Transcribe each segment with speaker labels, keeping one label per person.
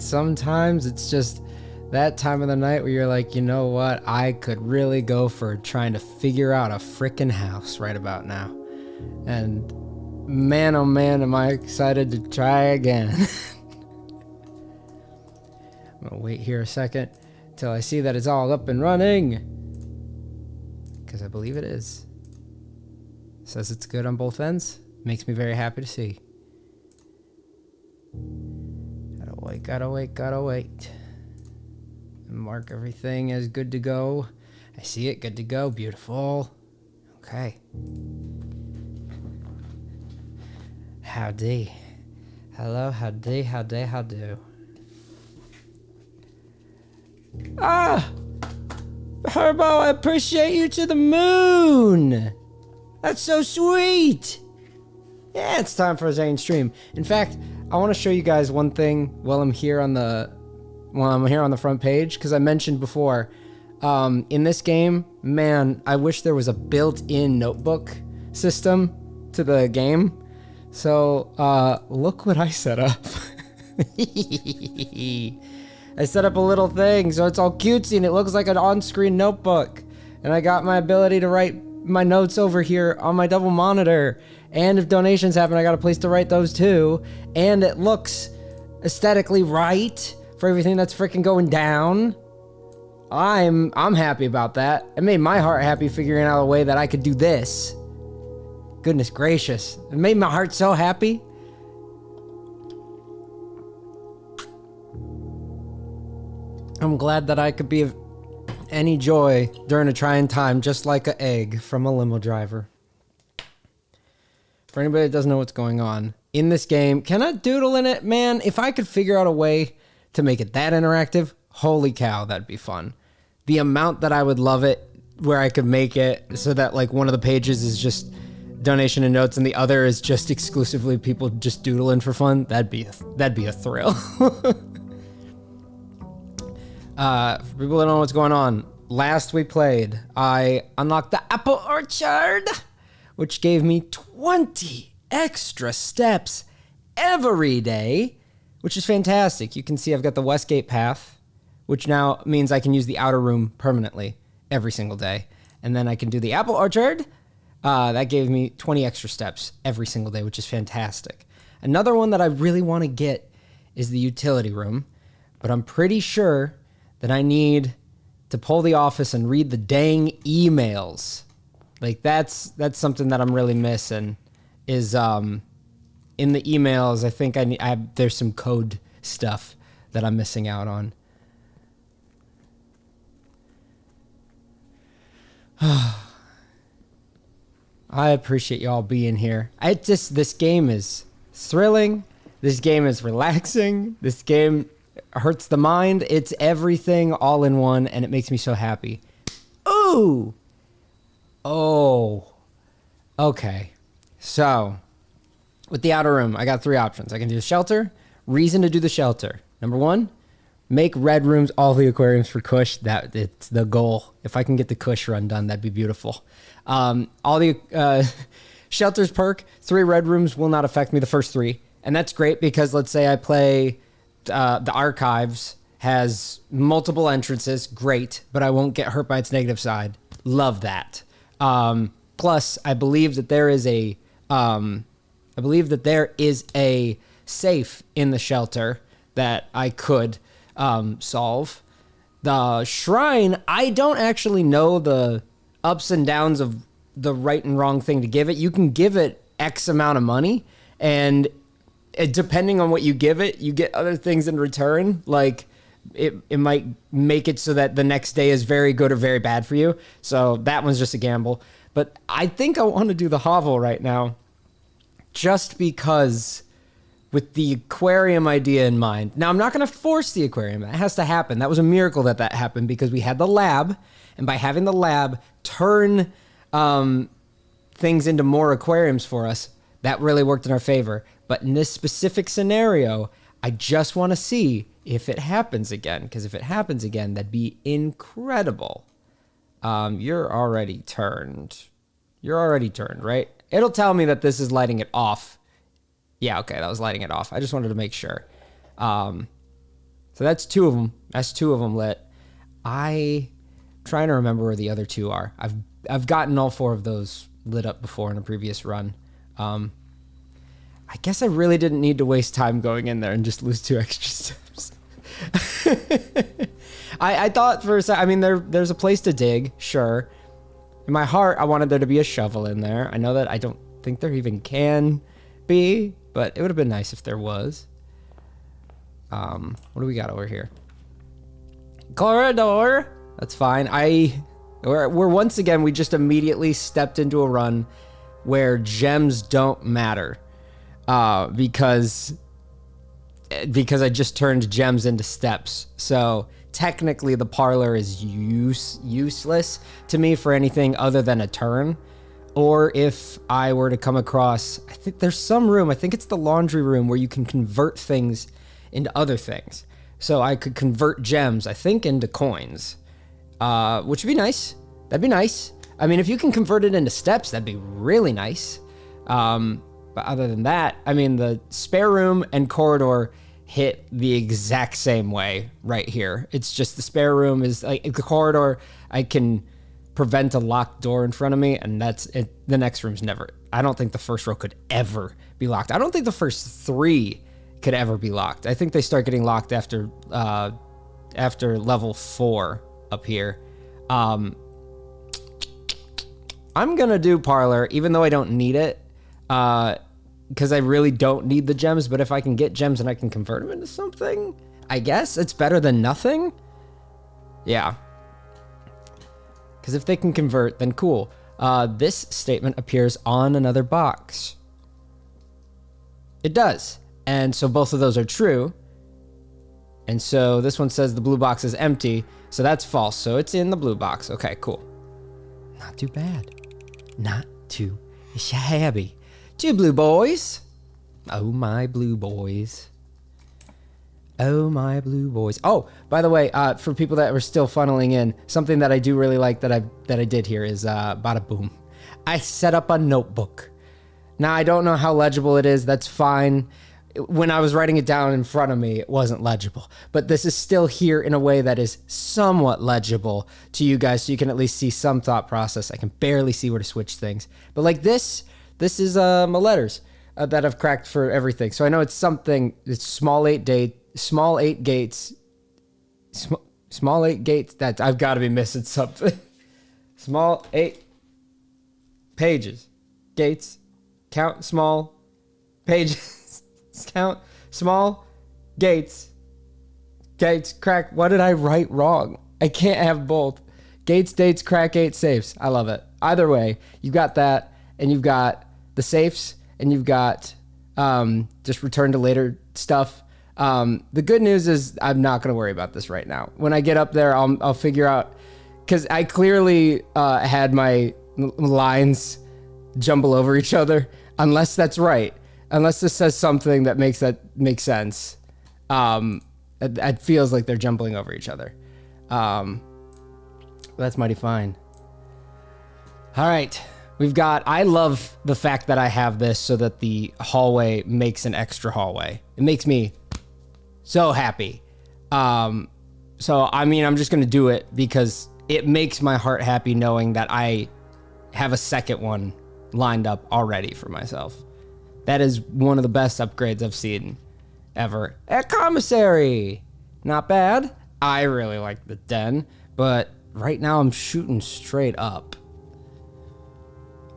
Speaker 1: sometimes it's just that time of the night where you're like, you know what? I could really go for trying to figure out a frickin' house right about now. And man, oh man, am I excited to try again. I'm gonna wait here a second till I see that it's all up and running. Because I believe it is. Says it's good on both ends. Makes me very happy to see. Gotta wait. Mark everything as good to go. I see it, good to go, beautiful. Okay. Howdy. Hello, howdy. Ah! Herbo, I appreciate you to the moon! That's so sweet! Yeah, it's time for a Zane stream. In fact, I want to show you guys one thing while I'm here on the front page, because I mentioned before, in this game, man, I wish there was a built-in notebook system to the game. So, look what I set up. I set up a little thing, so it's all cutesy and it looks like an on-screen notebook. And I got my ability to write my notes over here on my double monitor. And if donations happen, I got a place to write those too. And it looks aesthetically right for everything that's freaking going down. I'm happy about that. It made my heart happy figuring out a way that I could do this. Goodness gracious. It made my heart so happy. I'm glad that I could be of any joy during a trying time, just like an egg from a limo driver. For anybody that doesn't know what's going on, in this game, can I doodle in it? Man, if I could figure out a way to make it that interactive, holy cow, that'd be fun. The amount that I would love it, where I could make it so that like one of the pages is just donation and notes and the other is just exclusively people just doodling for fun, that'd be a thrill. For people that don't know what's going on, last we played, I unlocked the apple orchard, which gave me 20 extra steps every day, which is fantastic. You can see I've got the Westgate path, which now means I can use the outer room permanently every single day. And then I can do the apple orchard. That gave me 20 extra steps every single day, which is fantastic. Another one that I really want to get is the utility room, but I'm pretty sure that I need to pull the office and read the dang emails. Like that's something that I'm really missing is in the emails. I think there's some code stuff that I'm missing out on. I appreciate y'all being here. This game is thrilling. This game is relaxing. This game hurts the mind. It's everything all in one, and it makes me so happy. Ooh. Oh. Okay. So, with the outer room, I got 3 options. I can do the shelter. Reason to do the shelter. Number 1, make red rooms all the aquariums for Kush. It's the goal. If I can get the Kush run done, that'd be beautiful. All the shelters perk, 3 red rooms will not affect me the first 3. And that's great because let's say I play the archives has multiple entrances. Great. But I won't get hurt by its negative side. Love that. Plus, I believe that there is a safe in the shelter that I could solve. The shrine, I don't actually know the ups and downs of the right and wrong thing to give it. You can give it X amount of money, and depending on what you give it, you get other things in return. Like it might make it so that the next day is very good or very bad for you. So that one's just a gamble. But I think I want to do the hovel right now, just because with the aquarium idea in mind. Now, I'm not going to force the aquarium. That has to happen. That was a miracle that happened because we had the lab, and by having the lab turn things into more aquariums for us, that really worked in our favor. But in this specific scenario, I just want to see if it happens again, because if it happens again, that'd be incredible. You're already turned. You're already turned, right? It'll tell me that this is lighting it off. Yeah, okay, that was lighting it off. I just wanted to make sure. So that's 2 of them. That's 2 of them lit. I trying to remember where the other 2 are. I've gotten all 4 of those lit up before in a previous run. I guess I really didn't need to waste time going in there and just lose 2 extra steps. I thought for a second, I mean, there's a place to dig, sure. In my heart, I wanted there to be a shovel in there. I know that I don't think there even can be, but it would have been nice if there was. What do we got over here? Corridor. That's fine. We're once again, we just immediately stepped into a run where gems don't matter. Because I just turned gems into steps. So technically the parlor is useless to me for anything other than a turn. Or if I were to come across, I think there's some room, I think it's the laundry room, where you can convert things into other things. So I could convert gems, I think, into coins, which would be nice. That'd be nice. I mean, if you can convert it into steps, that'd be really nice. But other than that, I mean, the spare room and corridor hit the exact same way right here. It's just the spare room is like the corridor. I can prevent a locked door in front of me, and that's it. The next room's never. I don't think the first row could ever be locked. I don't think the first 3 could ever be locked. I think they start getting locked after level 4 up here. I'm gonna do parlor, even though I don't need it. Because I really don't need the gems, but if I can get gems and I can convert them into something, I guess it's better than nothing. Yeah. Because if they can convert, then cool. This statement appears on another box. It does. And so both of those are true. And so this one says the blue box is empty. So that's false. So it's in the blue box. Okay, cool. Not too bad. Not too shabby. 2 blue boys. Oh, my blue boys. Oh, my blue boys. Oh, by the way, for people that were still funneling in, something that I do really like that I did here is bada boom. I set up a notebook. Now, I don't know how legible it is. That's fine. When I was writing it down in front of me, it wasn't legible. But this is still here in a way that is somewhat legible to you guys, so you can at least see some thought process. I can barely see where to switch things. But like this is my letters that I've cracked for everything. So I know it's something. It's small 8 gates. Small 8 gates. That I've got to be missing something. Small 8 pages. Gates. Count small pages. Count small gates. Gates crack. What did I write wrong? I can't have both. Gates, dates, crack 8 safes. I love it. Either way, you've got that, and you've got the safes, and you've got just return to later stuff. The good news is I'm not going to worry about this right now. When I get up there, I'll figure out, because I clearly had my lines jumble over each other, unless that's right. Unless this says something that makes sense. It feels like they're jumbling over each other. That's mighty fine. All right. I love the fact that I have this so that the hallway makes an extra hallway. It makes me so happy. So, I mean, I'm just going to do it because it makes my heart happy knowing that I have a second one lined up already for myself. That is one of the best upgrades I've seen ever. A commissary! Not bad. I really like the den, but right now I'm shooting straight up.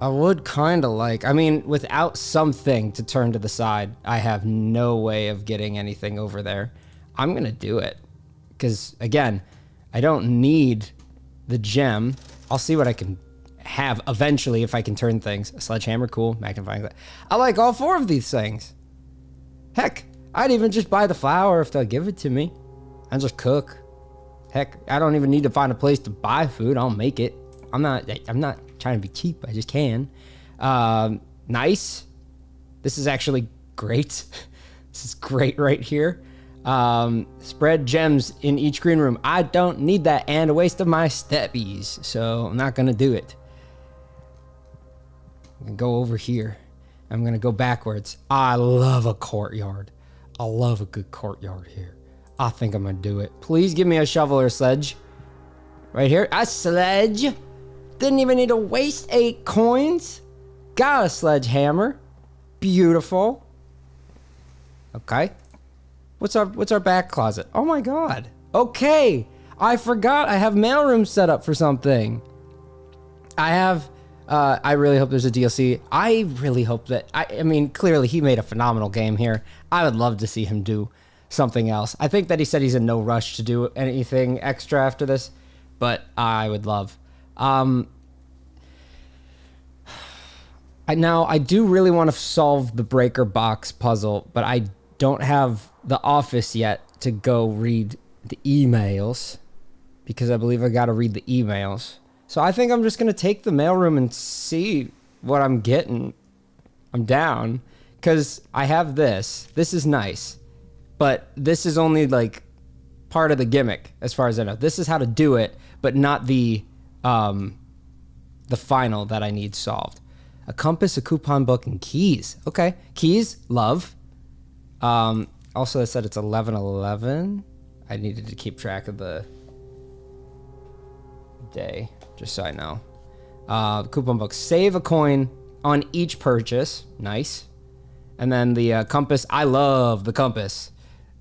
Speaker 1: I would kind of like, I mean, without something to turn to the side, I have no way of getting anything over there. I'm going to do it. Because, again, I don't need the gem. I'll see what I can have eventually if I can turn things. A sledgehammer, cool. Magnifying glass. I like all 4 of these things. Heck, I'd even just buy the flour if they'll give it to me. And just cook. Heck, I don't even need to find a place to buy food. I'll make it. I'm not trying to be cheap. I just can. Nice. This is actually great. This is great right here. Spread gems in each green room. I don't need that and a waste of my steppies, so I'm not gonna do it. I'm gonna go over here. I'm gonna go backwards. I love a courtyard. I love a good courtyard here. I think I'm gonna do it. Please give me a shovel or a sledge. Right here. A sledge. Didn't even need to waste 8 coins. Got a sledgehammer. Beautiful. Okay. What's our back closet? Oh my god. Okay. I forgot I have mailroom set up for something. I really hope there's a DLC. I really hope that, I mean, clearly he made a phenomenal game here. I would love to see him do something else. I think that he said he's in no rush to do anything extra after this, but I would love. I do really want to solve the breaker box puzzle, but I don't have the office yet to go read the emails, because I believe I got to read the emails. So I think I'm just going to take the mailroom and see what I'm getting. I'm down, because I have this. This is nice, but this is only like part of the gimmick as far as I know. This is how to do it, but not the final that I need solved. A compass, a coupon book, and keys. Okay, keys, love. Also, I said it's 11:11. I needed to keep track of the day, just so I know. Coupon book. Save a coin on each purchase. Nice. And then the compass. I love the compass.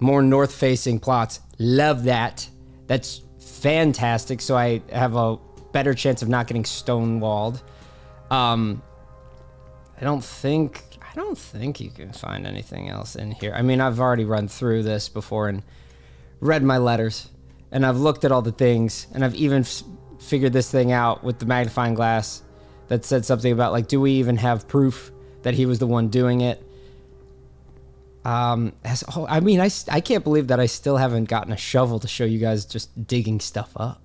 Speaker 1: More north-facing plots. Love that. That's fantastic. So I have a better chance of not getting stonewalled. I don't think you can find anything else in here. I mean, I've already run through this before and read my letters, and I've looked at all the things, and I've even figured this thing out with the magnifying glass that said something about, like, do we even have proof that he was the one doing it? I can't believe that I still haven't gotten a shovel to show you guys just digging stuff up.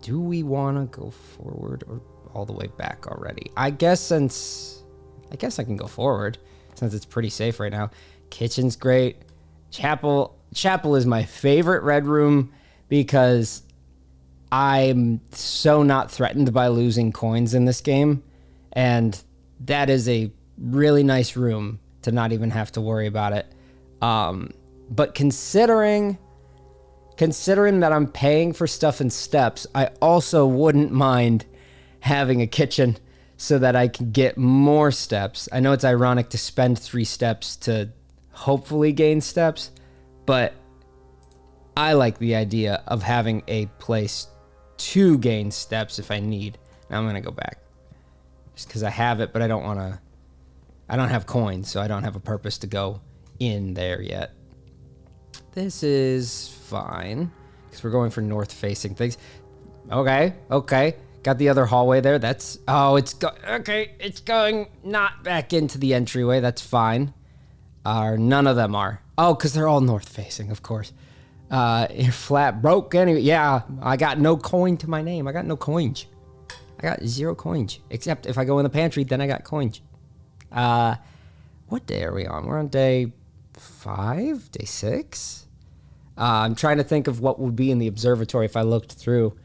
Speaker 1: Do we want to go forward or all the way back already? I guess I can go forward since it's pretty safe right now. Kitchen's great. Chapel is my favorite red room because I'm so not threatened by losing coins in this game, and that is a really nice room to not even have to worry about it. But considering that I'm paying for stuff in steps, I also wouldn't mind having a kitchen so that I can get more steps. I know it's ironic to spend 3 steps to hopefully gain steps, but I like the idea of having a place to gain steps if I need. Now I'm gonna go back just because I have it, but I don't have coins, so I don't have a purpose to go in there yet. This is fine because we're going for north facing things. Okay. Got the other hallway there. It's going not back into the entryway. That's fine. None of them are. Oh, because they're all north facing, of course. You're flat broke anyway. Yeah, I got no coin to my name. I got no coins. I got 0 coins. Except if I go in the pantry, then I got coins. What day are we on? We're on day 5? Day 6? I'm trying to think of what would be in the observatory if I looked through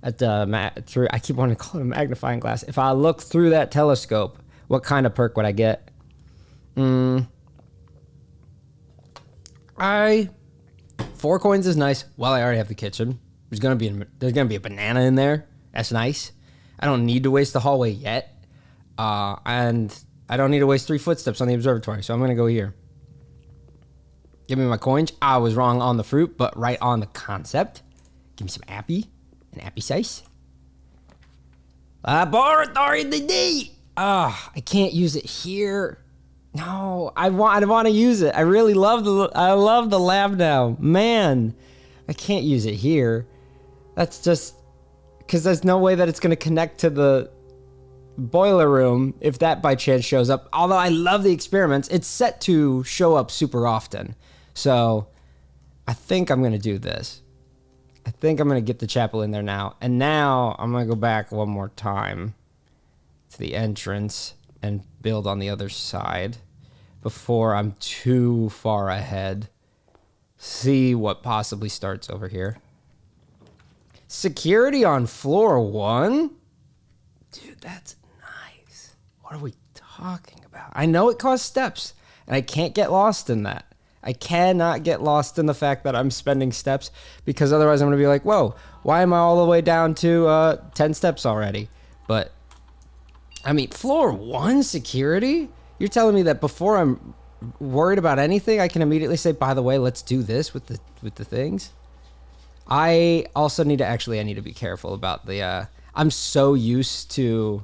Speaker 1: at the I keep wanting to call it a magnifying glass. If I look through that telescope, what kind of perk would I get? 4 coins is nice. Well, I already have the kitchen. There's gonna be a banana in there. That's nice. I don't need to waste the hallway yet, and I don't need to waste 3 footsteps on the observatory. So I'm gonna go here. Give me my coins. I was wrong on the fruit, but right on the concept. Give me some appy. An appy size. Laboratory today. I can't use it here. No, I want to use it. I really love the lab now. Man, I can't use it here. That's just because there's no way that it's going to connect to the boiler room if that by chance shows up. Although I love the experiments, it's set to show up super often. So I think I'm going to do this. I think I'm going to get the chapel in there now. And now I'm going to go back one more time to the entrance and build on the other side before I'm too far ahead. See what possibly starts over here. Security on floor 1? Dude, that's nice. What are we talking about? I know it costs steps, and I can't get lost in that. I cannot get lost in the fact that I'm spending steps, because otherwise I'm going to be like, whoa, why am I all the way down to 10 steps already? But, I mean, floor 1 security? You're telling me that before I'm worried about anything, I can immediately say, by the way, let's do this with the things? I also need to, I need to be careful about the, I'm so used to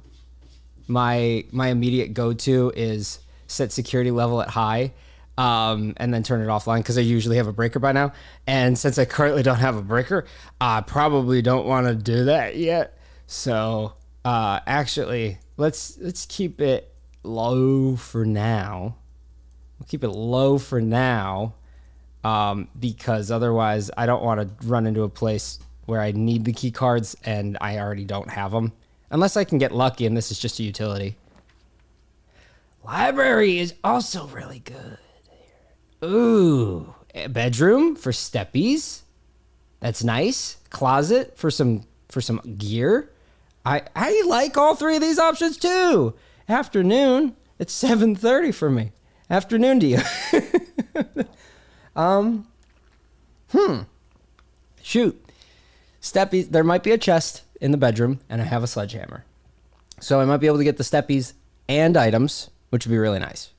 Speaker 1: my immediate go-to is set security level at high, and then turn it offline, because I usually have a breaker by now. And since I currently don't have a breaker, I probably don't want to do that yet. So actually, let's keep it low for now. We'll keep it low for now, because otherwise I don't want to run into a place where I need the key cards and I already don't have them. Unless I can get lucky and this is just a utility. Library is also really good. Ooh, a bedroom for steppies. That's nice. Closet for some gear. I like all 3 of these options too. Afternoon. It's 7:30 for me. Afternoon to you. Shoot. Steppies. There might be a chest in the bedroom, and I have a sledgehammer. So I might be able to get the steppies and items, which would be really nice.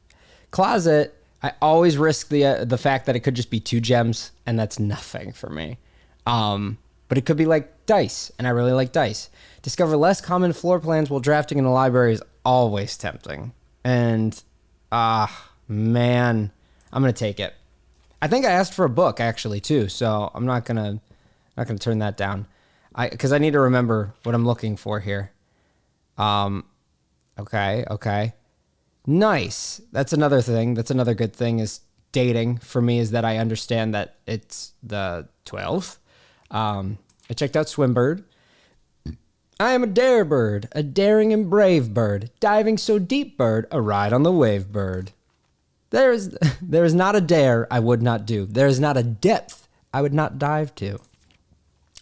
Speaker 1: Closet. I always risk the fact that it could just be 2 gems, and that's nothing for me. But it could be like dice, and I really like dice. Discover less common floor plans while drafting in a library is always tempting. And, man, I'm going to take it. I think I asked for a book, actually, too, so I'm not gonna turn that down. Because I need to remember what I'm looking for here. Okay. Nice. That's another thing. That's another good thing is dating for me, is that I understand that it's the 12th. I checked out Swimbird. I am a dare bird, a daring and brave bird, diving so deep bird, a ride on the wave bird. There is not a dare I would not do. There is not a depth I would not dive to.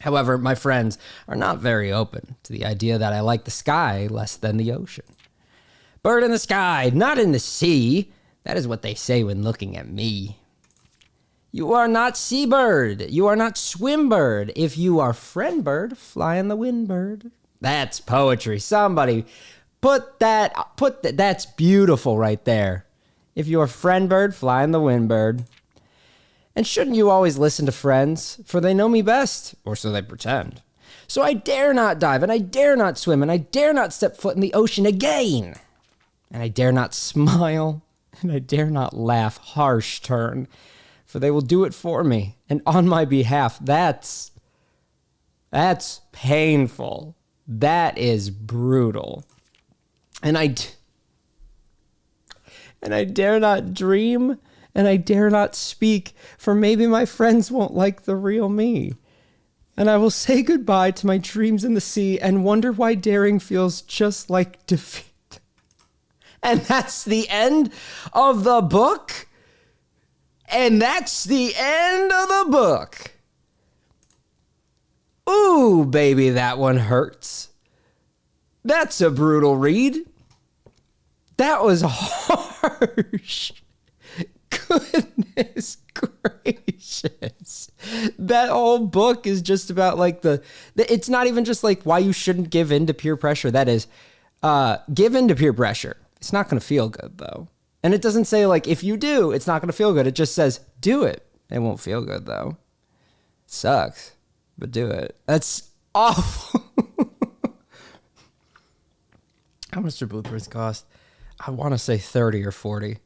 Speaker 1: However, my friends are not very open to the idea that I like the sky less than the ocean. Bird in the sky, not in the sea. That is what they say when looking at me. You are not seabird. You are not swimbird. If you are friend bird, fly in the wind bird. That's poetry. Somebody put that, that's beautiful right there. If you are friend bird, fly in the wind bird. And shouldn't you always listen to friends? For they know me best, or so they pretend. So I dare not dive, and I dare not swim, and I dare not step foot in the ocean again. And I dare not smile, and I dare not laugh harsh turn, for they will do it for me, and on my behalf. That's painful. That is brutal. And I dare not dream, and I dare not speak, for maybe my friends won't like the real me. And I will say goodbye to my dreams in the sea and wonder why daring feels just like defeat. And that's the end of the book. And that's the end of the book. Ooh, baby, that one hurts. That's a brutal read. That was harsh. Goodness gracious. That whole book is just about like it's not even just like why you shouldn't give in to peer pressure. That is, give in to peer pressure. It's not going to feel good though. And it doesn't say like, if you do, it's not going to feel good. It just says, do it. It won't feel good though. It sucks, but do it. That's awful. How much do blueprints cost? I want to say 30 or 40.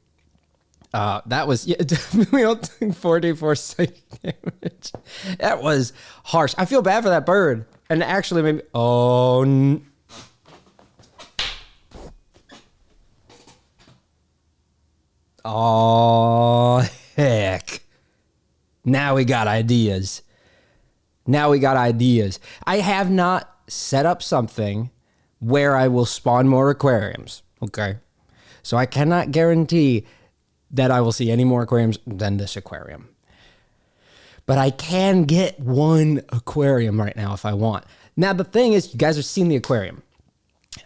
Speaker 1: That was, yeah, definitely don't think 44 psychic damage. That was harsh. I feel bad for that bird. And actually maybe, oh, heck. Now we got ideas. I have not set up something where I will spawn more aquariums. Okay. So I cannot guarantee that I will see any more aquariums than this aquarium. But I can get one aquarium right now if I want. Now, the thing is, you guys have seen the aquarium.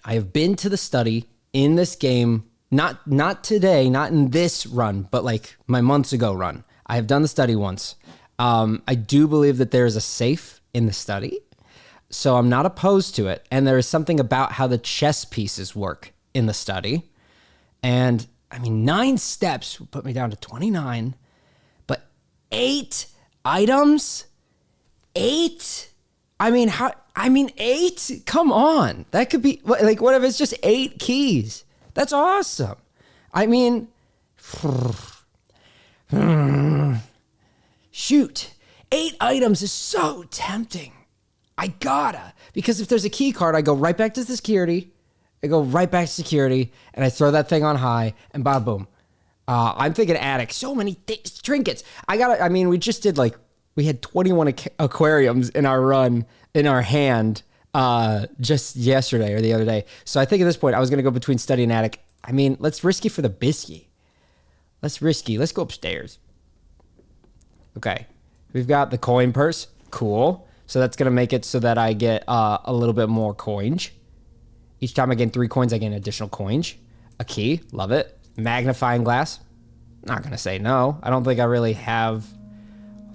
Speaker 1: I have been to the study in this game, not today, not in this run, but like my months ago run. I have done the study once. I do believe that there is a safe in the study, so I'm not opposed to it. And there is something about how the chess pieces work in the study. And I mean, 9 steps would put me down to 29, but 8 items? 8? I mean, how? I mean, 8? Come on. That could be, like, what if it's just 8 keys? That's awesome. I mean, shoot. 8 items is so tempting. I gotta. Because if there's a key card, I go right back to security. I go right back to security, and I throw that thing on high, and bada boom. I'm thinking attic. So many trinkets. I mean, we just did, like, we had 21 aquariums in our run, in our hand, just yesterday or the other day. So I think at this point, I was going to go between study and attic. I mean, let's risky for the biscuit. Let's go upstairs. Okay. We've got the coin purse. Cool. So that's going to make it so that I get a little bit more coinage. Each time I gain 3 coins, I gain additional coinage. A key. Love it. Magnifying glass. Not going to say no. I don't think I really have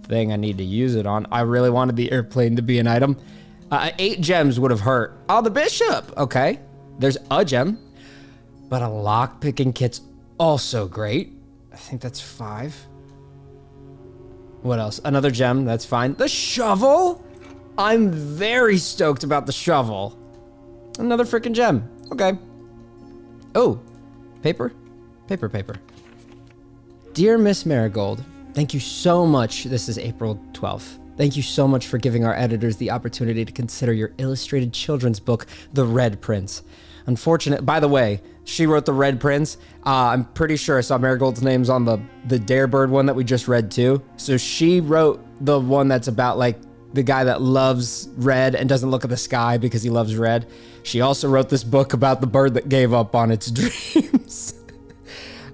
Speaker 1: a thing I need to use it on. I really wanted the airplane to be an item. 8 gems would have hurt. Oh, the bishop. Okay. There's a gem. But a lock-picking kit's also great. I think that's 5. What else? Another gem. That's fine. The shovel? I'm very stoked about the shovel. Another freaking gem. Okay. Oh. Paper? Paper. Dear Miss Marigold, thank you so much. This is April 12th. Thank you so much for giving our editors the opportunity to consider your illustrated children's book, The Red Prince. Unfortunate, by the way, she wrote The Red Prince. I'm pretty sure I saw Marigold's names on the Darebird one that we just read too. So she wrote the one that's about, like, the guy that loves red and doesn't look at the sky because he loves red. She also wrote this book about the bird that gave up on its dreams.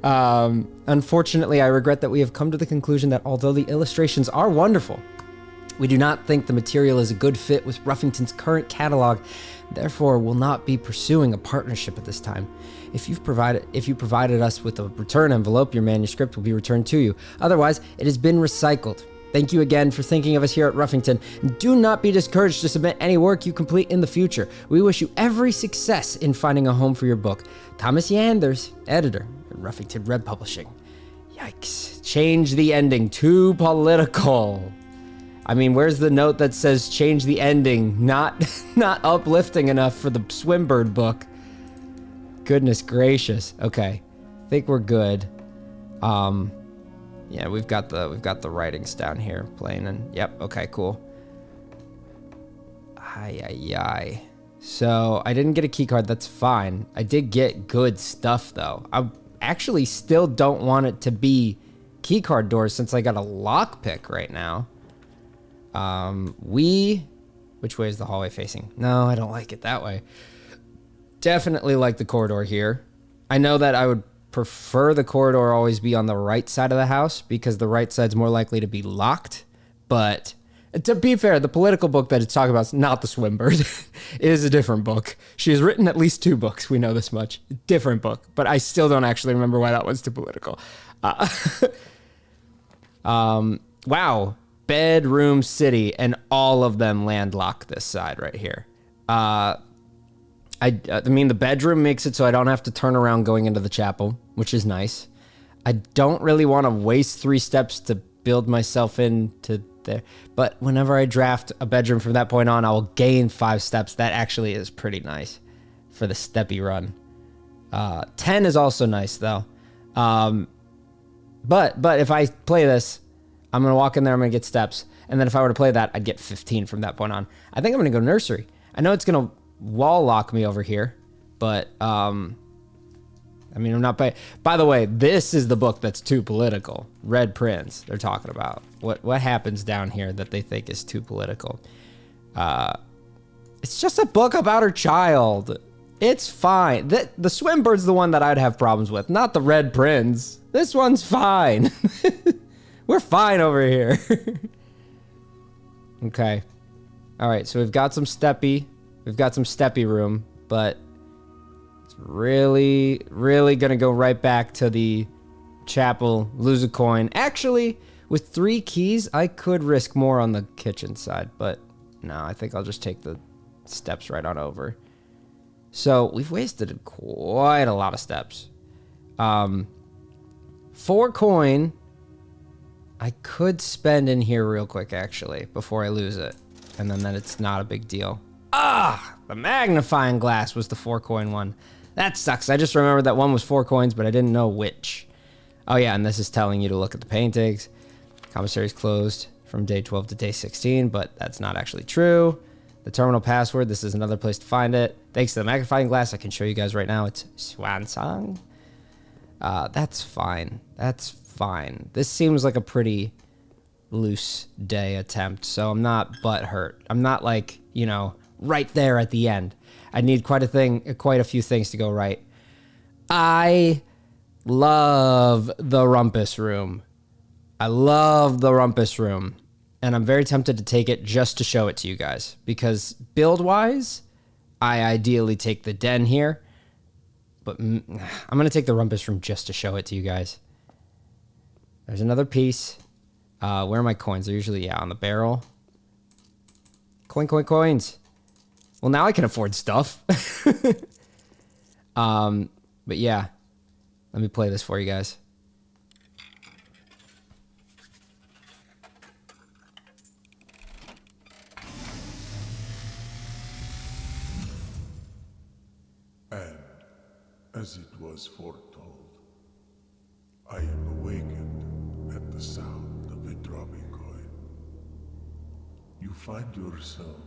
Speaker 1: Unfortunately, I regret that we have come to the conclusion that although the illustrations are wonderful, we do not think the material is a good fit with Ruffington's current catalog, therefore will not be pursuing a partnership at this time. If you provided us with a return envelope, your manuscript will be returned to you. Otherwise, it has been recycled. Thank you again for thinking of us here at Ruffington. And do not be discouraged to submit any work you complete in the future. We wish you every success in finding a home for your book. Thomas Yanders, editor at Ruffington Red Publishing. Yikes. Change the ending. Too political. I mean, where's the note that says change the ending? Not uplifting enough for the Swimbird book. Goodness gracious. Okay. I think we're good. Yeah, we've got the writings down here plain, and yep, okay, cool. Ay. So I didn't get a key card, that's fine. I did get good stuff though. I actually still don't want it to be key card doors since I got a lockpick right now. Which way is the hallway facing? No, I don't like it that way. Definitely like the corridor here. I know that I would prefer the corridor always be on the right side of the house because the right side's more likely to be locked. But to be fair, the political book that it's talking about is not the Swimbird. It is a different book. She has written at least 2 books. We know this much. Different book. But I still don't actually remember why that one's too political. Wow. Bedroom City, and all of them landlock this side right here. I mean, the bedroom makes it so I don't have to turn around going into the chapel, which is nice. I don't really want to waste 3 steps to build myself into there. But whenever I draft a bedroom from that point on, I will gain 5 steps. That actually is pretty nice for the steppy run. 10 is also nice, though. But if I play this, I'm going to walk in there, I'm going to get steps. And then if I were to play that, I'd get 15 from that point on. I think I'm going to go nursery. I know it's going to wall lock me over here, but I mean, I'm not by the way, this is the book that's too political. Red Prince they're talking about. What happens down here that they think is too political? It's just a book about her child. It's fine. The Swimbird's the one that I'd have problems with, not the Red Prince. This one's fine. We're fine over here. Okay. All right, so we've got some steppy room, but it's really, really gonna go right back to the chapel, lose a coin. Actually, With 3 keys, I could risk more on the kitchen side, but no, I think I'll just take the steps right on over. So we've wasted quite a lot of steps. 4 coin. I could spend in here real quick, actually, before I lose it. And then it's not a big deal. Ah, the magnifying glass was the 4 coin one. That sucks. I just remembered that one was 4 coins, but I didn't know which. Oh yeah, and this is telling you to look at the paintings. Commissary's closed from day 12 to day 16, but that's not actually true. The terminal password, this is another place to find it. Thanks to the magnifying glass, I can show you guys right now. It's Swan Song. That's fine. That's fine. This seems like a pretty loose day attempt, so I'm not butthurt. I'm not like, you know, right there at the end. I need quite a few things to go right. I love the rumpus room. I love the rumpus room. And I'm very tempted to take it just to show it to you guys. Because build-wise, I ideally take the den here. But I'm going to take the rumpus room just to show it to you guys. There's another piece. Where are my coins? They're usually, on the barrel. Coins. Well, now I can afford stuff. But yeah. Let me play this for you guys.
Speaker 2: And as it was foretold, I am awakened at the sound of a dropping coin. You find yourself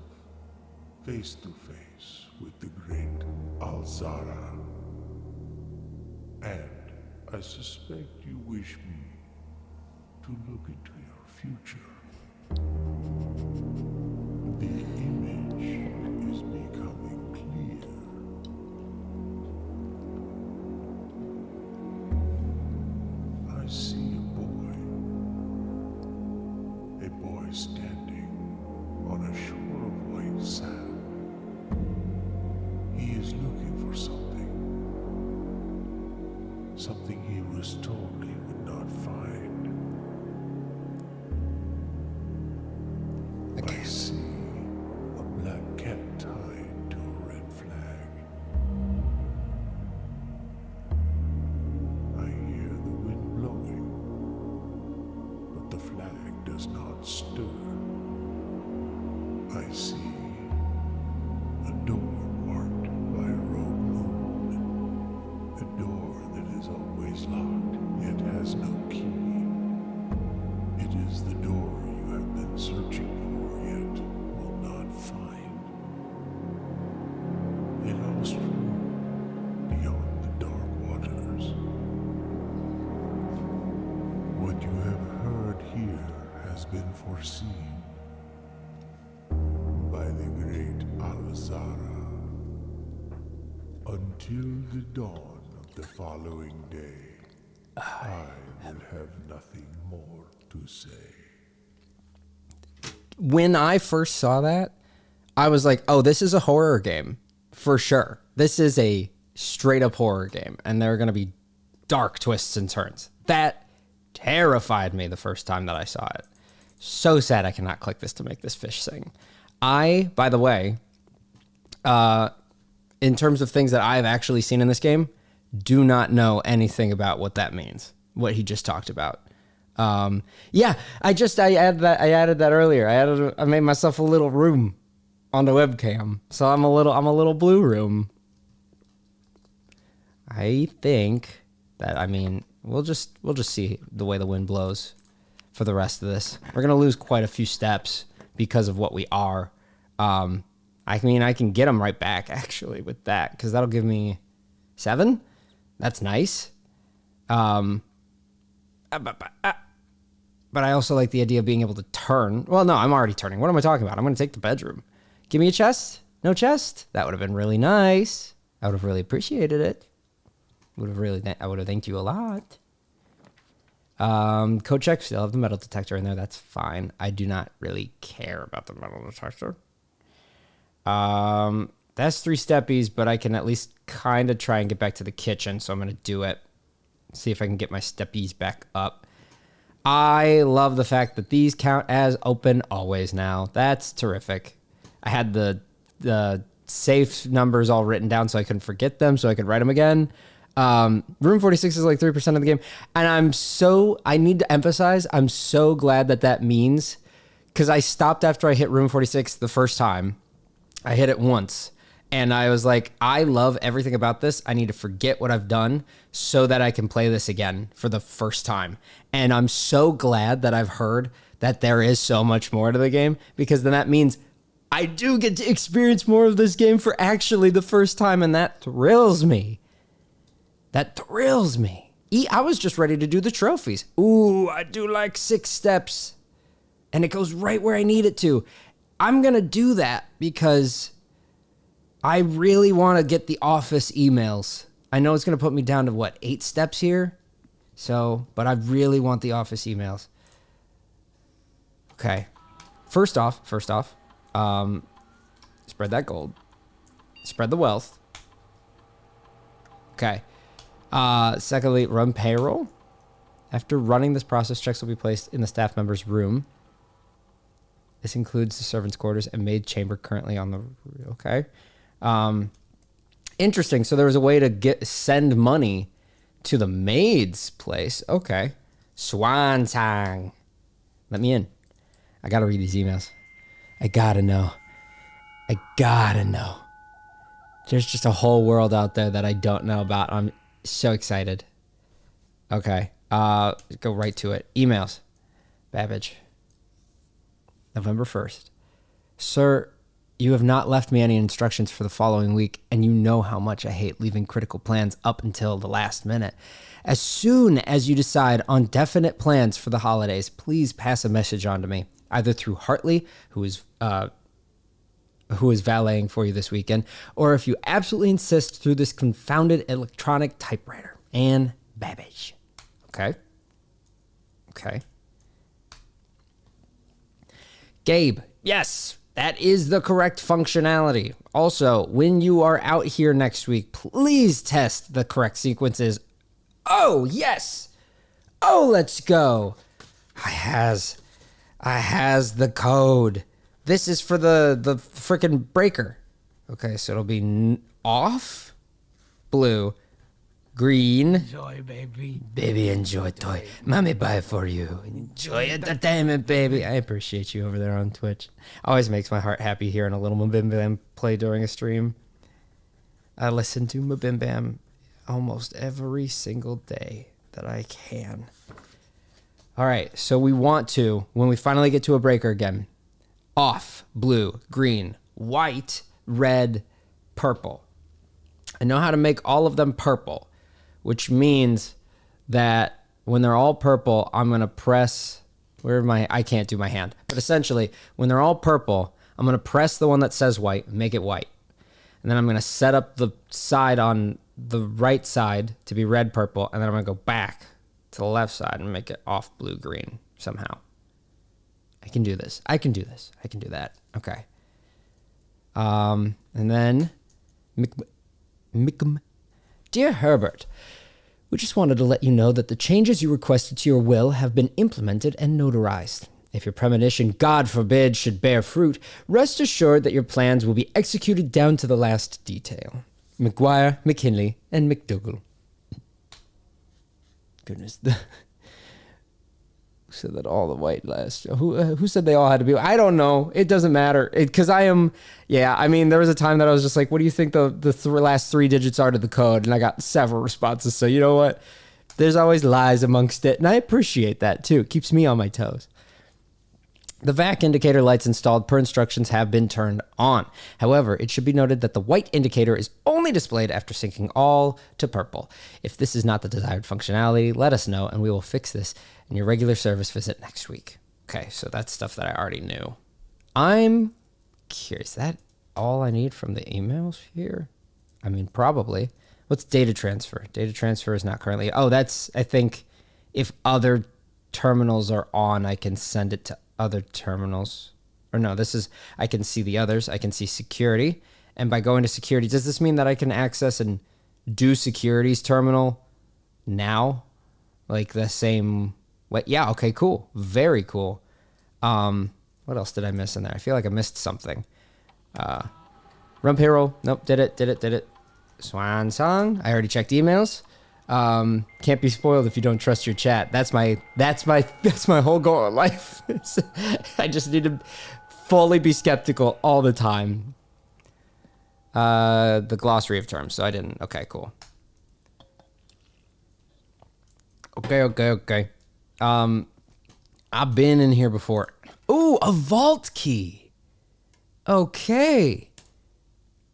Speaker 2: face to face with the great Alzara. And I suspect you wish me to look into your future. The image is becoming clear. I see a boy standing on a shore of white sand. He is looking for something he was told he would not find. I see a black cat tied to a red flag. I hear the wind blowing, but the flag does not stir. I see a door marked by a rogue moon, a door that is always locked, yet has no key. It is the door you have been searching for, yet will not find. A lost room beyond the dark waters. What you have heard here has been foreseen by the great Alzara. Until the dawn of the following day, I will have nothing more to say.
Speaker 1: When I first saw that, I was like, oh, this is a horror game. For sure. This is a straight up horror game. And there are going to be dark twists and turns. That terrified me the first time that I saw it. So sad I cannot click this to make this fish sing. I, by the way, in terms of things that I've actually seen in this game, do not know anything about what that means, what he just talked about. Yeah, I added that earlier. I made myself a little room on the webcam, so I'm a little blue room. I think that, I mean, we'll just see the way the wind blows for the rest of this. We're gonna lose quite a few steps because of what we are. I mean, I can get them right back actually with that, because that'll give me 7. That's nice. But I also like the idea of being able to turn. Well, no, I'm already turning. What am I talking about? I'm going to take the bedroom. Give me a chest? No chest? That would have been really nice. I would have really appreciated it. I would have thanked you a lot. Code check. Still have the metal detector in there. That's fine. I do not really care about the metal detector. That's 3 steppies, but I can at least kind of try and get back to the kitchen, so I'm going to do it. See if I can get my steppies back up. I love the fact that these count as open always now. That's terrific. I had the safe numbers all written down so I couldn't forget them, so I could write them again. Room 46 is like 3% of the game. And I need to emphasize, I'm so glad that means, because I stopped after I hit room 46 the first time. I hit it once. And I was like, I love everything about this. I need to forget what I've done so that I can play this again for the first time. And I'm so glad that I've heard that there is so much more to the game, because then that means I do get to experience more of this game for actually the first time. And that thrills me. That thrills me. I was just ready to do the trophies. Ooh, I do like 6 steps. And it goes right where I need it to. I'm going to do that because I really want to get the office emails. I know it's going to put me down to 8 steps here. But I really want the office emails. Okay. First off, spread that gold. Spread the wealth. Okay. Secondly, run payroll. After running this process, checks will be placed in the staff member's room. This includes the servants' quarters and maid chamber currently on the... Okay. Interesting. So there was a way to send money to the maid's place. Okay. Swan song. Let me in. I got to read these emails. I got to know. There's just a whole world out there that I don't know about. I'm so excited. Okay. Go right to it. Emails. Babbage. November 1st. Sir, you have not left me any instructions for the following week, and you know how much I hate leaving critical plans up until the last minute. As soon as you decide on definite plans for the holidays, please pass a message on to me, either through Hartley, who is valeting for you this weekend, or if you absolutely insist, through this confounded electronic typewriter. Anne Babbage. Okay. Gabe, yes, that is the correct functionality. Also, when you are out here next week, please test the correct sequences. Oh, yes. Oh, let's go. I has the code. This is for the freaking breaker. Okay, so it'll be off, blue, green.
Speaker 3: Enjoy, baby.
Speaker 1: Baby, enjoy toy. Mommy buy it for you. Enjoy entertainment, baby. I appreciate you over there on Twitch. Always makes my heart happy hearing a little Mabim Bam play during a stream. I listen to Mabim Bam almost every single day that I can. All right, so we want to, when we finally get to a breaker again, off, blue, green, white, red, purple. I know how to make all of them purple, which means that when they're all purple, I'm going to press, I can't do my hand, but essentially when they're all purple, I'm going to press the one that says white, make it white. And then I'm going to set up the side on the right side to be red, purple. And then I'm going to go back to the left side and make it off, blue, green somehow. I can do this. I can do that. Okay. And then, Dear Herbert, we just wanted to let you know that the changes you requested to your will have been implemented and notarized. If your premonition, God forbid, should bear fruit, rest assured that your plans will be executed down to the last detail. McGuire, McKinley, and McDougall. Goodness. Who said that all the white last? Who said they all had to be? I don't know. It doesn't matter. Because I am, I mean, there was a time that I was just like, what do you think the last 3 digits are to the code? And I got several responses. So you know what? There's always lies amongst it. And I appreciate that too. It keeps me on my toes. The VAC indicator lights installed per instructions have been turned on. However, it should be noted that the white indicator is only displayed after syncing all to purple. If this is not the desired functionality, let us know and we will fix this in your regular service visit next week. Okay, so that's stuff that I already knew. I'm curious, is that all I need from the emails here? I mean, probably. What's data transfer? Data transfer is not currently... Oh, that's, I think, if other terminals are on, I can send it to other terminals. Or no, this is, I can see the others. I can see security. And by going to security, does this mean that I can access and do security's terminal now? Like the same Wait, yeah, okay, cool. Very cool. What else did I miss in there? I feel like I missed something. Run payroll. Nope, did it. Swan song. I already checked emails. Can't be spoiled if you don't trust your chat. That's my whole goal in life. I just need to fully be skeptical all the time. The glossary of terms, so I didn't. Okay, cool. Okay. I've been in here before. Ooh, a vault key. Okay.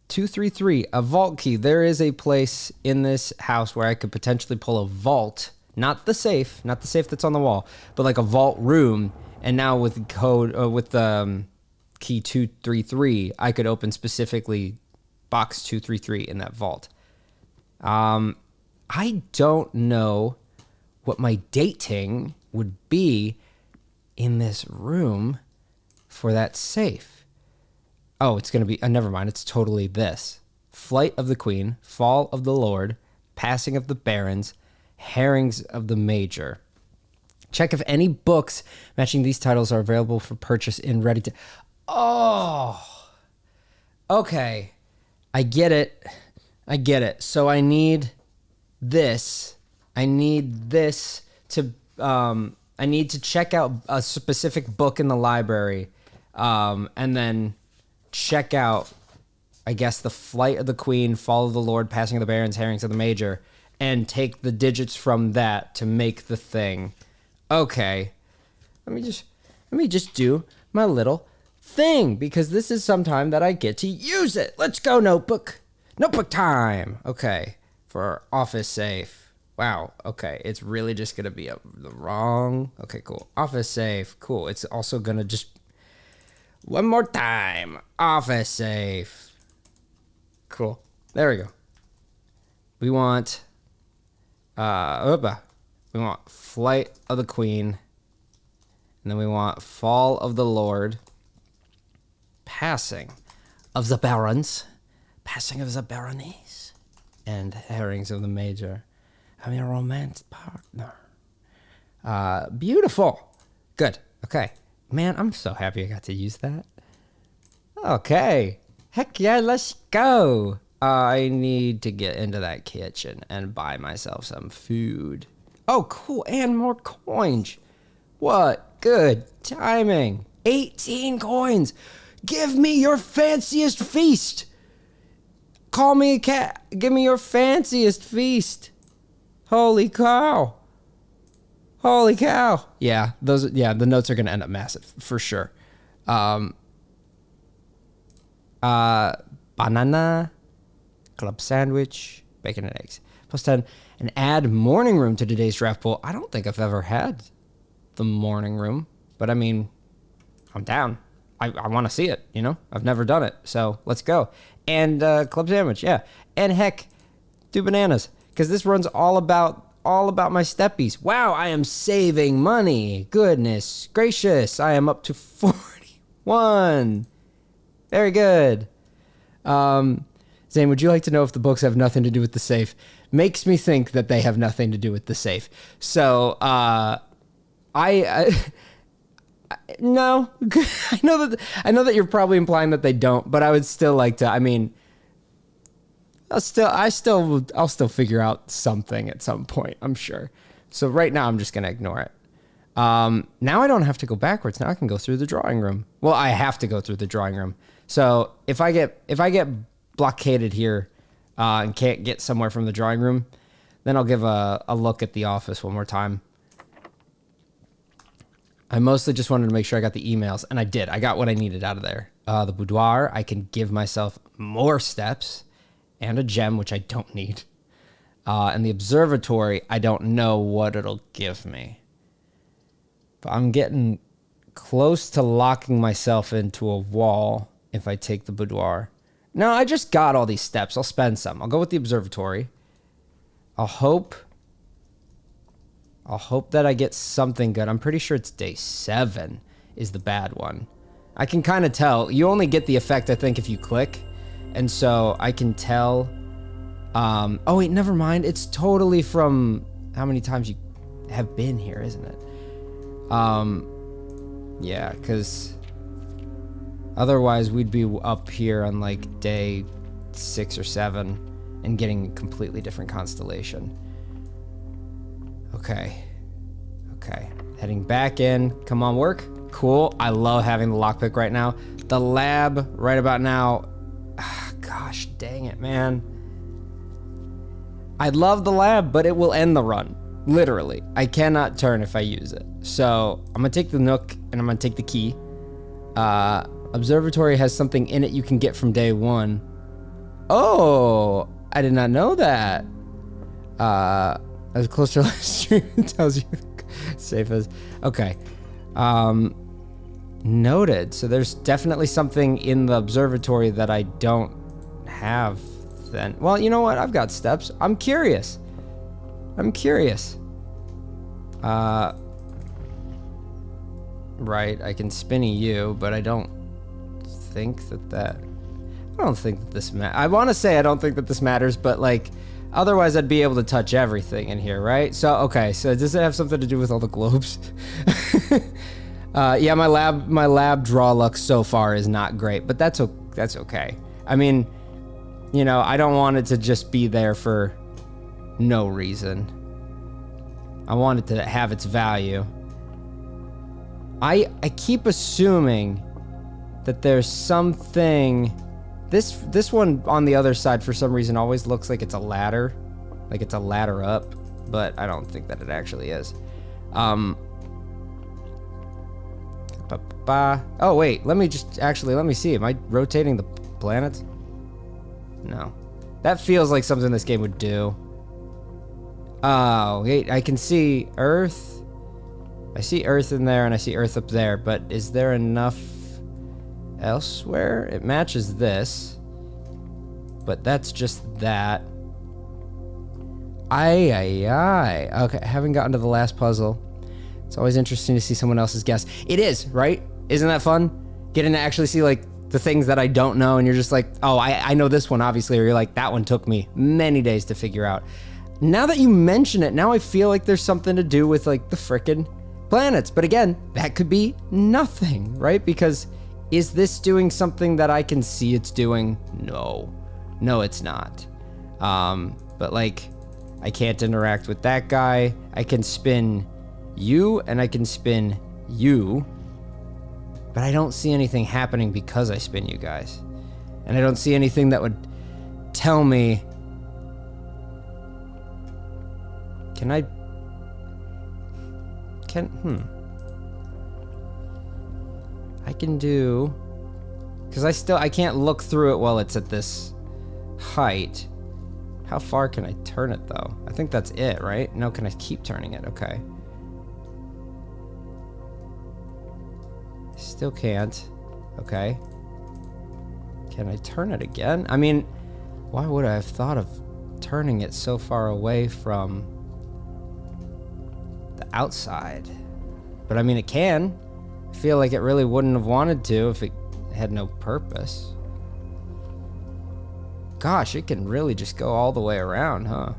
Speaker 1: 233, a vault key. There is a place in this house where I could potentially pull a vault. Not the safe that's on the wall, but like a vault room. And now with code, key 233, I could open specifically box 233 in that vault. I don't know what my dating would be in this room for that safe. Oh, it's going to be, never mind. It's totally this. Flight of the Queen, Fall of the Lord, Passing of the Barons, Herrings of the Major. Check if any books matching these titles are available for purchase in ready to... Oh, okay. I get it. So I need this. I need to check out a specific book in the library, and then check out, I guess, the Flight of the Queen, Fall of the Lord, Passing of the Barons, Herrings of the Major, and take the digits from that to make the thing. Okay, let me just do my little thing, because this is sometime that I get to use it. Let's go, notebook time. Okay, for office safe. Wow, okay, it's really just gonna be the wrong. Okay, cool. Office safe, cool. It's also gonna just one more time. Office safe. Cool. There we go. We want Flight of the Queen, and then we want Fall of the Lord, Passing of the Barons, Passing of the Baronies, and Herrings of the Major. Having a romance partner. Beautiful. Good. Okay. Man, I'm so happy I got to use that. Okay. Heck yeah, let's go. I need to get into that kitchen and buy myself some food. Oh, cool. And more coins. What good timing. 18 coins. Give me your fanciest feast. Call me a cat. Give me your fanciest feast. Holy cow. Yeah, the notes are going to end up massive for sure. Banana, club sandwich, bacon and eggs. Plus 10, and add morning room to today's draft pool. I don't think I've ever had the morning room, but I mean, I'm down. I want to see it, you know? I've never done it, so let's go. And club sandwich, yeah. And heck, do bananas, because this runs all about my steppies. Wow, I am saving money. Goodness gracious, I am up to 41. Very good. Zane, would you like to know if the books have nothing to do with the safe? Makes me think that they have nothing to do with the safe. So, no. I know that you're probably implying that they don't, but I would still like to. I mean, I'll still figure out something at some point, I'm sure. So right now I'm just gonna ignore it. Now I don't have to go backwards. Now I can go through the drawing room. Well, I have to go through the drawing room. So if I get blockaded here and can't get somewhere from the drawing room, then I'll give a look at the office one more time. I mostly just wanted to make sure I got the emails, and I did. I got what I needed out of there. The boudoir, I can give myself more steps and a gem, which I don't need. And the observatory, I don't know what it'll give me. But I'm getting close to locking myself into a wall if I take the boudoir. No, I just got all these steps. I'll spend some. I'll go with the observatory. I'll hope that I get something good. I'm pretty sure it's day 7 is the bad one. I can kind of tell. You only get the effect, I think, if you click. And so I can tell. Oh, wait, never mind. It's totally from how many times you have been here, isn't it? Yeah, because otherwise we'd be up here on like day 6 or 7 and getting a completely different constellation. Okay. Heading back in. Come on, work. Cool. I love having the lockpick right now. The lab right about now. Gosh dang it, man. I love the lab, but it will end the run. Literally. I cannot turn if I use it. So I'm gonna take the Nook and I'm gonna take the key. Observatory has something in it you can get from day 1. Oh, I did not know that. As close to last stream, it tells you safe as. Okay. Noted. So there's definitely something in the observatory that I don't have then. Well, you know what? I've got steps. I'm curious. Right, I can spinny you, but I don't think that this I want to say I don't think that this matters, but like otherwise I'd be able to touch everything in here, right? So okay, so does it have something to do with all the globes? Yeah, my lab draw luck so far is not great, but that's okay. I mean, you know, I don't want it to just be there for no reason. I want it to have its value. I keep assuming that there's something. This one on the other side for some reason always looks like it's a ladder, up, but I don't think that it actually is. Oh wait, let me see. Am I rotating the planets? No. That feels like something this game would do. Oh, wait, I can see Earth. I see Earth in there and I see Earth up there, but is there enough elsewhere? It matches this, but that's just that. Okay, I haven't gotten to the last puzzle. It's always interesting to see someone else's guess. It is, right? Isn't that fun? Getting to actually see like the things that I don't know and you're just like, oh, I know this one obviously, or you're like, that one took me many days to figure out. Now that you mention it, now I feel like there's something to do with like the frickin' planets. But again, that could be nothing, right? Because is this doing something that I can see it's doing? No, it's not. But like, I can't interact with that guy. I can spin you and I can spin you, but I don't see anything happening because I spin you guys. And I don't see anything that would tell me. I can do, because I can't look through it while it's at this height. How far can I turn it though? I think that's it, right? No, can I keep turning it? Okay. Still can't. Okay. Can I turn it again? I mean, why would I have thought of turning it so far away from the outside? But I mean, it can. I feel like it really wouldn't have wanted to if it had no purpose. Gosh, it can really just go all the way around, huh?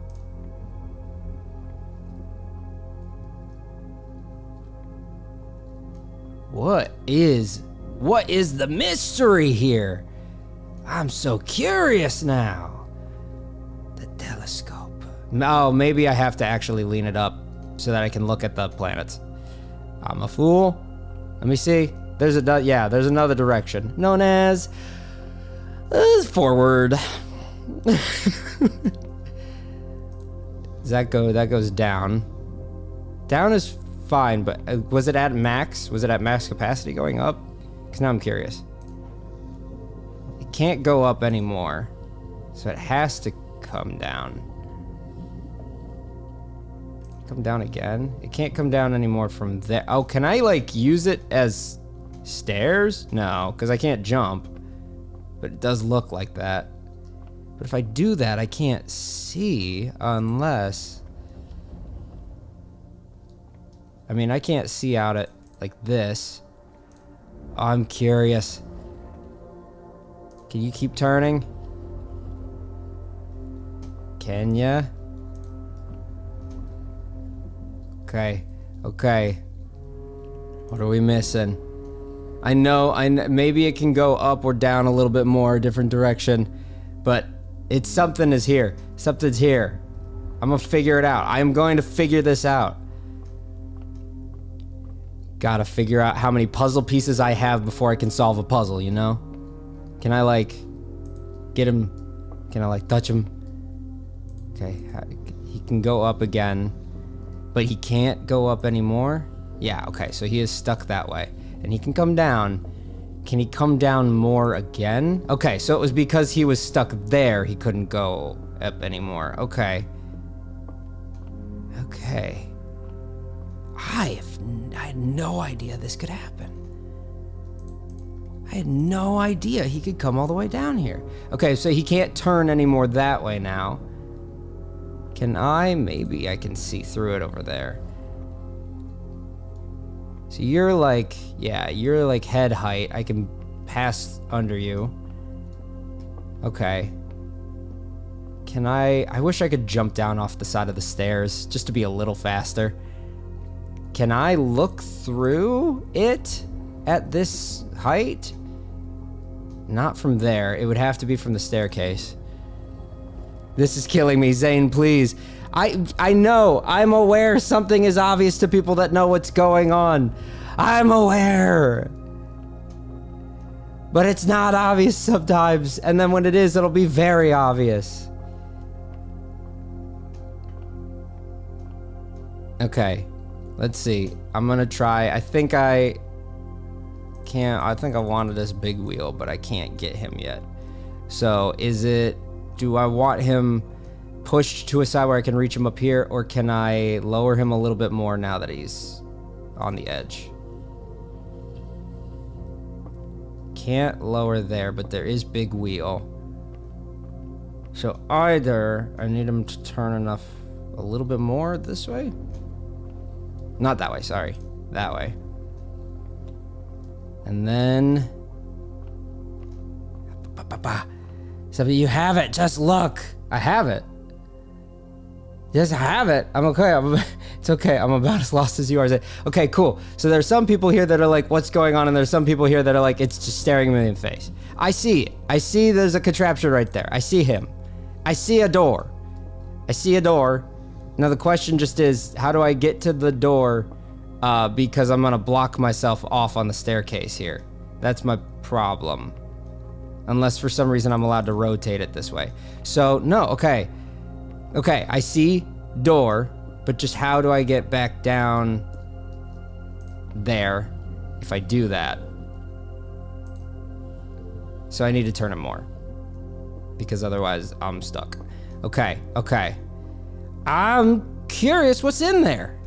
Speaker 1: What is the mystery here? I'm so curious now. The telescope. Oh, maybe I have to actually lean it up so that I can look at the planets. I'm a fool. Let me see. There's another direction known as forward. Does that go? That goes down. Down is fine, but was it at max? Was it at max capacity going up? Because now I'm curious. It can't go up anymore, so it has to come down. Come down again? It can't come down anymore from there. Oh, can I like use it as stairs? No, because I can't jump. But it does look like that. But if I do that, I can't see unless... I mean, I can't see out it like this. Oh, I'm curious. Can you keep turning? Can ya? Okay. What are we missing? I know, maybe it can go up or down a little bit more, different direction, but something is here. Something's here. I'm gonna figure it out. I'm going to figure this out. Gotta figure out how many puzzle pieces I have before I can solve a puzzle, you know? Can I, like, get him? Can I, like, touch him? Okay, he can go up again, but he can't go up anymore? Yeah, okay, so he is stuck that way. And he can come down. Can he come down more again? Okay, so it was because he was stuck there he couldn't go up anymore. Okay. Okay. I had no idea this could happen. I had no idea he could come all the way down here. Okay, so he can't turn anymore that way now. Can I? Maybe I can see through it over there. So you're like, yeah, you're like head height. I can pass under you. Okay. Can I wish I could jump down off the side of the stairs just to be a little faster. Can I look through it at this height? Not from there. It would have to be from the staircase. This is killing me, Zane, please. I know, I'm aware something is obvious to people that know what's going on. I'm aware. But it's not obvious sometimes, and then when it is, it'll be very obvious. Okay, let's see. I'm gonna try. I think I wanted this big wheel, but I can't get him yet. So do I want him pushed to a side where I can reach him up here, or can I lower him a little bit more now that he's on the edge? Can't lower there, but there is big wheel. So either I need him to turn enough a little bit more this way. Not that way, sorry. That way. And then... So you have it, just look. I have it. Yes, I have it. I'm okay. It's okay. I'm about as lost as you are. Okay, cool. So there's some people here that are like, what's going on? And there's some people here that are like, it's just staring me in the face. I see it. I see there's a contraption right there. I see him. I see a door. I see a door. Now the question just is, how do I get to the door? Because I'm going to block myself off on the staircase here. That's my problem. Unless for some reason I'm allowed to rotate it this way. So, no, okay. Okay, I see door, but just how do I get back down there if I do that? So I need to turn it more, because otherwise I'm stuck. Okay, okay. I'm curious what's in there.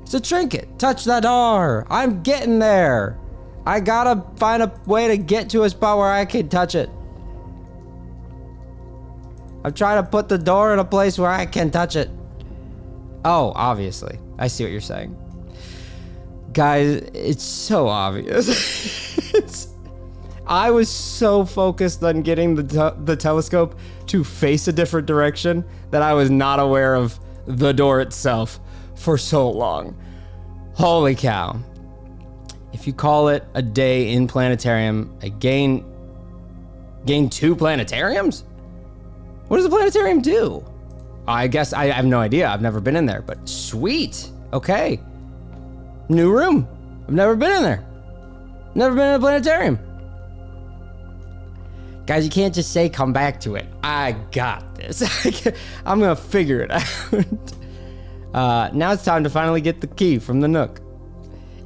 Speaker 1: It's a trinket. Touch the door. I'm getting there. I gotta find a way to get to a spot where I can touch it. I'm trying to put the door in a place where I can touch it. Oh, obviously. I see what you're saying. Guys, it's so obvious. I was so focused on getting the telescope to face a different direction that I was not aware of the door itself for so long. Holy cow. If you call it a day in planetarium, I gain 2 planetariums? What does the planetarium do? I guess I have no idea. I've never been in there, but sweet. Okay. New room. I've never been in there. Never been in a planetarium. Guys, you can't just say come back to it. I got this. I'm gonna figure it out. Now it's time to finally get the key from the Nook.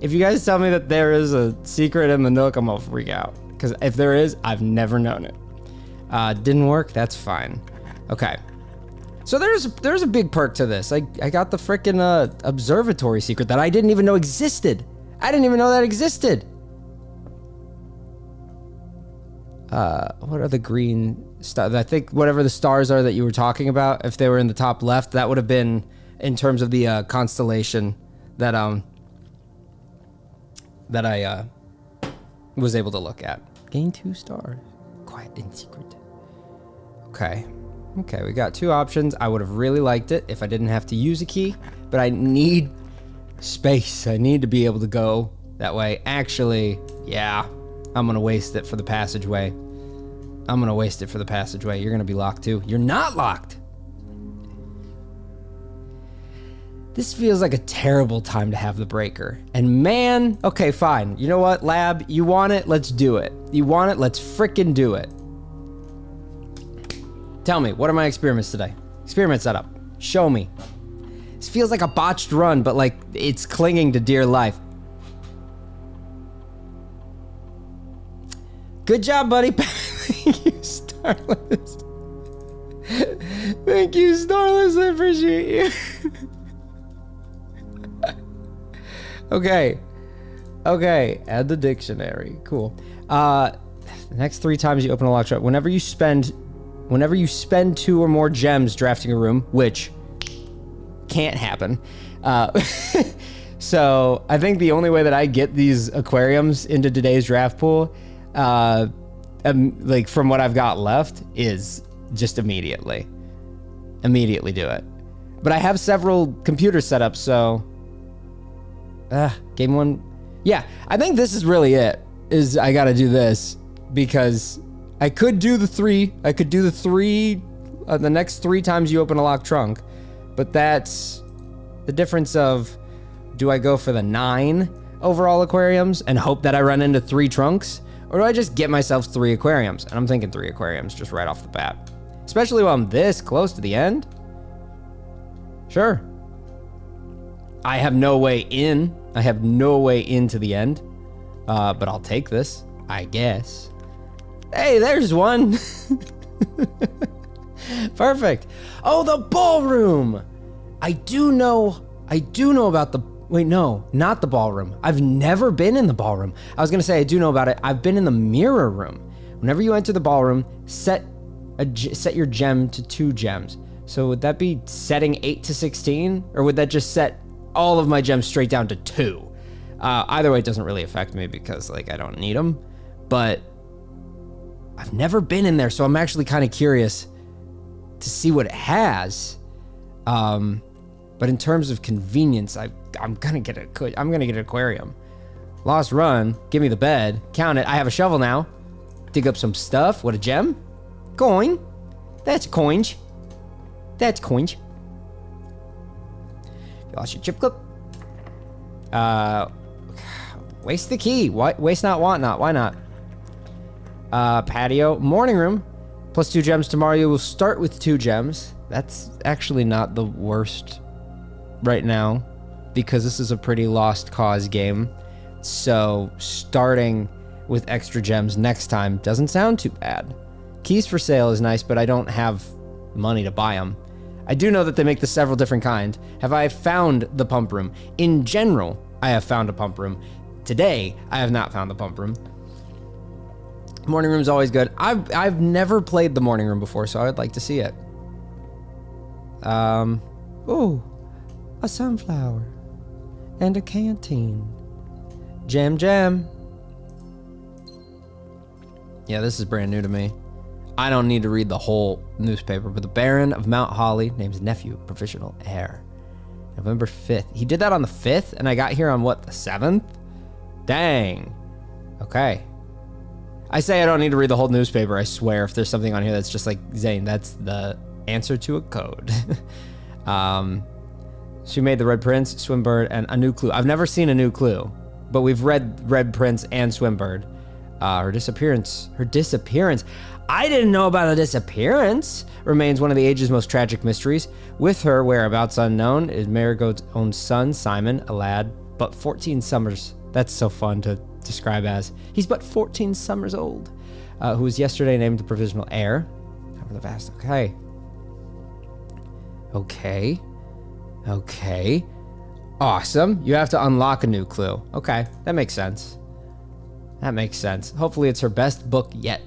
Speaker 1: If you guys tell me that there is a secret in the Nook, I'm gonna freak out. Because if there is, I've never known it. Didn't work, that's fine. Okay. So there's a big perk to this. I got the frickin' observatory secret that I didn't even know existed. I didn't even know that existed. What are the green stars? I think whatever the stars are that you were talking about, if they were in the top left, that would have been in terms of the constellation that I was able to look at. Gain 2 stars. Quiet in secret. Okay. Okay, we got 2 options. I would have really liked it if I didn't have to use a key, but I need Space. I need to be able to go that way. Actually, yeah. I'm gonna waste it for the passageway. I'm gonna waste it for the passageway. You're gonna be locked too. You're not locked! This feels like a terrible time to have the breaker. And man, okay, fine. You know what, lab? You want it? Let's do it. You want it? Let's frickin' do it. Tell me, what are my experiments today? Experiment setup. Show me. This feels like a botched run, but like it's clinging to dear life. Good job, buddy. Thank you, Starless. Thank you, Starless. I appreciate you. Okay. Add the dictionary. Cool. The next 3 times you open a lock trunk, whenever you spend 2 or more gems drafting a room, which can't happen. So I think the only way that I get these aquariums into today's draft pool, like from what I've got left, is just immediately do it. But I have several computers set up, so game 1. Yeah, I think this is really it. Is I got to do this because I could do the 3. I could do the 3 the next 3 times you open a locked trunk, but that's the difference of, do I go for the 9 overall aquariums and hope that I run into 3 trunks, or do I just get myself 3 aquariums? And I'm thinking 3 aquariums just right off the bat, especially while I'm this close to the end. Sure. I have no way in. I have no way into the end, but I'll take this, I guess. Hey, there's one. Perfect. Oh, the ballroom. I do know about the, wait, no, not the ballroom. I've never been in the ballroom. I was gonna say I do know about it. I've been in the mirror room. Whenever you enter the ballroom, set your gem to 2 gems. So would that be setting 8 to 16? Or would that just set all of my gems straight down to 2? Either way, it doesn't really affect me because like I don't need them, but I've never been in there, so I'm actually kind of curious to see what it has. But in terms of convenience, I'm gonna get an aquarium. Lost run, give me the bed, count it. I have a shovel now. Dig up some stuff. What, a gem? Coin. That's coins. That's coins. You lost your chip clip. Waste the key. Why? Waste not, want not. Why not? Patio. Morning room. Plus 2 gems tomorrow. You will start with 2 gems. That's actually not the worst right now, because this is a pretty lost cause game. So starting with extra gems next time doesn't sound too bad. Keys for sale is nice, but I don't have money to buy them. I do know that they make the several different kind. Have I found the pump room? In general, I have found a pump room. Today, I have not found the pump room. Morning room's always good. I've never played the morning room before, so I would like to see it. Ooh, a sunflower and a canteen. Jam. Yeah, this is brand new to me. I don't need to read the whole newspaper, but the Baron of Mount Holly names nephew provisional heir. November 5th. He did that on the 5th, and I got here on what, the 7th? Dang. Okay. I say I don't need to read the whole newspaper, I swear. If there's something on here that's just like, Zane, that's the answer to a code. She made the Red Prince, Swimbird, and a new clue. I've never seen a new clue, but we've read Red Prince and Swimbird. Her disappearance. I didn't know about the disappearance. Remains one of the age's most tragic mysteries. With her whereabouts unknown is Marigold's own son, Simon, a lad, but 14 summers. That's so fun to describe as. He's but 14 summers old, who was yesterday named the provisional heir. Over the vast. Okay. Awesome. You have to unlock a new clue. Okay, that makes sense. Hopefully it's her best book yet.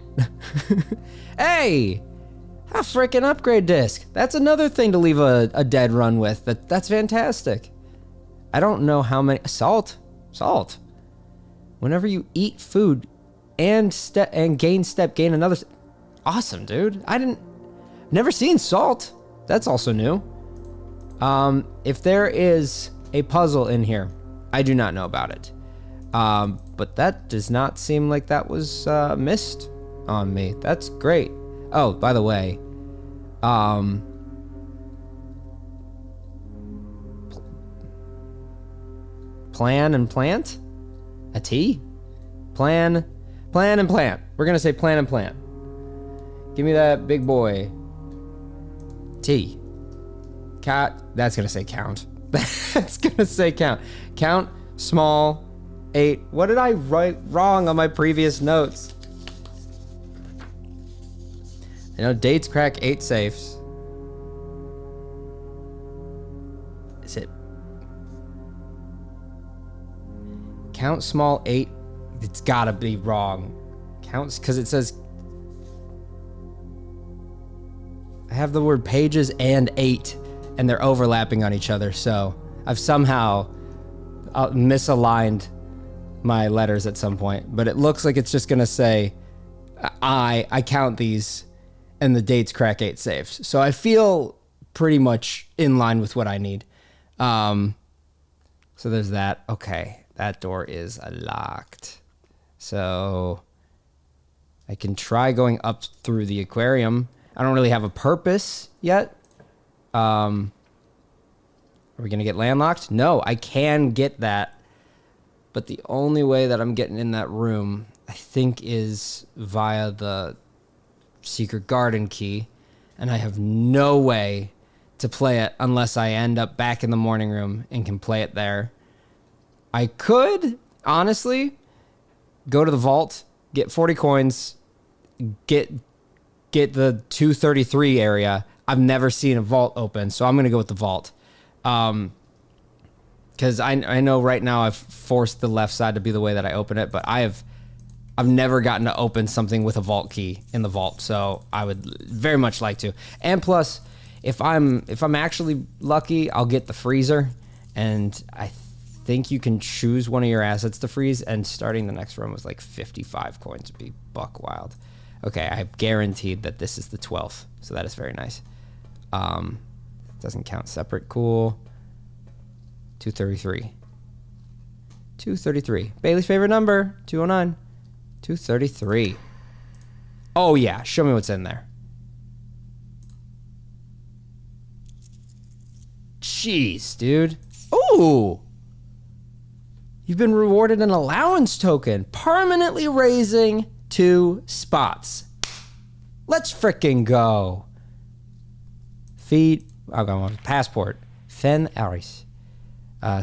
Speaker 1: Hey! A freaking upgrade disc. That's another thing to leave a dead run with. That's fantastic. I don't know how many... Salt. Whenever you eat food and gain another... Awesome, dude. Never seen salt. That's also new. If there is a puzzle in here. I do not know about it. But that does not seem like that was missed on me. That's great. Oh, by the way, plan and plant? A T? Plan and plant. We're gonna say plan and plant. Give me that big boy. T. Cat. That's gonna say count. That's gonna say count. Count small 8. What did I write wrong on my previous notes? I know dates crack 8 safes. Is it count small 8? It's gotta be wrong. Counts because it says I have the word pages and 8 and they're overlapping on each other, so I've somehow misaligned my letters at some point, but it looks like it's just gonna say I count these and the dates crack 8 safes. So I feel pretty much in line with what I need. So there's that. Okay, that door is locked. So I can try going up through the aquarium. I don't really have a purpose yet. Are we gonna get landlocked? No, I can get that. But the only way that I'm getting in that room, I think, is via the secret garden key. And I have no way to play it unless I end up back in the morning room and can play it there. I could, honestly, go to the vault, get 40 coins, get the 233 area. I've never seen a vault open, so I'm going to go with the vault. Because I know right now I've forced the left side to be the way that I open it, but I've never gotten to open something with a vault key in the vault, so I would very much like to. And plus, if I'm actually lucky, I'll get the freezer, and I think you can choose one of your assets to freeze, and starting the next room with like 55 coins would be buck wild. Okay, I've guaranteed that this is the 12th, so that is very nice. Doesn't count separate, cool. 233. 233. Bailey's favorite number, 209. 233. Oh yeah, show me what's in there. Jeez, dude. Ooh. You've been rewarded an allowance token, permanently raising 2 spots. Let's frickin' go. Feet. I'll go on. Passport. Fen Aris.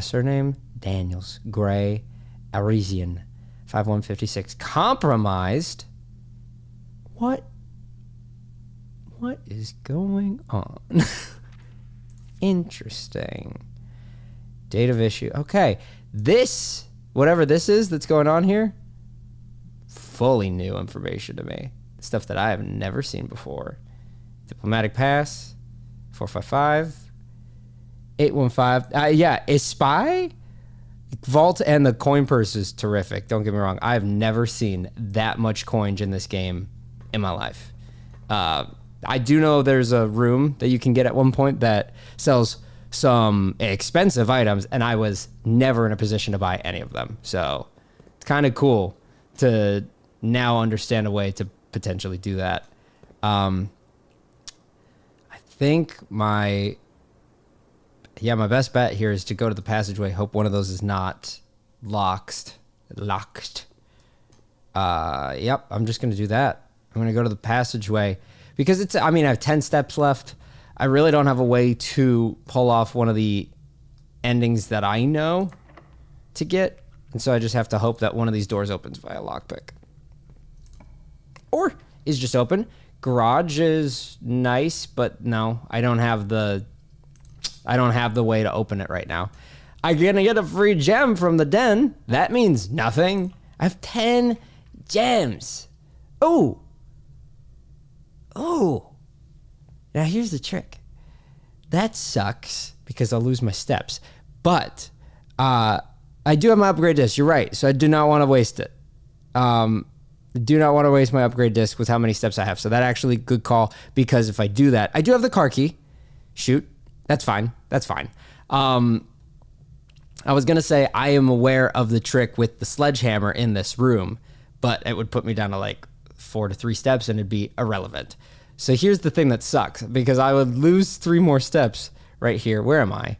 Speaker 1: Surname Daniels. Gray. Arisian. 5156. Compromised. What is going on? Interesting. Date of issue. Okay. This, whatever this is that's going on here, fully new information to me. Stuff that I have never seen before. Diplomatic pass. 455. 815. Yeah, is spy? Vault and the coin purse is terrific. Don't get me wrong. I've never seen that much coinage in this game in my life. I do know there's a room that you can get at one point that sells some expensive items, and I was never in a position to buy any of them. So it's kind of cool to now understand a way to potentially do that. I think my best bet here is to go to the passageway. Hope one of those is not locked. Yep, I'm just going to do that. I'm going to go to the passageway because I have 10 steps left. I really don't have a way to pull off one of the endings that I know to get. And so I just have to hope that one of these doors opens via lockpick. Or is just open. Garage is nice, but no, I don't have the way to open it right now. I'm going to get a free gem from the den. That means nothing. I have 10 gems. Oh. Now here's the trick. That sucks because I'll lose my steps. But I do have my upgrade disc. You're right. So I do not want to waste it. I do not want to waste my upgrade disc with how many steps I have. So that actually good call, because if I do that, I do have the car key. Shoot. That's fine. I was going to say I am aware of the trick with the sledgehammer in this room, but it would put me down to like 4 to 3 steps and it'd be irrelevant. So here's the thing that sucks, because I would lose 3 more steps right here. Where am I?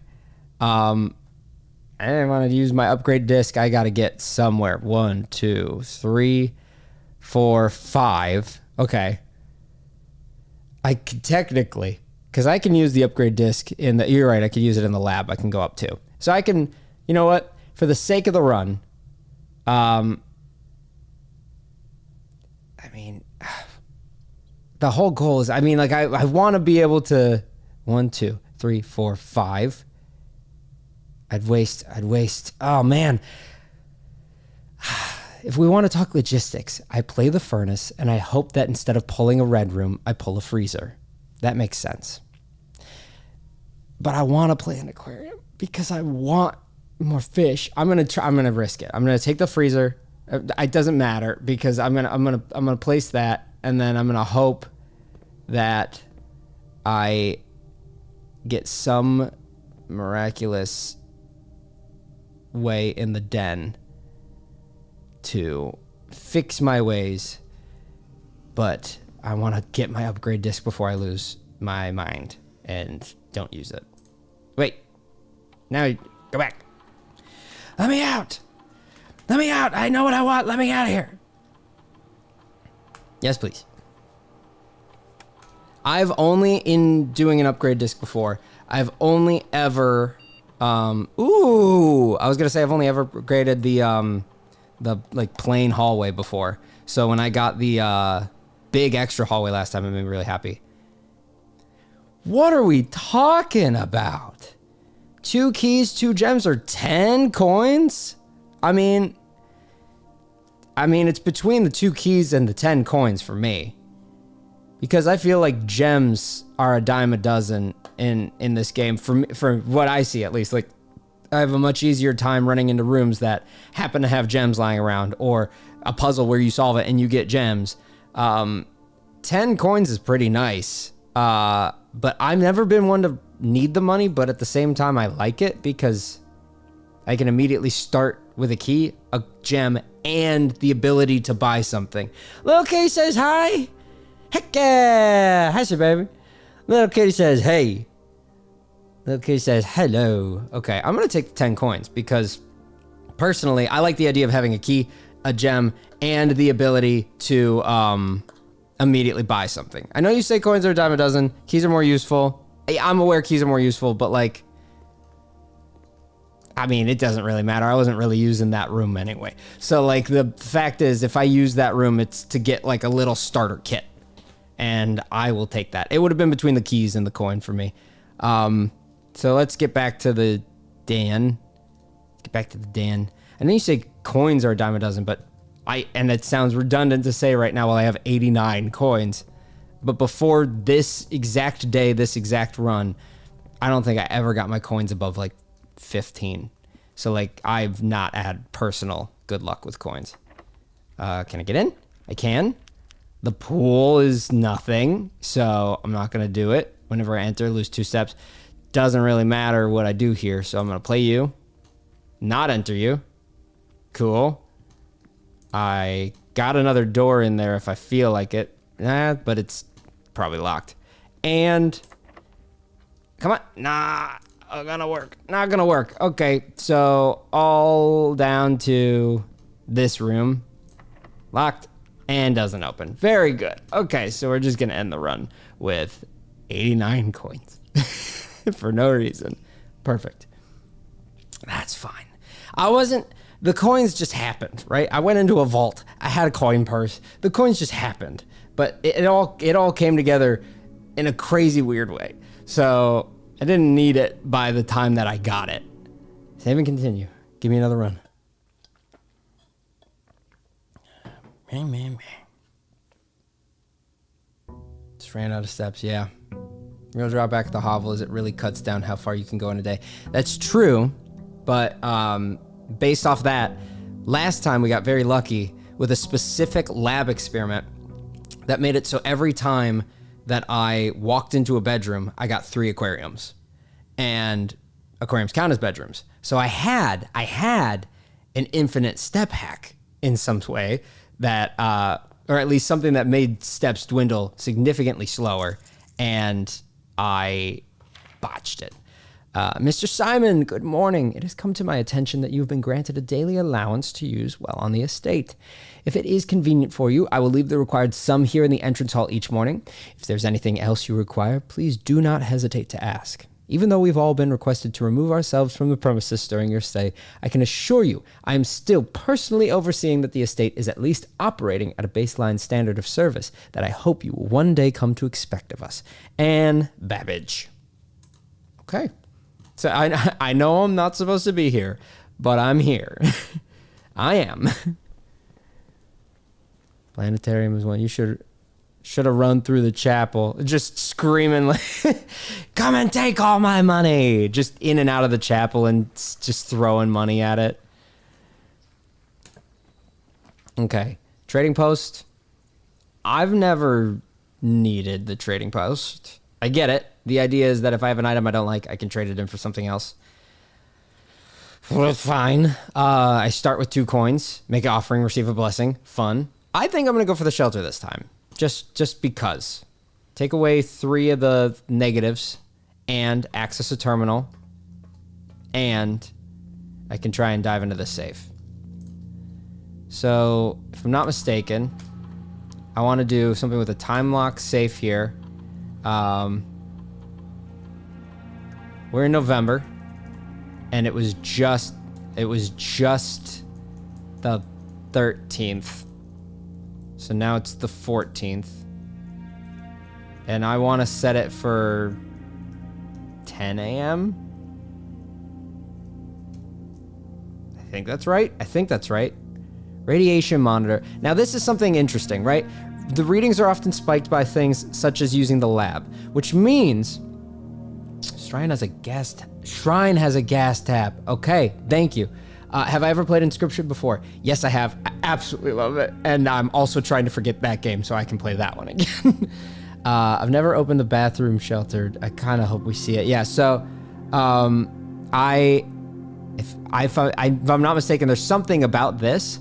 Speaker 1: I didn't want to use my upgrade disc. I got to get somewhere. 1, 2, 3, 4, 5. Okay. I could technically, because I can use the upgrade disc in the, you're right, I could use it in the lab. I can go up 2. So I can, you know what? For the sake of the run, I mean, the whole goal is, I mean, like I want to be able to 1, 2, 3, 4, 5. I'd waste. Oh man. If we want to talk logistics, I play the furnace and I hope that instead of pulling a red room, I pull a freezer. That makes sense. But I want to play an aquarium because I want more fish. I'm going to risk it. I'm going to take the freezer. It doesn't matter because I'm going to place that, and then I'm going to hope that I get some miraculous way in the den to fix my ways, but I want to get my upgrade disc before I lose my mind and don't use it. Wait. Now, go back. Let me out. Let me out. I know what I want. Let me out of here. Yes, please. I've only, in doing an upgrade disc before, I've only ever, I was going to say I've only ever upgraded the like plain hallway before. So when I got the big extra hallway last time, it made me really happy. What are we talking about? 2 keys, 2 gems, or 10 coins? I mean, it's between the 2 keys and the 10 coins for me. Because I feel like gems are a dime a dozen in this game, for what I see at least. Like, I have a much easier time running into rooms that happen to have gems lying around, or a puzzle where you solve it and you get gems. 10 coins is pretty nice. But I've never been one to need the money, but at the same time, I like it because I can immediately start with a key, a gem, and the ability to buy something. Little Kitty says hi. Heck yeah. Hi, sir, baby. Little Kitty says hey. Little Kitty says hello. Okay, I'm going to take the 10 coins because personally, I like the idea of having a key, a gem, and the ability to immediately buy something. I know you say coins are a dime a dozen. Keys are more useful. I'm aware keys are more useful, but like, I mean, it doesn't really matter. I wasn't really using that room anyway. So like the fact is, if I use that room, it's to get like a little starter kit, and I will take that. It would have been between the keys and the coin for me. So let's get back to the Dan. I know you say coins are a dime a dozen, but and it sounds redundant to say right now while I have 89 coins. But before this exact day, this exact run, I don't think I ever got my coins above like 15. So like I've not had personal good luck with coins. Can I get in? I can. The pool is nothing, so I'm not going to do it. Whenever I enter, lose 2 steps. Doesn't really matter what I do here, so I'm going to play you. Not enter you. Cool. I got another door in there if I feel like it. But it's probably locked. And come on. Not gonna work. Okay, so all down to this room. Locked and doesn't open. Very good. Okay, so we're just gonna end the run with 89 coins. For no reason. Perfect. That's fine. The coins just happened, right? I went into a vault. I had a coin purse. The coins just happened. But it all came together in a crazy weird way. So I didn't need it by the time that I got it. Save and continue. Give me another run. Just ran out of steps, yeah. Real drawback of the hovel is it really cuts down how far you can go in a day. That's true, but based off that, last time we got very lucky with a specific lab experiment that made it so every time that I walked into a bedroom, I got 3 aquariums. And aquariums count as bedrooms. So I had an infinite step hack in some way that, or at least something that made steps dwindle significantly slower, and I botched it. Mr. Simon, good morning. It has come to my attention that you have been granted a daily allowance to use well on the estate. If it is convenient for you, I will leave the required sum here in the entrance hall each morning. If there's anything else you require, please do not hesitate to ask. Even though we've all been requested to remove ourselves from the premises during your stay, I can assure you I am still personally overseeing that the estate is at least operating at a baseline standard of service that I hope you will one day come to expect of us. Anne Babbage. Okay. So I know I'm not supposed to be here, but I'm here. I am. Planetarium is one. You should have run through the chapel, just screaming like, "Come and take all my money!" Just in and out of the chapel and just throwing money at it. Okay, trading post. I've never needed the trading post. I get it. The idea is that if I have an item I don't like, I can trade it in for something else. Well, that's fine. I start with 2 coins, make an offering, receive a blessing. Fun. I think I'm going to go for the shelter this time. Just because. Take away 3 of the negatives and access a terminal. And I can try and dive into the safe. So, if I'm not mistaken, I want to do something with a time lock safe here. We're in November, and it was just the 13th. So now it's the 14th. And I want to set it for 10 a.m. I think that's right. Radiation monitor. Now this is something interesting, right? The readings are often spiked by things such as using the lab, which means Shrine has a gas tap. Okay, thank you. Have I ever played Inscription before? Yes, I have. I absolutely love it. And I'm also trying to forget that game so I can play that one again. I've never opened the bathroom shelter. I kind of hope we see it. Yeah, so if I'm not mistaken, there's something about this.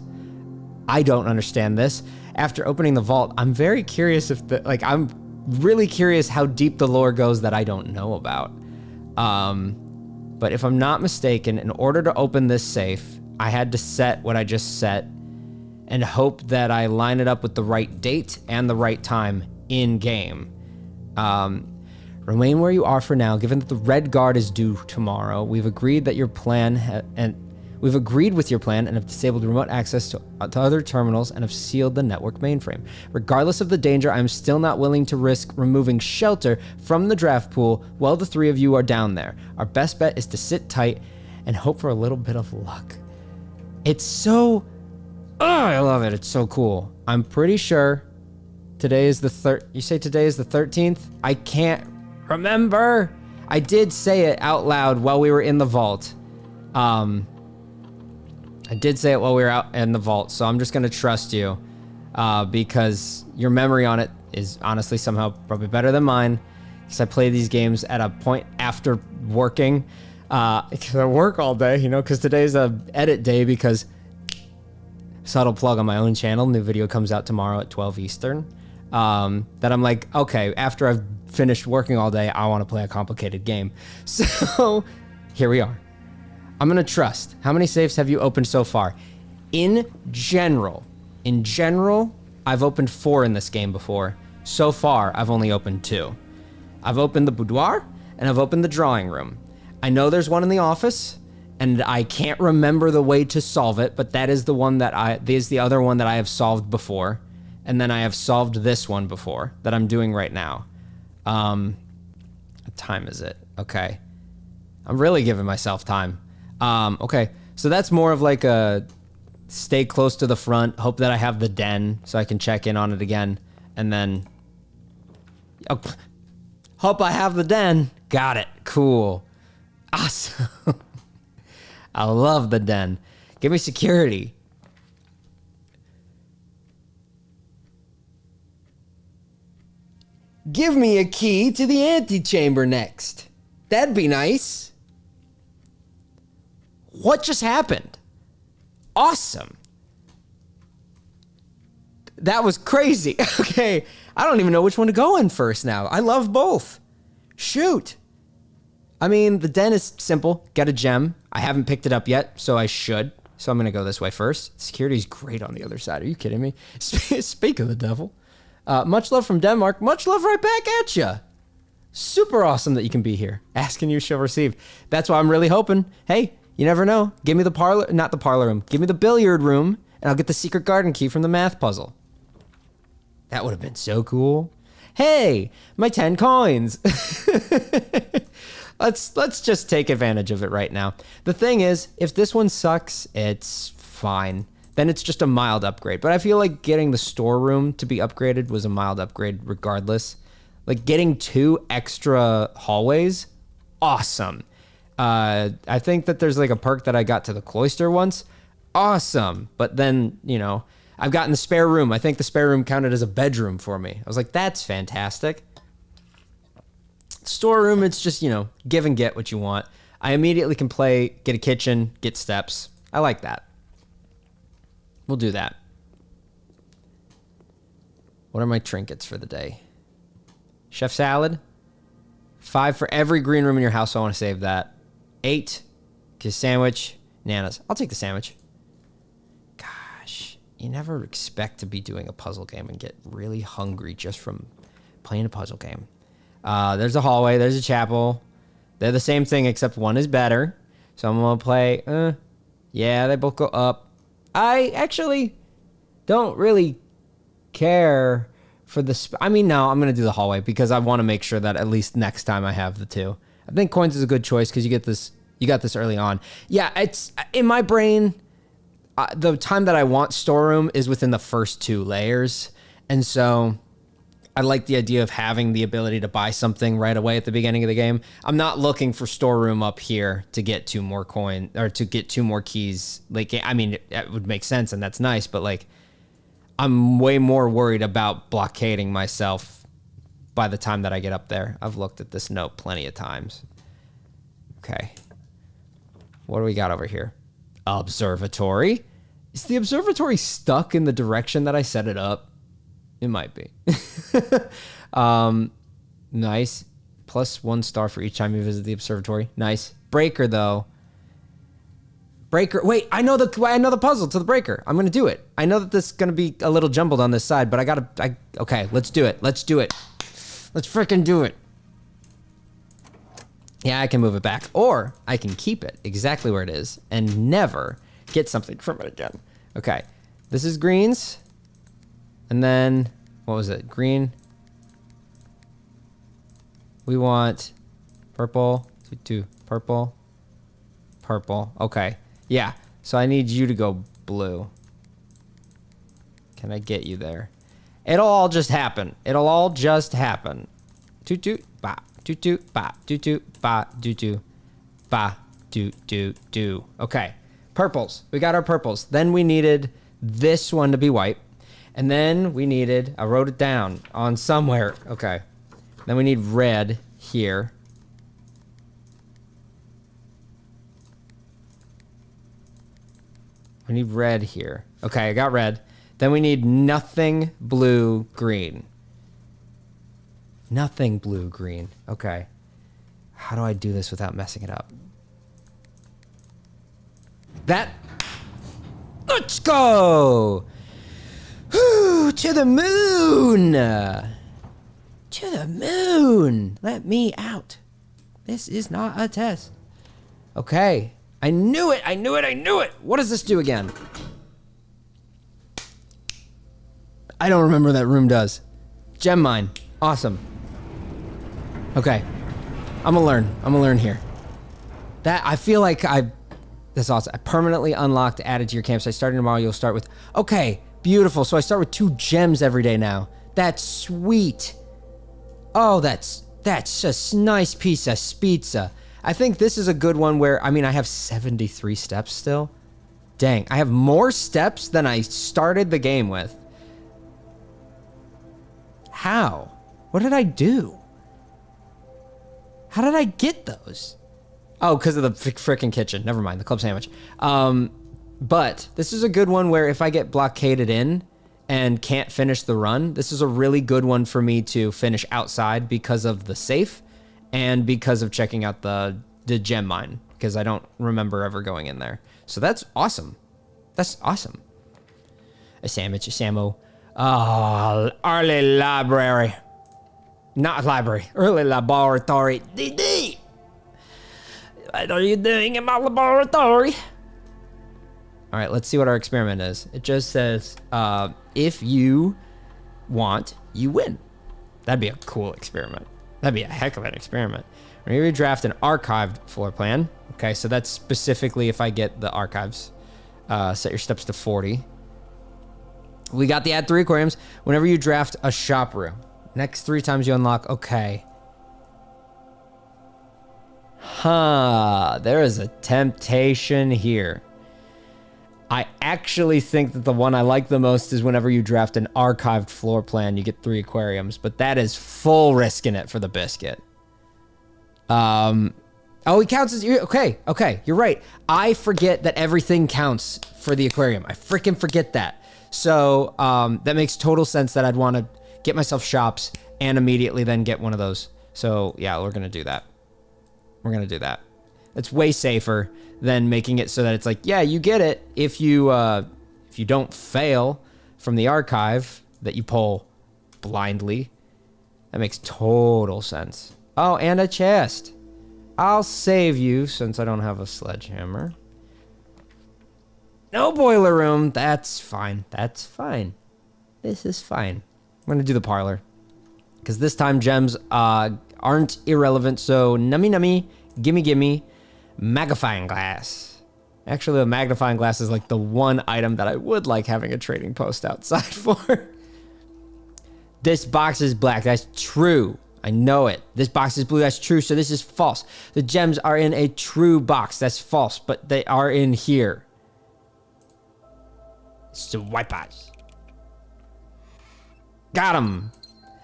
Speaker 1: I don't understand this. After opening the vault, I'm very curious I'm really curious how deep the lore goes that I don't know about. But if I'm not mistaken, in order to open this safe, I had to set what I just set and hope that I line it up with the right date and the right time in game. Remain where you are for now, given that the Red Guard is due tomorrow. We've agreed with your plan and have disabled remote access to other terminals and have sealed the network mainframe. Regardless of the danger, I'm still not willing to risk removing shelter from the draft pool while the 3 of you are down there. Our best bet is to sit tight and hope for a little bit of luck. It's so... Oh, I love it. It's so cool. I'm pretty sure today is the You say today is the 13th? I can't remember. I did say it out loud while we were in the vault. I did say it while we were out in the vault, so I'm just going to trust you because your memory on it is honestly somehow probably better than mine because I play these games at a point after working. Because I work all day, because today's a edit day because subtle plug on my own channel, new video comes out tomorrow at 12 Eastern. That I'm like, okay, after I've finished working all day, I want to play a complicated game. So here we are. I'm going to trust. How many safes have you opened so far? In general, I've opened 4 in this game before. So far, I've only opened 2. I've opened the boudoir, and I've opened the drawing room. I know there's one in the office, and I can't remember the way to solve it, but that is the other one that I have solved before. And then I have solved this one before that I'm doing right now. What time is it? Okay. I'm really giving myself time. Okay, so that's more of like a stay close to the front, hope that I have the den so I can check in on it again, and then hope I have the den. Got it. Cool. Awesome. I love the den. Give me security. Give me a key to the antechamber next. That'd be nice. What just happened? Awesome. That was crazy. Okay, I don't even know which one to go in first now. I love both. Shoot. I mean, the den is simple. Get a gem. I haven't picked it up yet, so I should. So I'm going to go this way first. Security's great on the other side. Are you kidding me? Speak of the devil. Much love from Denmark. Much love right back at you. Super awesome that you can be here. Ask and you shall receive. That's why I'm really hoping. Hey, you never know. Give me the parlor, not the parlor room. Give me the billiard room, and I'll get the secret garden key from the math puzzle. That would have been so cool. Hey, my 10 coins. Let's just take advantage of it right now. The thing is, if this one sucks, it's fine. Then it's just a mild upgrade. But I feel like getting the storeroom to be upgraded was a mild upgrade regardless. Like getting 2 extra hallways, awesome. I think that there's like a perk that I got to the cloister once, awesome. But then, you know, I've gotten the spare room. I think the spare room counted as a bedroom for me. I was like, that's fantastic. Storeroom, it's just, you know, give and get what you want. I immediately can get a kitchen, get steps. I like that. We'll do that. What are my trinkets for the day? Chef salad. 5 for every green room in your house. So I want to save that. 8. Get sandwich. Nanas. I'll take the sandwich. Gosh, you never expect to be doing a puzzle game and get really hungry just from playing a puzzle game. There's a hallway. There's a chapel. They're the same thing, except one is better. So I'm going to play. Yeah, they both go up. I actually don't really care for the... I mean, no, I'm going to do the hallway because I want to make sure that at least next time I have the 2. I think coins is a good choice because you got this early on. Yeah, it's in my brain. The time that I want storeroom is within the first 2 layers. And so I like the idea of having the ability to buy something right away at the beginning of the game. I'm not looking for storeroom up here to get 2 more coin or to get 2 more keys. Like, I mean, it would make sense and that's nice, but like, I'm way more worried about blockading myself by the time that I get up there. I've looked at this note plenty of times. Okay. What do we got over here? Observatory. Is the observatory stuck in the direction that I set it up? It might be. Nice. Plus 1 star for each time you visit the observatory. Nice. Breaker, though. Breaker. Wait, I know the puzzle to the breaker. I'm going to do it. I know that this is going to be a little jumbled on this side, but okay, let's do it. Let's do it. Let's freaking do it. Yeah, I can move it back. Or I can keep it exactly where it is and never get something from it again. Okay. This is greens. And then, what was it? Green. We want purple. 2, purple. Purple. Okay. Yeah. So I need you to go blue. Can I get you there? It'll all just happen. It'll all just happen. Toot ba. Toot ba. Toot ba. Toot ba. Do. Okay. Purples. We got our purples. Then we needed this one to be white. And then we needed, I wrote it down on somewhere. Okay. Then we need red here. We need red here. Okay, I got red. Then we need nothing blue, green. Nothing blue, green. Okay. How do I do this without messing it up? Let's go! Whew, to the moon! To the moon! Let me out. This is not a test. Okay. I knew it! What does this do again? I don't remember what that room does. Gem mine. Awesome. Okay. I'm gonna learn here. I feel like that's awesome. I permanently unlocked, added to your campsite. Starting tomorrow, you'll start with... Okay. Beautiful. So I start with 2 gems every day now. That's sweet. Oh, that's just a nice piece of pizza. I think this is a good one where, I mean, I have 73 steps still. Dang, I have more steps than I started the game with. How? What did I do? How did I get those? Oh, because of the frickin' kitchen. Never mind, the club sandwich. But this is a good one where if I get blockaded in and can't finish the run, this is a really good one for me to finish outside because of the safe and because of checking out the gem mine, because I don't remember ever going in there. So that's awesome. That's awesome. A sandwich, a samo. Oh, early library. Not library, early laboratory. DD! What are you doing in my laboratory? All right, let's see what our experiment is. It just says, if you want, you win. That'd be a cool experiment. That'd be a heck of an experiment. Maybe draft an archived floor plan. Okay, so that's specifically if I get the archives. Set your steps to 40. We got the add 3 aquariums. Whenever you draft a shop room, next 3 times you unlock. Okay. There is a temptation here. I actually think that the one I like the most is whenever you draft an archived floor plan, you get 3 aquariums, but that is full risk in it for the biscuit. Oh, he counts as, okay, you're right. I forget that everything counts for the aquarium. I freaking forget that. So, that makes total sense that I'd want to get myself shops and immediately then get one of those. So, yeah, we're going to do that. We're going to do that. It's way safer than making it so that it's like, yeah, you get it if you don't fail from the archive that you pull blindly. That makes total sense. Oh, and a chest. I'll save you since I don't have a sledgehammer. No boiler room. That's fine. That's fine. This is fine. I'm going to do the parlor. Because this time gems aren't irrelevant. So, nummy, gimme, magnifying glass. Actually, a magnifying glass is like the one item that I would like having a trading post outside for. This box is black. That's true. I know it. This box is blue. That's true. So this is false. The gems are in a true box. That's false, but they are in here. Swipers. Got him.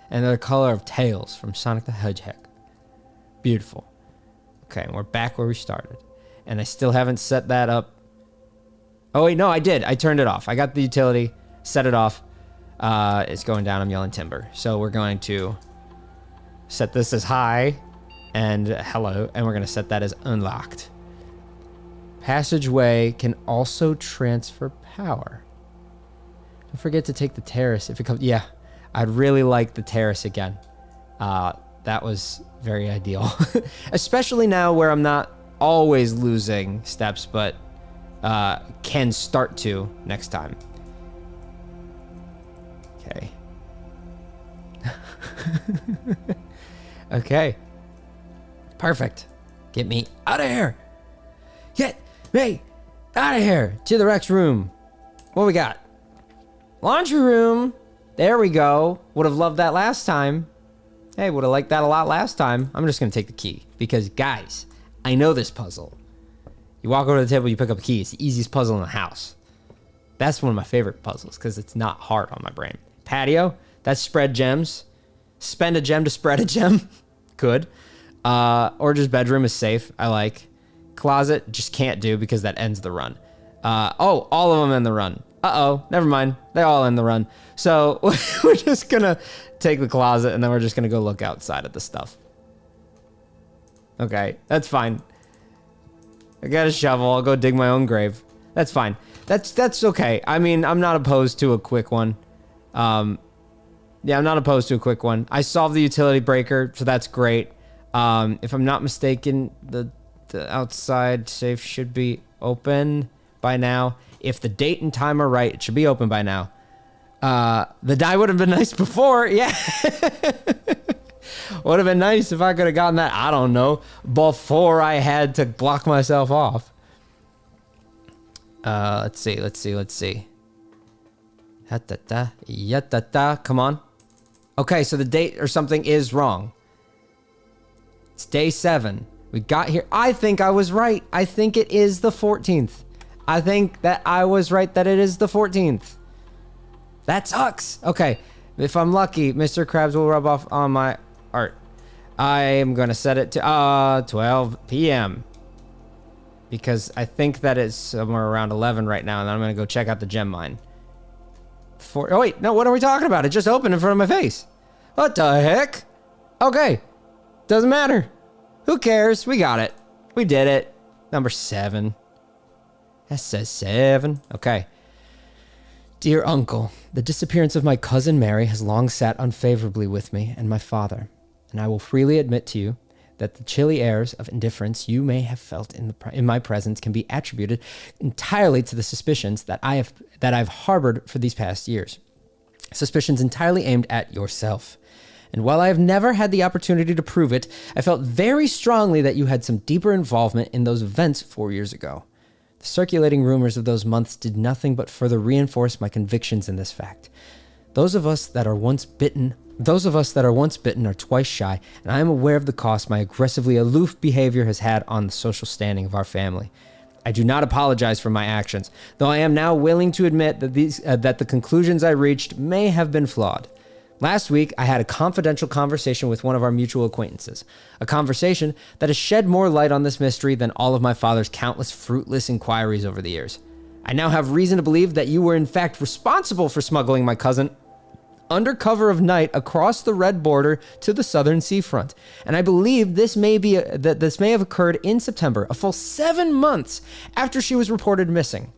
Speaker 1: And they're the color of tails from Sonic the Hedgehog. Beautiful. Okay, and we're back where we started. And I still haven't set that up. Oh, wait, no, I did. I turned it off. I got the utility, set it off. It's going down. I'm yelling timber. So we're going to set this as high and hello. And we're going to set that as unlocked. Passageway can also transfer power. Don't forget to take the terrace if it comes. Yeah, I'd really like the terrace again. That was very ideal. Especially now where I'm not always losing steps, but can start to next time. Okay. Okay. Perfect. Get me out of here. Get me out of here. To the Rex room. What we got? Laundry room. There we go. Would have loved that last time. Hey, would have liked that a lot last time. I'm just going to take the key. Because, guys, I know this puzzle. You walk over to the table, you pick up a key. It's the easiest puzzle in the house. That's one of my favorite puzzles because it's not hard on my brain. Patio. That's spread gems. Spend a gem to spread a gem. Good. Or just bedroom is safe. I like. Closet, just can't do because that ends the run. Oh, all of them end the run. Uh-oh, never mind. They all end the run. So we're just going to take the closet and then we're just going to go look outside at the stuff. Okay, that's fine. I got a shovel. I'll go dig my own grave. That's fine. That's okay. I mean, I'm not opposed to a quick one. Yeah, I'm not opposed to a quick one. I solved the utility breaker, so that's great. If I'm not mistaken, the outside safe should be open by now. If the date and time are right, it should be open by now. The die would have been nice before. Yeah. Would have been nice if I could have gotten that, I don't know, before I had to block myself off. Let's see. Come on. Okay, so the date or something is wrong. It's day 7. We got here. I think I was right. I think it is the 14th. I think that I was right that it is the 14th. That sucks. Okay, if I'm lucky, Mr. Krabs will rub off on my art. I am going to set it to 12 p.m. because I think that it's somewhere around 11 right now, and then I'm going to go check out the gem mine. Oh, wait, no, what are we talking about? It just opened in front of my face. What the heck? Okay, doesn't matter. Who cares? We got it. We did it. Number 7. That says 7. Okay. Dear uncle, the disappearance of my cousin Mary has long sat unfavorably with me and my father, and I will freely admit to you that the chilly airs of indifference you may have felt in my presence can be attributed entirely to the suspicions that I've harbored for these past years. Suspicions entirely aimed at yourself. And while I have never had the opportunity to prove it, I felt very strongly that you had some deeper involvement in those events 4 years ago. The circulating rumors of those months did nothing but further reinforce my convictions in this fact. Those of us that are once bitten are twice shy, and I am aware of the cost my aggressively aloof behavior has had on the social standing of our family. I do not apologize for my actions, though I am now willing to admit that the conclusions I reached may have been flawed. Last week, I had a confidential conversation with one of our mutual acquaintances, a conversation that has shed more light on this mystery than all of my father's countless fruitless inquiries over the years. I now have reason to believe that you were in fact responsible for smuggling my cousin under cover of night across the red border to the southern seafront, and I believe this may have occurred in September, a full 7 months after she was reported missing.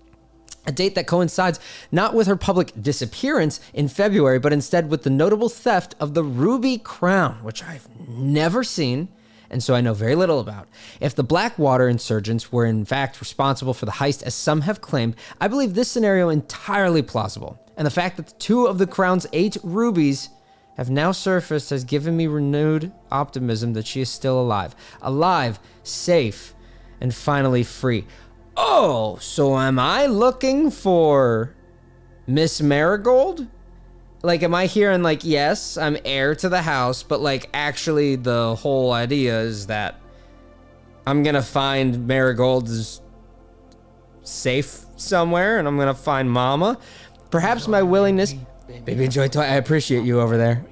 Speaker 1: A date that coincides not with her public disappearance in February, but instead with the notable theft of the ruby crown, which I've never seen, and so I know very little about. If the Blackwater insurgents were in fact responsible for the heist, as some have claimed, I believe this scenario entirely plausible. And the fact that 2 of the crown's 8 rubies have now surfaced has given me renewed optimism that she is still alive. Alive, safe, and finally free. Oh, so am I looking for Miss Marigold? Like, am I hearing, like, yes, I'm heir to the house, but, like, actually the whole idea is that I'm gonna find Marigold is safe somewhere, and I'm gonna find Mama? Perhaps my willingness... Baby, enjoy toy. I appreciate you over there.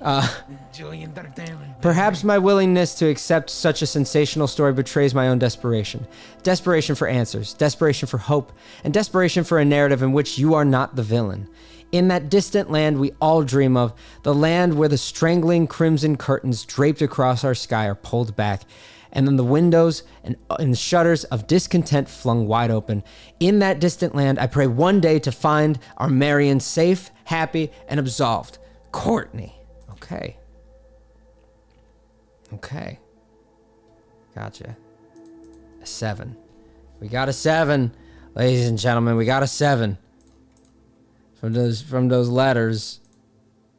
Speaker 1: Perhaps my willingness to accept such a sensational story betrays my own desperation. Desperation for answers, desperation for hope, and desperation for a narrative in which you are not the villain. In that distant land we all dream of, the land where the strangling crimson curtains draped across our sky are pulled back, and then the windows and the shutters of discontent flung wide open. In that distant land, I pray one day to find our Marion safe, happy, and absolved. Courtney. Okay. Okay. Gotcha. A 7. We got a 7. Ladies and gentlemen, we got a 7. From those letters.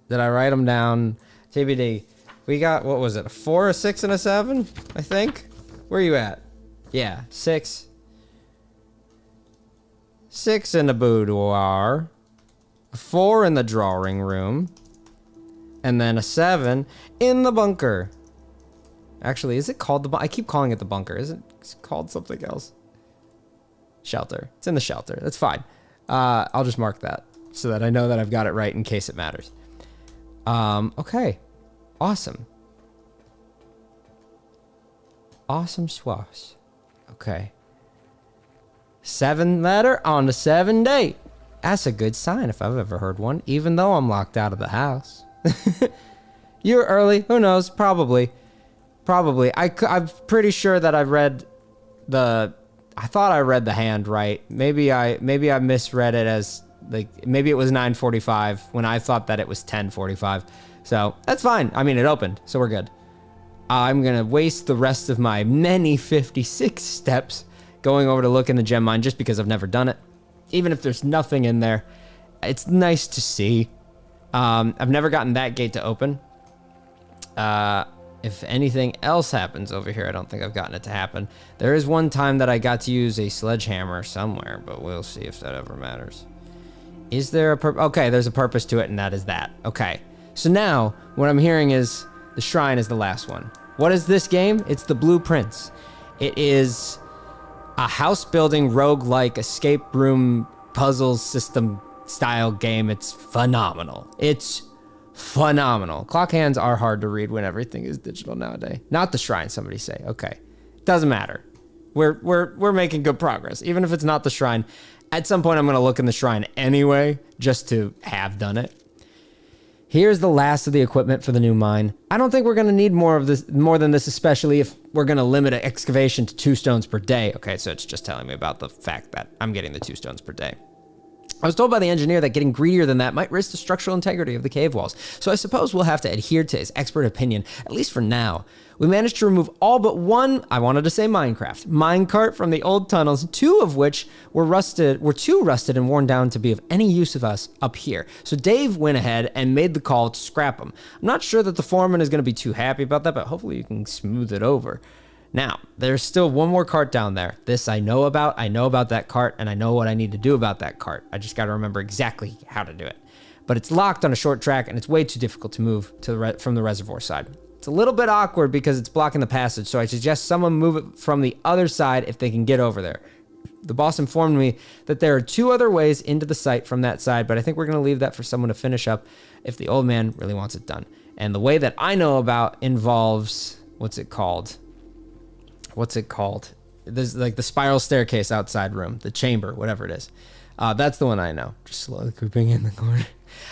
Speaker 1: Did I write them down? TBD. We got, what was it, a 4, a 6, and a 7, I think? Where are you at? Yeah, 6. 6 in the boudoir. A 4 in the drawing room. And then a 7 in the bunker. Actually, is it called the bunker? I keep calling it the bunker. Isn't it called something else? Shelter. It's in the shelter. That's fine. I'll just mark that so that I know that I've got it right in case it matters. Okay. Awesome. Awesome swass. Okay. 7 letter on the 7 day. That's a good sign if I've ever heard one, even though I'm locked out of the house. You're early. Who knows? Probably. I'm pretty sure that I read I thought I read the hand right. Maybe I misread it as, like, maybe it was 9:45 when I thought that it was 10:45. So that's fine. I mean, it opened, so we're good. I'm going to waste the rest of my many 56 steps going over to look in the gem mine just because I've never done it. Even if there's nothing in there, it's nice to see. I've never gotten that gate to open. If anything else happens over here, I don't think I've gotten it to happen. There is one time that I got to use a sledgehammer somewhere, but we'll see if that ever matters. Is there a purpose? Okay, there's a purpose to it, and that is that. Okay. So now, what I'm hearing is the shrine is the last one. What is this game? It's the Blueprints. It is a house-building, roguelike, escape room, puzzle system style game. It's phenomenal. It's phenomenal. Clock hands are hard to read when everything is digital nowadays. Not the shrine, somebody say. Okay. Doesn't matter. We're making good progress. Even if it's not the shrine, at some point I'm going to look in the shrine anyway, just to have done it. Here's the last of the equipment for the new mine. I don't think we're going to need more than this, especially if we're going to limit excavation to 2 stones per day. Okay, so it's just telling me about the fact that I'm getting the 2 stones per day. I was told by the engineer that getting greedier than that might risk the structural integrity of the cave walls, so I suppose we'll have to adhere to his expert opinion, at least for now. We managed to remove all but one, I wanted to say Minecraft, minecart from the old tunnels, 2 of which were too rusted and worn down to be of any use of us up here. So Dave went ahead and made the call to scrap them. I'm not sure that the foreman is going to be too happy about that, but hopefully you can smooth it over. Now, there's still one more cart down there. This I know about. I know about that cart, and I know what I need to do about that cart. I just got to remember exactly how to do it. But it's locked on a short track, and it's way too difficult to move from the reservoir side. It's a little bit awkward because it's blocking the passage, so I suggest someone move it from the other side if they can get over there. The boss informed me that there are 2 other ways into the site from that side, but I think we're going to leave that for someone to finish up if the old man really wants it done. And the way that I know about involves, what's it called? There's like the spiral staircase outside room, the chamber, whatever it is. That's the one I know. Just slowly creeping in the corner.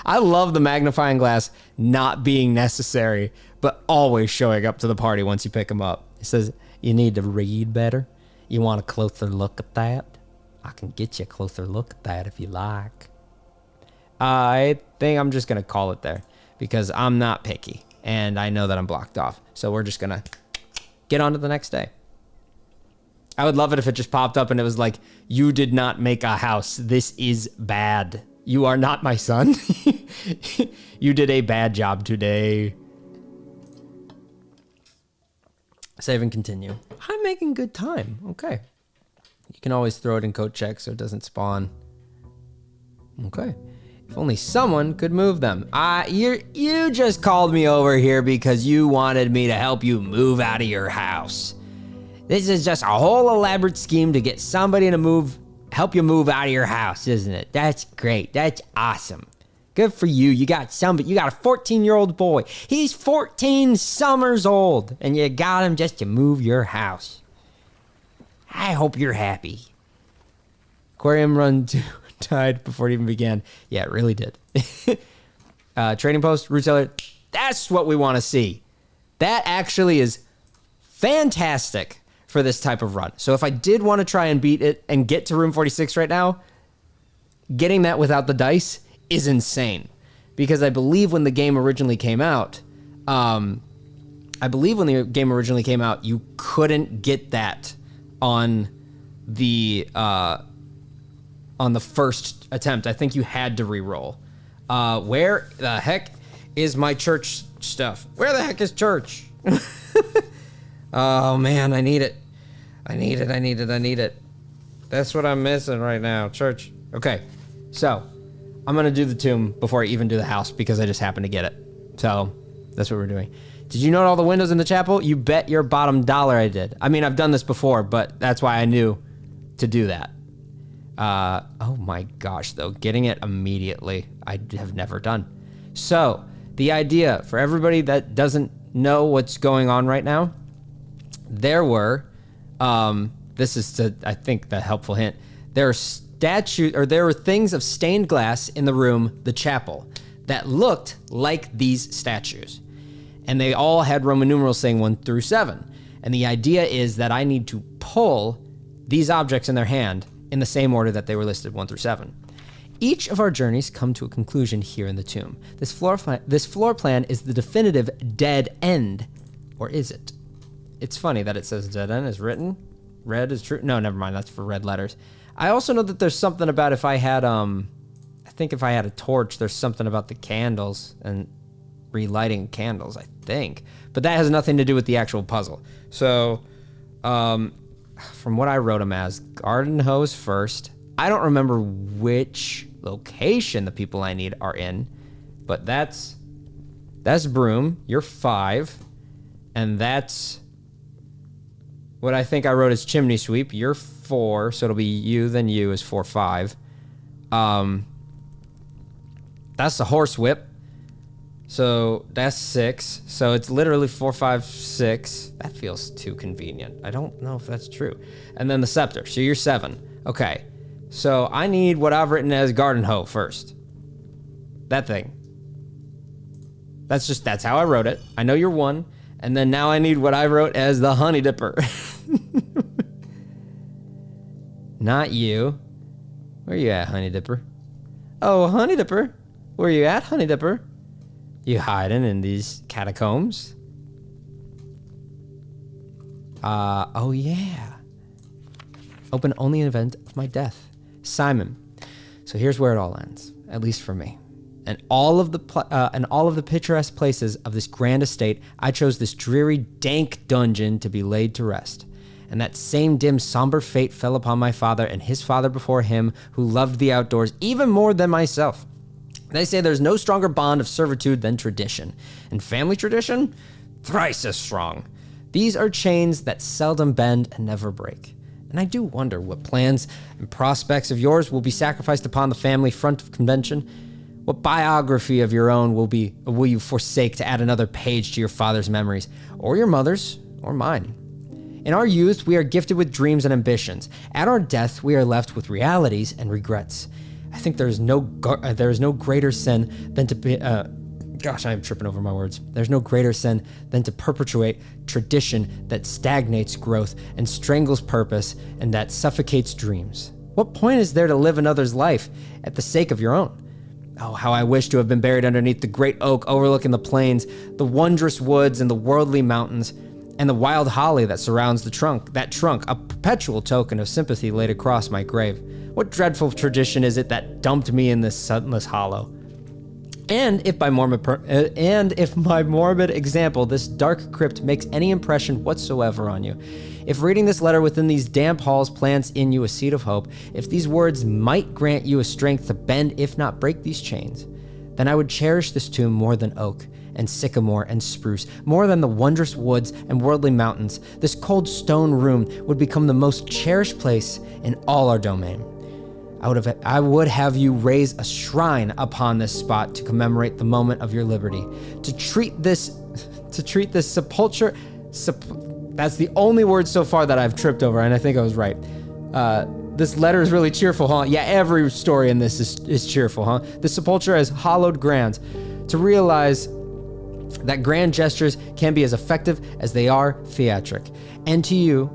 Speaker 1: I love the magnifying glass not being necessary, but always showing up to the party once you pick them up. It says, you need to read better. You want a closer look at that? I can get you a closer look at that if you like. I think I'm just going to call it there because I'm not picky and I know that I'm blocked off. So we're just going to get on to the next day. I would love it if it just popped up and it was like, you did not make a house. This is bad. You are not my son. You did a bad job today. Save and continue. I'm making good time. Okay. You can always throw it in code check so it doesn't spawn. Okay. If only someone could move them. You just called me over here because you wanted me to help you move out of your house. This is just a whole elaborate scheme to get somebody to help you move out of your house, isn't it? That's great. That's awesome. Good for you. You got a 14-year-old boy. He's 14 summers old, and you got him just to move your house. I hope you're happy. Aquarium run 2 died before it even began. Yeah, it really did. Trading post, root cellar. That's what we want to see. That actually is fantastic for this type of run. So if I did want to try and beat it and get to room 46 right now, getting that without the dice is insane. Because I believe when the game originally came out, you couldn't get that on the first attempt. I think you had to re-roll. Where the heck is my church stuff? Where the heck is church? Oh man, I need it. I need it. That's what I'm missing right now. Church. Okay, so I'm going to do the tomb before I even do the house because I just happened to get it. So that's what we're doing. Did you note all the windows in the chapel? You bet your bottom dollar I did. I mean, I've done this before, but that's why I knew to do that. Oh my gosh, though. Getting it immediately, I have never done. So the idea for everybody that doesn't know what's going on right now, there were, this is, I think, the helpful hint. There were things of stained glass in the room, the chapel, that looked like these statues. And they all had Roman numerals saying 1 through 7. And the idea is that I need to pull these objects in their hand in the same order that they were listed 1 through 7. Each of our journeys come to a conclusion here in the tomb. This floor plan is the definitive dead end. Or is it? It's funny that it says dead end is written. Red is true. No, never mind. That's for red letters. I also know that there's something about if I had a torch, there's something about the candles and relighting candles, I think. But that has nothing to do with the actual puzzle. So, from what I wrote them as, garden hose first. I don't remember which location the people I need are in, but that's broom. You're 5. And that's what I think I wrote as chimney sweep. You're 4, so it'll be you, then you is 4, 5. That's the horse whip. So that's 6. So it's literally 4, 5, 6. That feels too convenient. I don't know if that's true. And then the scepter. So you're 7. Okay. So I need what I've written as garden hoe first. That thing. That's how I wrote it. I know you're 1. And then now I need what I wrote as the honey dipper. Not you. Where you at, honey dipper? Oh, honey dipper. Where you at, honey dipper? You hiding in these catacombs? Oh yeah. Open only in event of my death. Simon. So here's where it all ends, at least for me. And all of the picturesque places of this grand estate, I chose this dreary, dank dungeon to be laid to rest. And that same dim, somber fate fell upon my father and his father before him, who loved the outdoors even more than myself. They say there's no stronger bond of servitude than tradition, and family tradition, thrice as strong. These are chains that seldom bend and never break. And I do wonder what plans and prospects of yours will be sacrificed upon the family front of convention. What biography of your own will you forsake to add another page to your father's memories, or your mother's, or mine? In our youth, we are gifted with dreams and ambitions. At our death, we are left with realities and regrets. I think there is no greater sin than to be. Gosh, I am tripping over my words. There's no greater sin than to perpetuate tradition that stagnates growth and strangles purpose and that suffocates dreams. What point is there to live another's life at the sake of your own? Oh, how I wish to have been buried underneath the great oak overlooking the plains, the wondrous woods and the worldly mountains, and the wild holly that surrounds that trunk, a perpetual token of sympathy laid across my grave. What dreadful tradition is it that dumped me in this sunless hollow? And if by my morbid example, this dark crypt makes any impression whatsoever on you, if reading this letter within these damp halls plants in you a seed of hope, if these words might grant you a strength to bend, if not break these chains, then I would cherish this tomb more than oak and sycamore and spruce, more than the wondrous woods and worldly mountains. This cold stone room would become the most cherished place in all our domain. I would have you raise a shrine upon this spot to commemorate the moment of your liberty. To treat this sepulture. That's the only word so far that I've tripped over, and I think I was right. This letter is really cheerful, huh? Yeah, every story in this is cheerful, huh? The sepulture as hallowed grounds. To realize that grand gestures can be as effective as they are theatric. And to,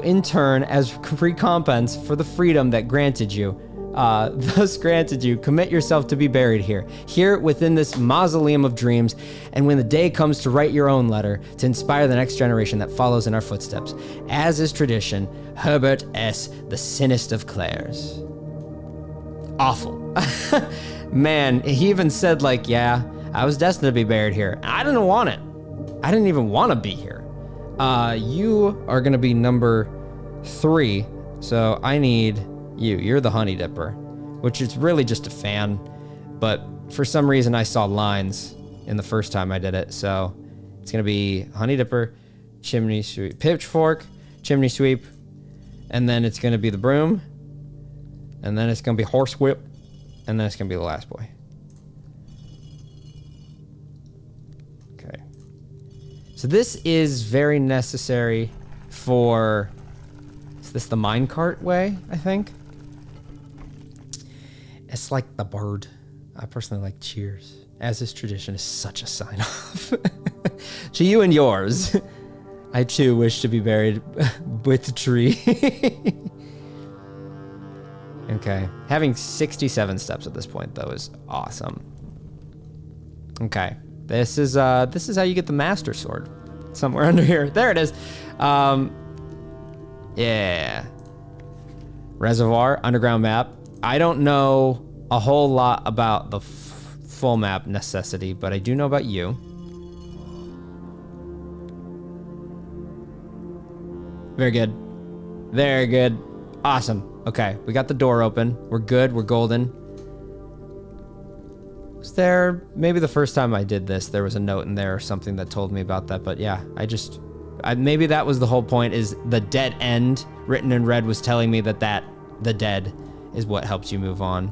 Speaker 1: in turn, as recompense for the freedom that thus granted you, commit yourself to be buried here within this mausoleum of dreams, and when the day comes to write your own letter, to inspire the next generation that follows in our footsteps. As is tradition, Herbert S., the sinnest of Clares. Awful. Man, he even said, yeah, I was destined to be buried here. I didn't want it. I didn't even want to be here. You are going to be number 3, so I need you. You're the honey dipper, which is really just a fan, but for some reason I saw lines in the first time I did it, so it's going to be honey dipper, chimney sweep, pitchfork, chimney sweep, and then it's going to be the broom, and then it's going to be horsewhip, and then it's going to be the last boy. Okay. So this is very necessary for, is this the minecart way, I think? It's like the bird. I personally like cheers. As is tradition is such a sign off. To you and yours. I too wish to be buried with the tree. Okay. Having 67 steps at this point though is awesome. Okay. This is how you get the master sword. Somewhere under here. There it is. Yeah. Reservoir, underground map. I don't know a whole lot about the full map necessity, but I do know about you. Very good. Very good. Awesome. Okay, we got the door open. We're good. We're golden. Was there, maybe the first time I did this, there was a note in there or something that told me about that, but yeah, maybe that was the whole point, is the dead end written in red was telling me that the dead is what helps you move on.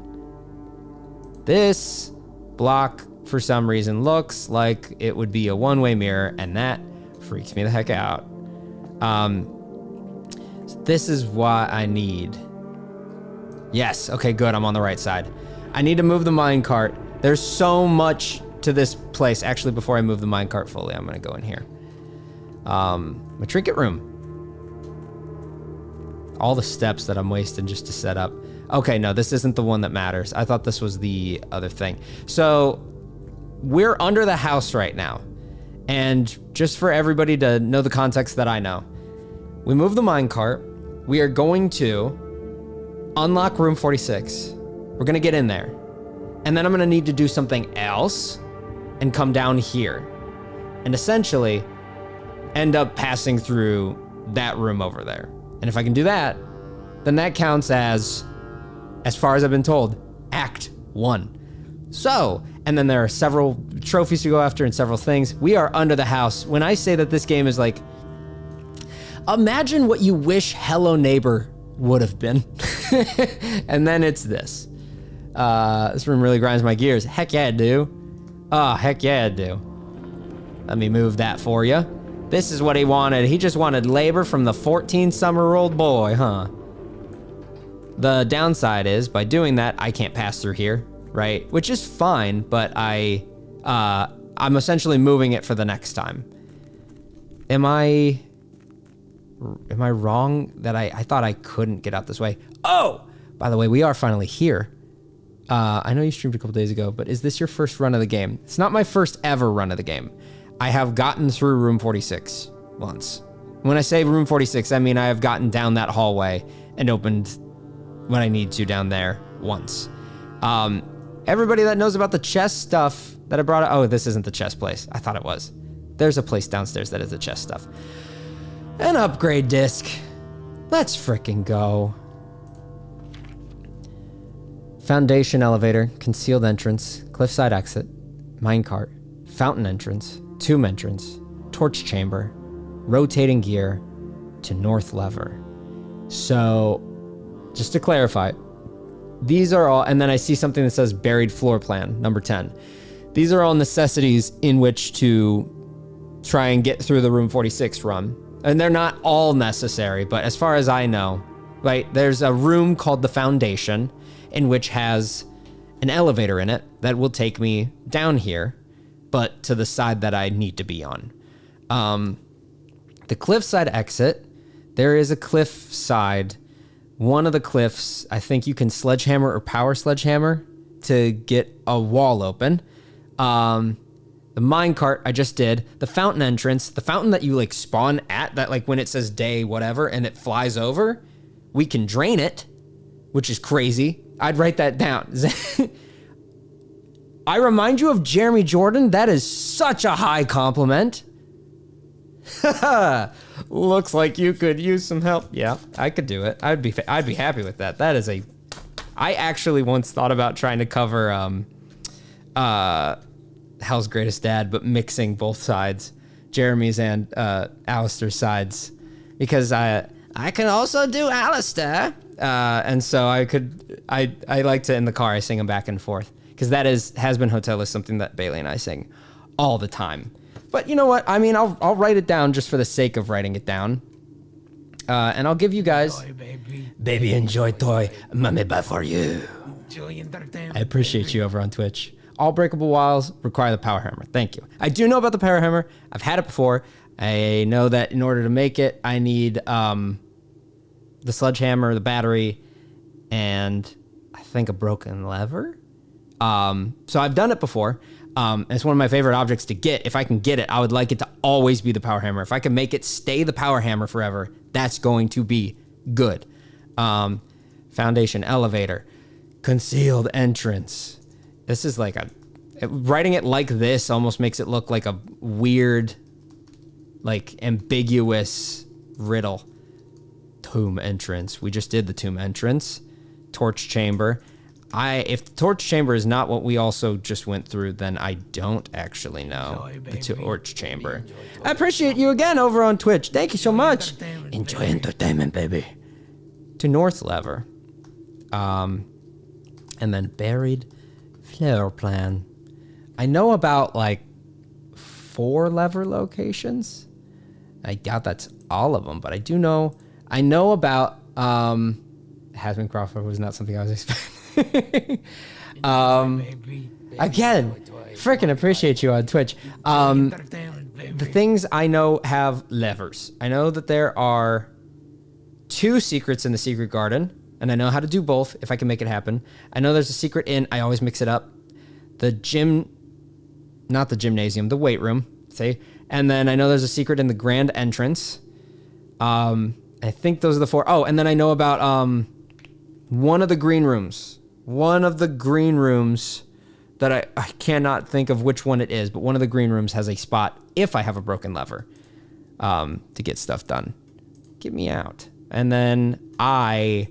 Speaker 1: This block for some reason, looks like it would be a one-way mirror, and that freaks me the heck out. So this is why I need... Yes, okay, good, I'm on the right side. I need to move the minecart. There's so much to this place. Actually, before I move the minecart fully, I'm gonna go in here. My trinket room. All the steps that I'm wasting just to set up. Okay, no, this isn't the one that matters. I thought this was the other thing. So we're under the house right now. And just for everybody to know the context that I know, we move the minecart. We are going to unlock room 46. We're gonna get in there. And then I'm gonna need to do something else and come down here. And essentially end up passing through that room over there. And if I can do that, then that counts as far as I've been told, Act 1. So, and then there are several trophies to go after and several things. We are under the house. When I say that this game is like, imagine what you wish Hello Neighbor would have been. And then it's this. This room really grinds my gears. Heck yeah, it do. Oh, heck yeah, it do. Let me move that for you. This is what he wanted. He just wanted labor from the 14-summer-old boy, huh? The downside is, by doing that, I can't pass through here, right? Which is fine, but I'm essentially moving it for the next time. Am I wrong that I thought I couldn't get out this way? Oh, by the way, we are finally here. I know you streamed a couple days ago, but is this your first run of the game? It's not my first ever run of the game. I have gotten through room 46 once. When I say room 46, I mean I have gotten down that hallway and opened what I need to down there once. Everybody that knows about the chess stuff that I brought up, oh, this isn't the chess place. I thought it was. There's a place downstairs that is the chess stuff. An upgrade disc. Let's frickin' go. Foundation elevator, concealed entrance, cliffside exit, minecart, fountain entrance, tomb entrance, torch chamber, rotating gear, to north lever. So, just to clarify, these are all, and then I see something that says buried floor plan, number 10. These are all necessities in which to try and get through the room 46 run. And they're not all necessary, but as far as I know, right, there's a room called the Foundation, in which has an elevator in it that will take me down here, but to the side that I need to be on. The cliffside exit, there is a cliff side. One of the cliffs, I think you can sledgehammer or power sledgehammer to get a wall open. The minecart I just did. The fountain entrance, the fountain that you like spawn at, that like when it says day whatever and it flies over, we can drain it, which is crazy. I'd write that down. I remind you of Jeremy Jordan. That is such a high compliment. Looks like you could use some help. Yeah, I could do it. I'd be happy with that. That is a... I actually once thought about trying to cover Hell's Greatest Dad, but mixing both sides, Jeremy's and Alistair's sides, because I can also do Alistair. And so I like to, in the car, I sing them back and forth, because that Has Been Hotel is something that Bailey and I sing all the time. But you know what? I mean, I'll write it down just for the sake of writing it down. And I'll give you guys... Toy, baby, enjoy toy. Mommy buy for you. I appreciate you over on Twitch. All breakable walls require the power hammer. Thank you. I do know about the power hammer. I've had it before. I know that in order to make it, I need the sledgehammer, the battery, and I think a broken lever. So I've done it before. It's one of my favorite objects to get. If I can get it, I would like it to always be the power hammer. If I can make it stay the power hammer forever, that's going to be good. Foundation, elevator, concealed entrance. This is like writing it like this almost makes it look like a weird, like ambiguous riddle. Tomb entrance. We just did the tomb entrance. Torch chamber. If the torch chamber is not what we also just went through, then I don't actually know the torch chamber. I appreciate you again over on Twitch. Thank you so much. Enjoy entertainment, baby. To north lever. And then buried floor plan. I know about like 4 lever locations. I doubt that's all of them, but I do know. I know about Hasman Crawford was not something I was expecting. Again, freaking appreciate you on Twitch. The things I know have levers. I know that there are 2 secrets in the secret garden, and I know how to do both if I can make it happen. I know there's a secret in, I always mix it up, the gym, not the gymnasium, the weight room, see? And then I know there's a secret in the grand entrance. I think those are the 4. Oh, and then I know about one of the green rooms. One of the green rooms that I cannot think of which one it is, but one of the green rooms has a spot, if I have a broken lever, to get stuff done. Get me out. And then I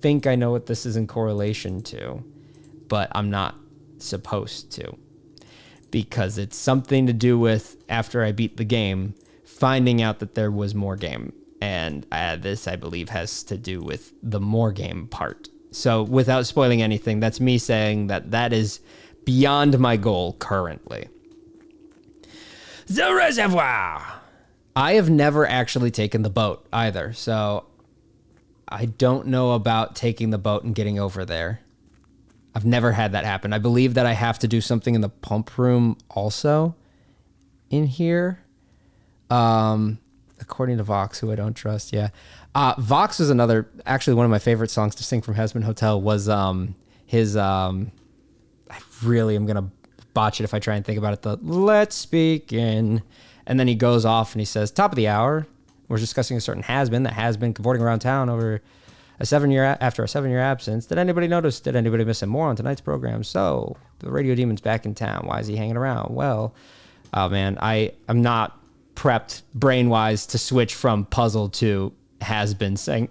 Speaker 1: think I know what this is in correlation to, but I'm not supposed to, because it's something to do with, after I beat the game, finding out that there was more game. And this, I believe, has to do with the more game part. So without spoiling anything, that's me saying that that is beyond my goal currently. The reservoir. I have never actually taken the boat either, so I don't know about taking the boat and getting over there. I've never had that happen. I believe that I have to do something in the pump room also in here. According to Vox, who I don't trust, yeah. Vox was actually one of my favorite songs to sing from Hesman Hotel was his, I really am going to botch it if I try and think about it, the Let's Begin. And then he goes off and he says, top of the hour, we're discussing a certain has-been that has been cavorting around town over after a 7-year absence. Did anybody notice? Did anybody miss him? More on tonight's program. So, the radio demon's back in town. Why is he hanging around? Well, oh man, I'm not prepped brain-wise to switch from puzzle to has-been saying.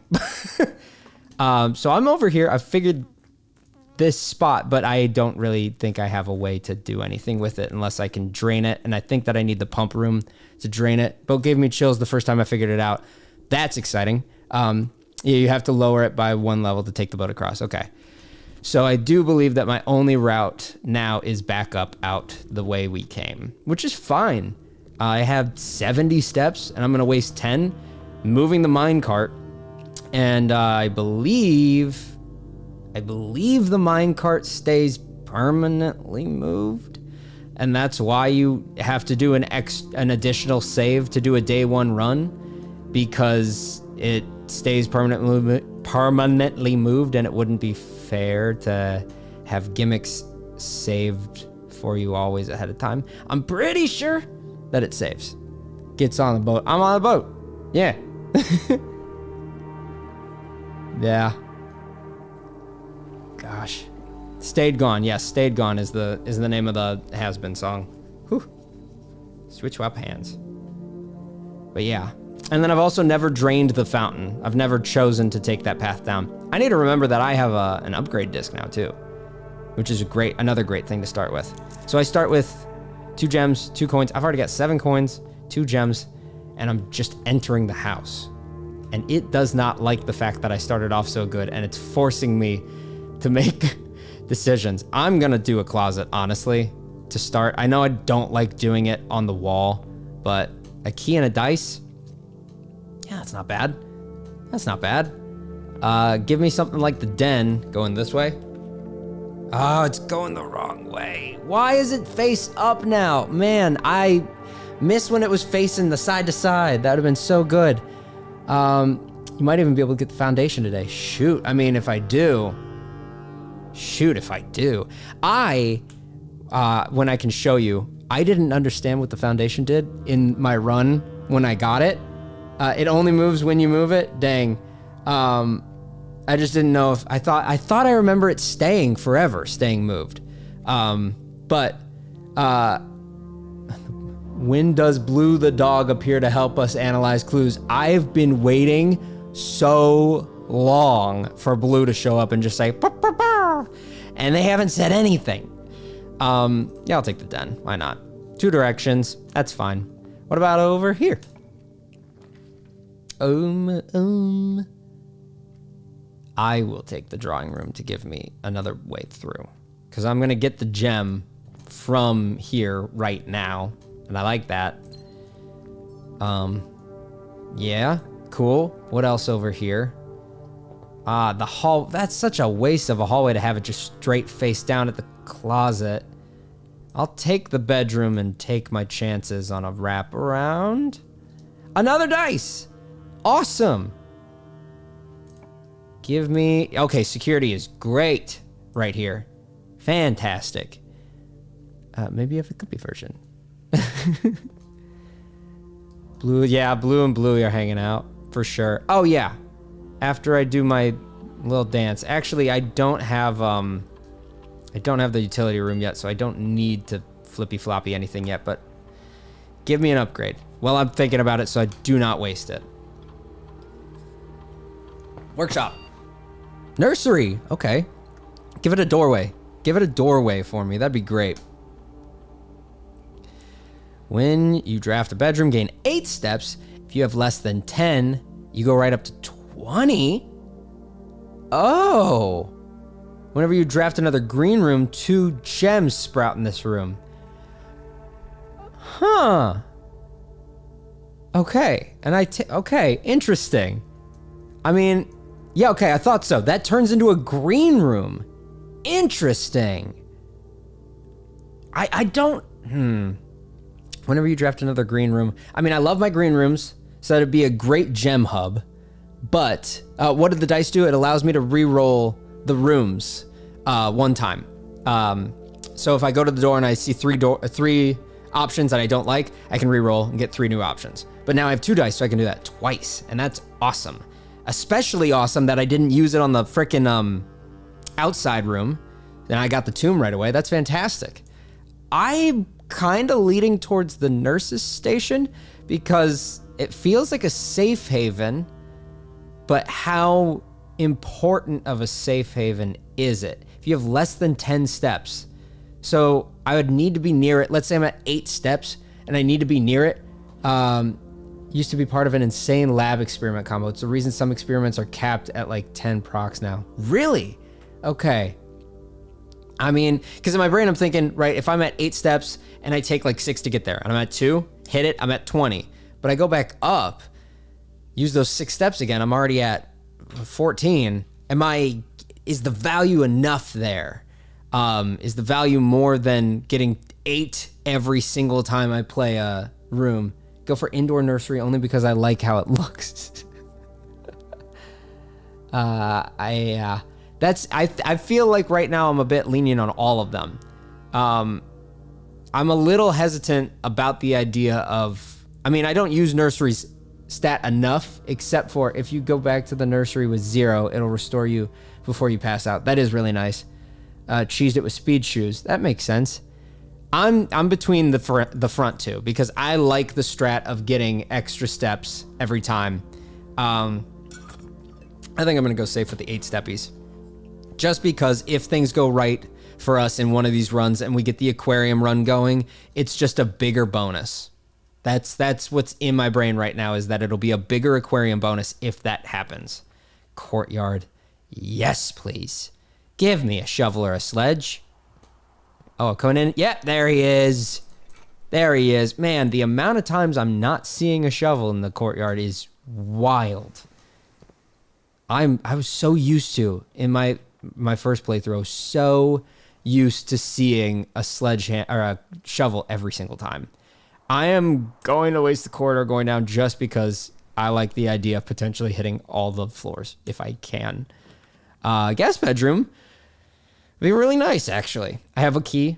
Speaker 1: So I'm over here. I figured this spot, but I don't really think I have a way to do anything with it unless I can drain it. And I think that I need the pump room to drain it. Boat gave me chills the first time I figured it out. That's exciting. Yeah, you have to lower it by 1 level to take the boat across. Okay. So I do believe that my only route now is back up out the way we came, which is fine. I have 70 steps and I'm going to waste 10 moving the minecart. And I believe the minecart stays permanently moved. And that's why you have to do an additional save to do a day 1 run, because it stays permanently moved, and it wouldn't be fair to have gimmicks saved for you always ahead of time. I'm pretty sure that it saves. Gets on the boat. I'm on the boat. Yeah. Yeah. Gosh. Stayed Gone. Yes, Stayed Gone is the name of the has-been song. Whew. Switch swap hands. But yeah. And then I've also never drained the fountain. I've never chosen to take that path down. I need to remember that I have an upgrade disc now too, which is another great thing to start with. So I start with 2 gems, 2 coins. I've already got 7 coins, 2 gems, and I'm just entering the house. And it does not like the fact that I started off so good, and it's forcing me to make decisions. I'm gonna do a closet, honestly, to start. I know I don't like doing it on the wall, but a key and a dice, yeah, that's not bad. That's not bad. Give me something like the den going this way. Oh, it's going the wrong way. Why is it face up now? Man, I missed when it was facing the side to side. That would have been so good. You might even be able to get the foundation today. Shoot, I mean, if I do. When I can show you, I didn't understand what the foundation did in my run when I got it. It only moves when you move it. Dang. I just didn't know if I thought I remember it staying forever, staying moved. But when does Blue the dog appear to help us analyze clues? I've been waiting so long for Blue to show up and just say, "Bah, bah, bah," and they haven't said anything. Yeah, I'll take the den. Why not? 2 directions. That's fine. What about over here? I will take the drawing room to give me another way through. because I'm going to get the gem from here right now. And I like that. Yeah, cool. What else over here? The hall. That's such a waste of a hallway to have it just straight face down at the closet. I'll take the bedroom and take my chances on a wraparound. Another dice. Awesome. Give me... Okay, security is great right here. Fantastic. Maybe you have the cookie version. Blue, yeah, blue and blue are hanging out for sure. Oh yeah, after I do my little dance. Actually, I don't have the utility room yet, so I don't need to flippy floppy anything yet. But give me an upgrade. Well, I'm thinking about it, so I do not waste it. Workshop, nursery. Okay, give it a doorway. Give it a doorway for me. That'd be great. When you draft a bedroom, gain 8 steps. If you have less than 10, you go right up to 20. Oh. Whenever you draft another green room, 2 gems sprout in this room. Huh. Okay. And okay, interesting. I mean, yeah, okay, I thought so. That turns into a green room. Interesting. I don't... Whenever you draft another green room... I mean, I love my green rooms, so that'd be a great gem hub. But what did the dice do? It allows me to re-roll the rooms one time. So if I go to the door and I see 3 options that I don't like, I can re-roll and get 3 new options. But now I have 2 dice, so I can do that twice, and that's awesome. Especially awesome that I didn't use it on the frickin' outside room. Then I got the tomb right away. That's fantastic. I'm kind of leading towards the nurse's station because it feels like a safe haven, but how important of a safe haven is it? If you have less than 10 steps, so I would need to be near it. Let's say I'm at 8 steps and I need to be near it. Used to be part of an insane lab experiment combo. It's the reason some experiments are capped at like 10 procs now. Really? Okay. I mean, because in my brain I'm thinking, right, if I'm at 8 steps and I take like 6 to get there, and I'm at 2, hit it, I'm at 20. But I go back up, use those 6 steps again, I'm already at 14. Is the value enough there? Is the value more than getting 8 every single time I play a room? Go for indoor nursery only because I like how it looks. I feel like right now I'm a bit lenient on all of them. I'm a little hesitant about the idea of, I mean, I don't use nursery's stat enough, except for if you go back to the nursery with 0, it'll restore you before you pass out. That is really nice. Cheesed it with speed shoes. That makes sense. I'm between the front two because I like the strat of getting extra steps every time. I think I'm gonna go safe with the 8 steppies. Just because if things go right for us in one of these runs and we get the aquarium run going, it's just a bigger bonus. That's what's in my brain right now, is that it'll be a bigger aquarium bonus if that happens. Courtyard. Yes, please. Give me a shovel or a sledge. Oh, coming in. Yep, there he is. There he is. Man, the amount of times I'm not seeing a shovel in the courtyard is wild. I was so used to, in my first playthrough, so used to seeing a sledgehammer or a shovel every single time. I am going to waste the corridor going down just because I like the idea of potentially hitting all the floors if I can. Guest bedroom would be really nice, actually. I have a key.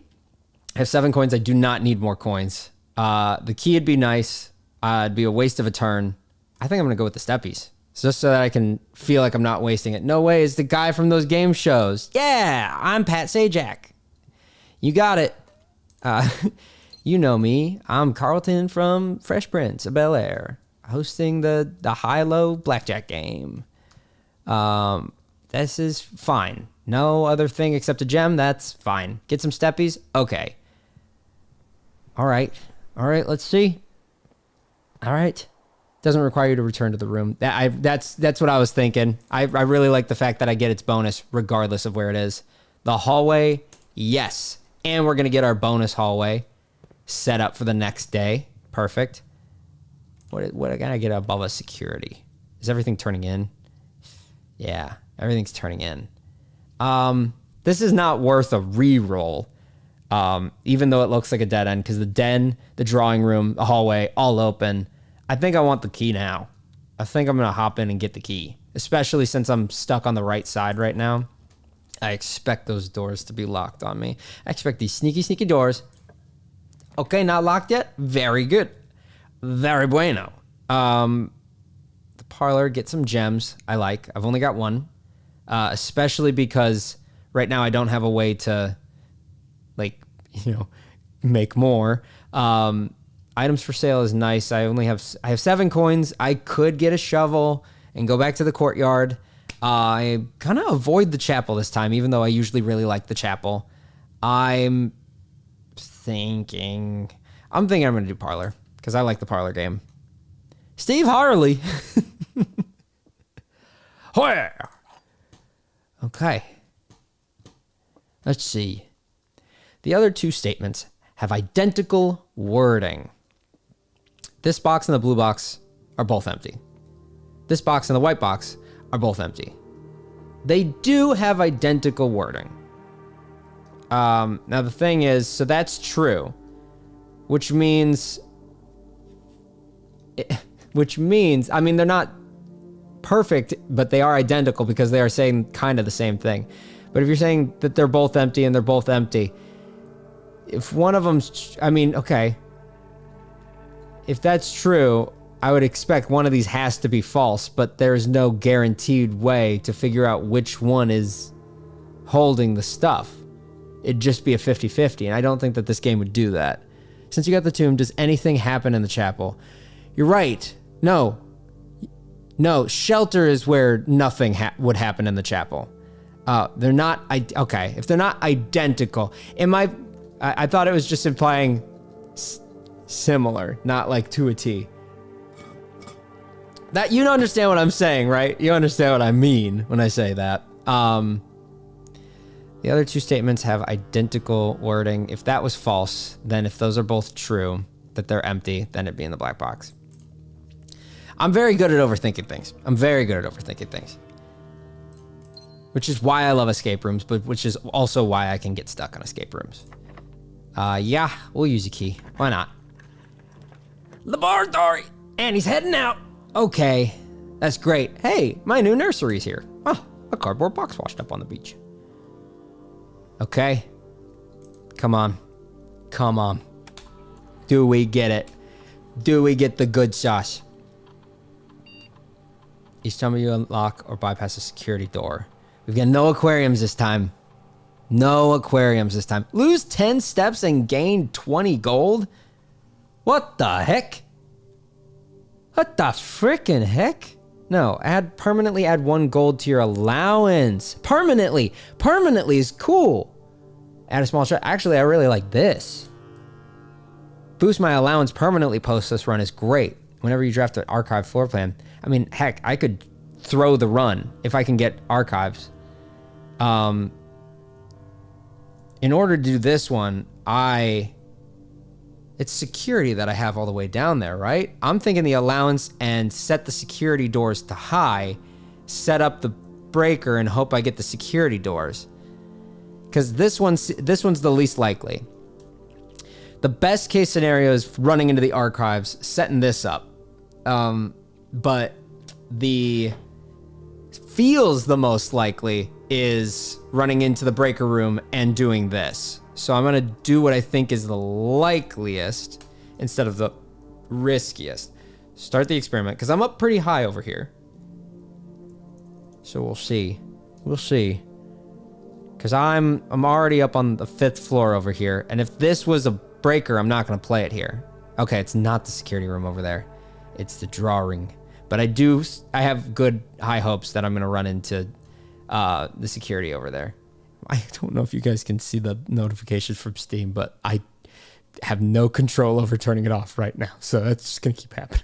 Speaker 1: I have 7 coins. I do not need more coins. The key would be nice. It'd be a waste of a turn. I think I'm going to go with the steppies. Just so that I can feel like I'm not wasting it. No way, it's the guy from those game shows. Yeah, I'm Pat Sajak. You got it. You know me. I'm Carlton from Fresh Prince of Bel-Air, hosting the high-low blackjack game. This is fine. No other thing except a gem. That's fine. Get some steppies. Okay. All right, let's see. All right. Doesn't require you to return to the room. That's what I was thinking. I really like the fact that I get its bonus regardless of where it is. The hallway Yes. And we're going to get our bonus hallway set up for the next day. Perfect. What can I get above a security? Is everything turning in? Yeah, everything's turning in. This is not worth a re-roll, even though it looks like a dead end, because the den, the drawing room, the hallway, all open. I think I want the key now. I think I'm going to hop in and get the key, especially since I'm stuck on the right side right now. I expect those doors to be locked on me. I expect these sneaky, sneaky doors. Okay, not locked yet? Very good. Very bueno. The parlor, get some gems. I like. I've only got one, especially because right now I don't have a way to, like, make more. Items for sale is nice. I have 7 coins. I could get a shovel and go back to the courtyard. I kind of avoid the chapel this time, even though I usually really like the chapel. I'm thinking I'm going to do parlor because I like the parlor game. Steve Harley. Okay. Let's see. The other 2 statements have identical wording. This box and the blue box are both empty. This box and the white box are both empty. They do have identical wording. Now the thing is, so that's true, which means, I mean, they're not perfect, but they are identical because they are saying kind of the same thing. But if you're saying that they're both empty and they're both empty, if one of them's, I mean, okay, if that's true, I would expect one of these has to be false, but there's no guaranteed way to figure out which one is holding the stuff. It'd just be a 50-50, and I don't think that this game would do that. Since you got the tomb, does anything happen in the chapel? You're right. No, shelter is where nothing would happen in the chapel. They're not, okay, if they're not identical, I thought it was just implying similar, not like to a T. That, you don't understand what I'm saying, right? You understand what I mean when I say that. The other 2 statements have identical wording. If that was false, then if those are both true, that they're empty, then it'd be in the black box. I'm very good at overthinking things. Which is why I love escape rooms, but which is also why I can get stuck on escape rooms. Yeah, we'll use a key. Why not? Laboratory! And he's heading out. Okay, that's great. Hey, my new nursery's here. Oh, a cardboard box washed up on the beach. Okay. Come on. Do we get it? Do we get the good sauce? Each time you unlock or bypass a security door. We've got no aquariums this time. Lose 10 steps and gain 20 gold? What the heck? What the freaking heck? No, permanently add 1 gold to your allowance. Permanently is cool. Add a small shot. Actually, I really like this. Boost my allowance permanently post this run is great. Whenever you draft an archive floor plan. I mean, heck, I could throw the run if I can get archives. In order to do this one, it's security that I have all the way down there, right? I'm thinking the allowance and set the security doors to high, set up the breaker and hope I get the security doors. Because this one's the least likely. The best case scenario is running into the archives, setting this up. But the feels the most likely is running into the breaker room and doing this. So I'm going to do what I think is the likeliest instead of the riskiest. Start the experiment because I'm up pretty high over here. So we'll see. Because I'm already up on the 5th floor over here. And if this was a breaker, I'm not going to play it here. Okay, it's not the security room over there. It's the drawing. But I have good high hopes that I'm going to run into the security over there. I don't know if you guys can see the notifications from Steam, but I have no control over turning it off right now. So that's just going to keep happening.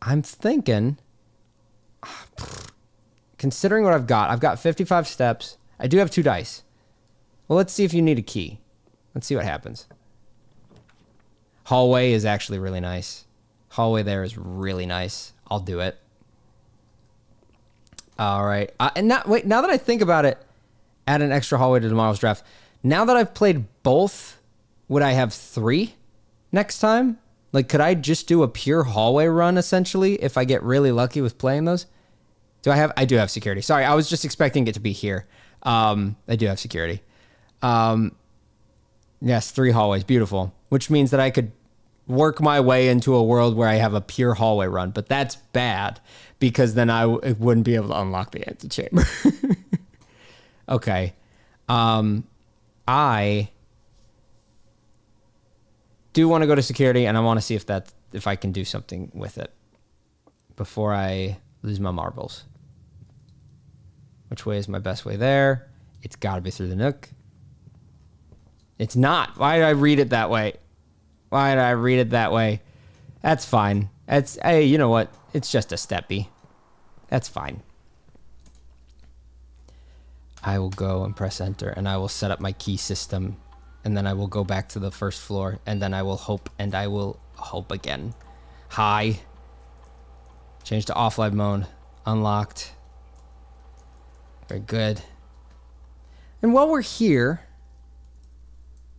Speaker 1: I'm thinking, considering what I've got 55 steps. I do have 2 dice. Well, let's see if you need a key. Let's see what happens. Hallway is actually really nice. Hallway there is really nice. I'll do it. All right. Now that I think about it, add an extra hallway to tomorrow's draft. Now that I've played both, would I have 3 next time? Like, could I just do a pure hallway run, essentially, if I get really lucky with playing those? I do have security. Sorry, I was just expecting it to be here. I do have security. Yes, 3 hallways. Beautiful. Which means that I could work my way into a world where I have a pure hallway run. But that's bad, because then I wouldn't be able to unlock the antechamber. Okay. I do want to go to security, and I want to see if I can do something with it before I lose my marbles. Which way is my best way there? It's got to be through the nook. It's not. Why did I read it that way? That's fine. Hey, you know what? It's just a steppy. That's fine. I will go and press enter, and I will set up my key system, and then I will go back to the first floor, and then I will hope, and I will hope again. Hi. Change to offline mode. Unlocked. Very good. And while we're here,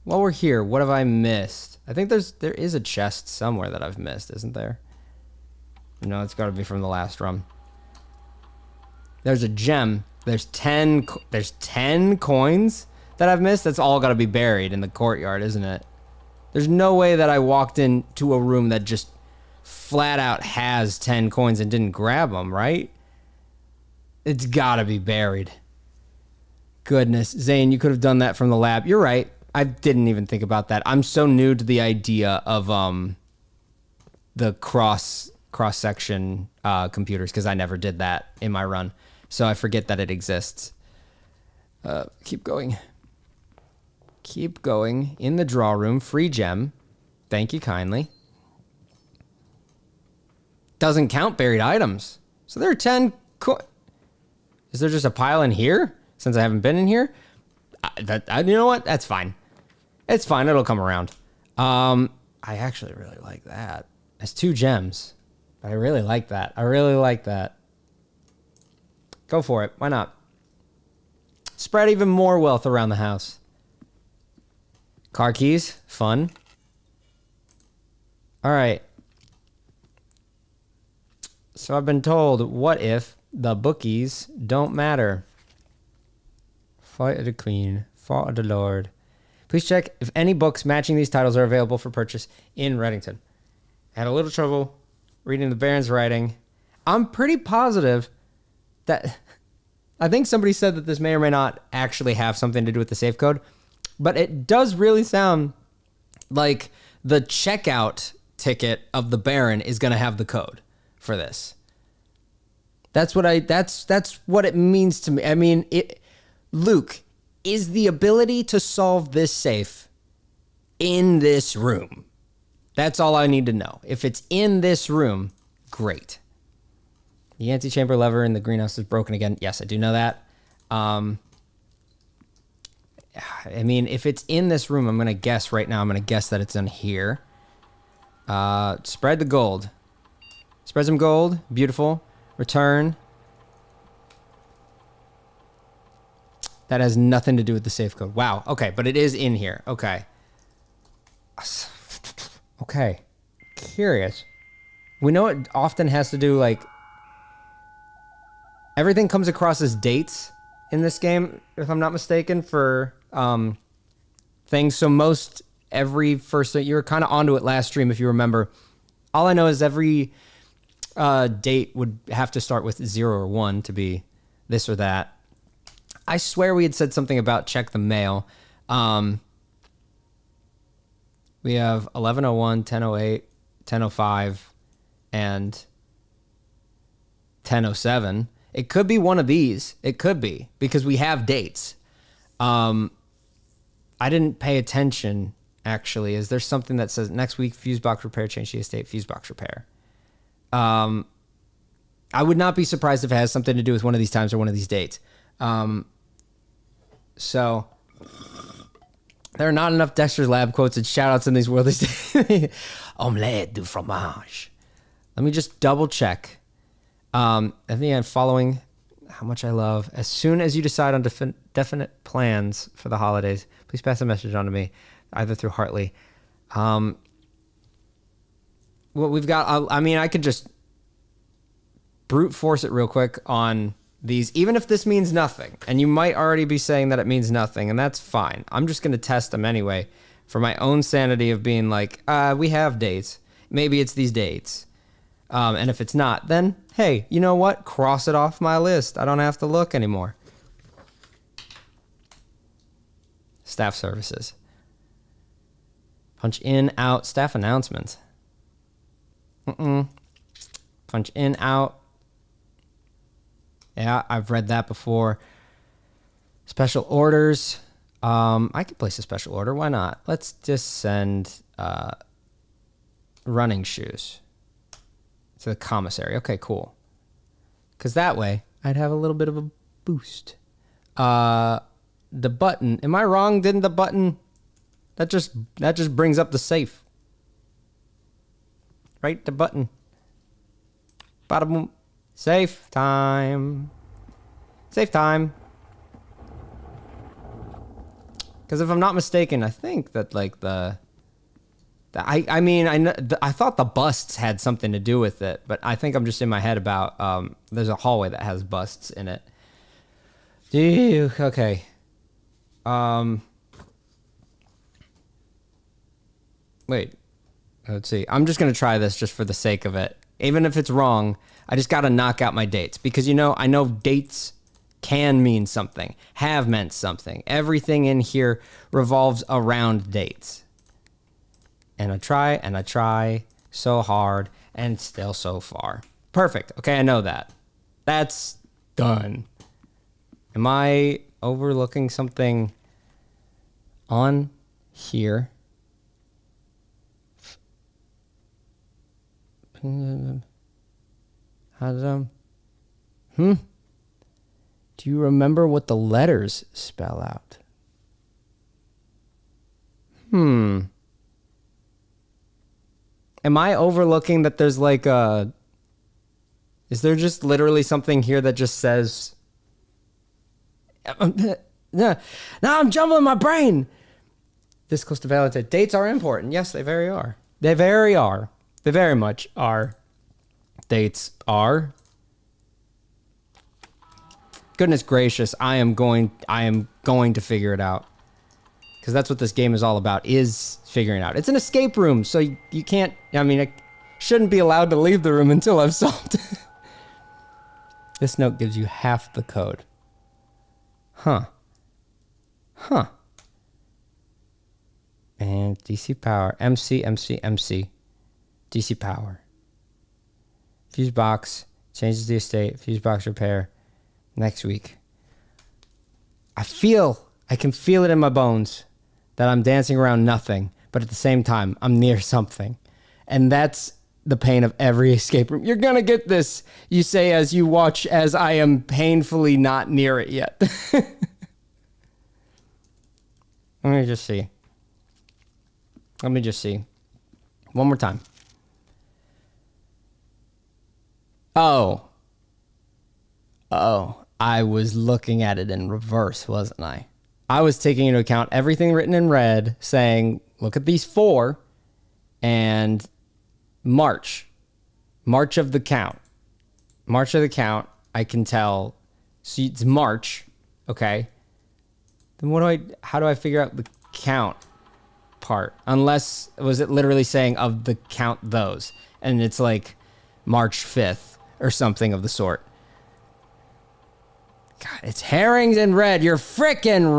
Speaker 1: what have I missed? I think there is a chest somewhere that I've missed, isn't there? No, it's got to be from the last run. There's a gem. There's 10 coins that I've missed. That's all got to be buried in the courtyard, isn't it? There's no way that I walked into a room that just flat out has 10 coins and didn't grab them, right? It's got to be buried. Goodness. Zane, you could have done that from the lab. You're right. I didn't even think about that. I'm so new to the idea of the cross-section computers, because I never did that in my run. So I forget that it exists. Keep going. Keep going. In the draw room. Free gem. Thank you kindly. Doesn't count buried items. So there are 10... Is there just a pile in here? Since I haven't been in here? You know what? That's fine. It's fine. It'll come around. I actually really like that. It's 2 gems. But I really like that. Go for it. Why not? Spread even more wealth around the house. Car keys. Fun. All right. So I've been told, what if the bookies don't matter? Fight of the Queen. Fault of the Lord. Please check if any books matching these titles are available for purchase in Reddington. I had a little trouble reading the Baron's writing. I'm pretty positive that... I think somebody said that this may or may not actually have something to do with the safe code, but it does really sound like the checkout ticket of the Baron is going to have the code for this. That's what it means to me. I mean, Luke, is the ability to solve this safe in this room? That's all I need to know. If it's in this room, great. The antechamber lever in the greenhouse is broken again. Yes, I do know that. I mean, if it's in this room, I'm going to guess right now. I'm going to guess that it's in here. Spread the gold. Spread some gold. Beautiful. Return. That has nothing to do with the safe code. Wow. Okay, but it is in here. Okay. Okay. Curious. We know it often has to do, like... Everything comes across as dates in this game, if I'm not mistaken, for things. So most every first... You were kind of onto it last stream, if you remember. All I know is every date would have to start with 0 or 1 to be this or that. I swear we had said something about check the mail. We have 1101, 1008, 1005, and 1007. It could be one of these. It could be, because we have dates. I didn't pay attention, actually. Is there something that says next week, fuse box repair, change the estate, fuse box repair? I would not be surprised if it has something to do with one of these times or one of these dates. So there are not enough Dexter's Lab quotes and shout-outs in these worldies. Omelette du fromage. Let me just double check. At the end, following how much I love. As soon as you decide on definite plans for the holidays, please pass a message on to me, either through Hartley. What we've got, I could just brute force it real quick on these, even if this means nothing. And you might already be saying that it means nothing, and that's fine. I'm just going to test them anyway for my own sanity of being like, we have dates. Maybe it's these dates. And if it's not, then, hey, you know what? Cross it off my list. I don't have to look anymore. Staff services. Punch in, out, staff announcements. Punch in, out. Yeah, I've read that before. Special orders. I could place a special order. Why not? Let's just send running shoes to the commissary. Okay, cool. Because that way, I'd have a little bit of a boost. The button. Am I wrong? Didn't the button... That just brings up the safe. Right? The button. Bada boom. Safe time. Safe time. Because if I'm not mistaken, I think that like I thought the busts had something to do with it, but I think I'm just in my head about there's a hallway that has busts in it. Okay. Wait. Let's see. I'm just going to try this just for the sake of it. Even if it's wrong, I just got to knock out my dates. Because, I know dates can mean something, have meant something. Everything in here revolves around dates. And I try so hard, and still so far. Perfect. Okay, I know that. That's done. Am I overlooking something on here? Do you remember what the letters spell out? Am I overlooking that there's like a... Is there just literally something here that just says... Now I'm jumbling my brain! This close to Valentine. Dates are important. Yes, they very are. They very are. They very much are. Dates are. Goodness gracious, I am going to figure it out. Because that's what this game is all about, is figuring out. It's an escape room, so you can't... I shouldn't be allowed to leave the room until I've solved it. This note gives you half the code. Huh. And DC power. MC. DC power. Fuse box. Changes the estate. Fuse box repair. Next week. I can feel it in my bones that I'm dancing around nothing, but at the same time, I'm near something. And that's the pain of every escape room. You're gonna get this, you say as you watch as I am painfully not near it yet. Let me just see. One more time. Oh, I was looking at it in reverse, wasn't I? I was taking into account everything written in red, saying, look at these 4, and March of the count. I can tell. See, it's March, okay? Then how do I figure out the count part? Unless, was it literally saying of the count those? And it's like March 5th or something of the sort. God, it's herrings in red. You're frickin'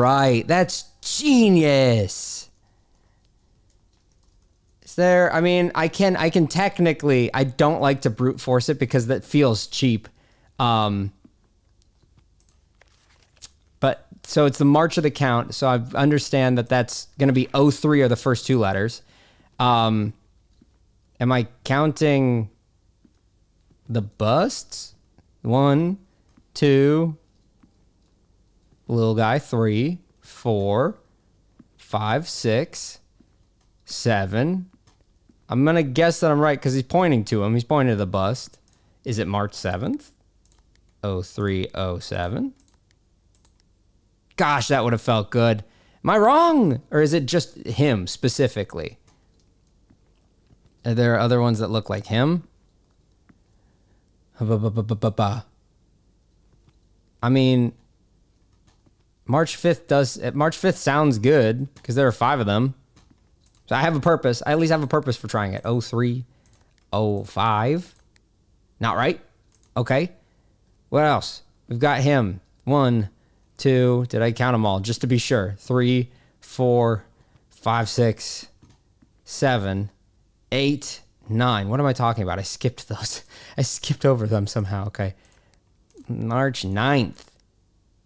Speaker 1: right. That's genius. Is there, I can technically, I don't like to brute force it because that feels cheap. But, so it's the March of the count. So I understand that that's going to be 03 are the first 2 letters. And Am I counting the busts? 1, 2, little guy, 3, 4, 5, 6, 7. I'm going to guess that I'm right because he's pointing to him. He's pointing to the bust. Is it March 7th? 0307. Gosh, that would have felt good. Am I wrong? Or is it just him specifically? Are there other ones that look like him? I mean, March 5th sounds good because there are 5 of them. So I have a purpose. I at least have a purpose for trying it. 0305. Not right? Okay. What else? We've got him. 1, 2. Did I count them all? Just to be sure. 3, 4, 5, 6, 7, 8, 9. What am I talking about? I skipped those. I skipped over them somehow. Okay. March 9th.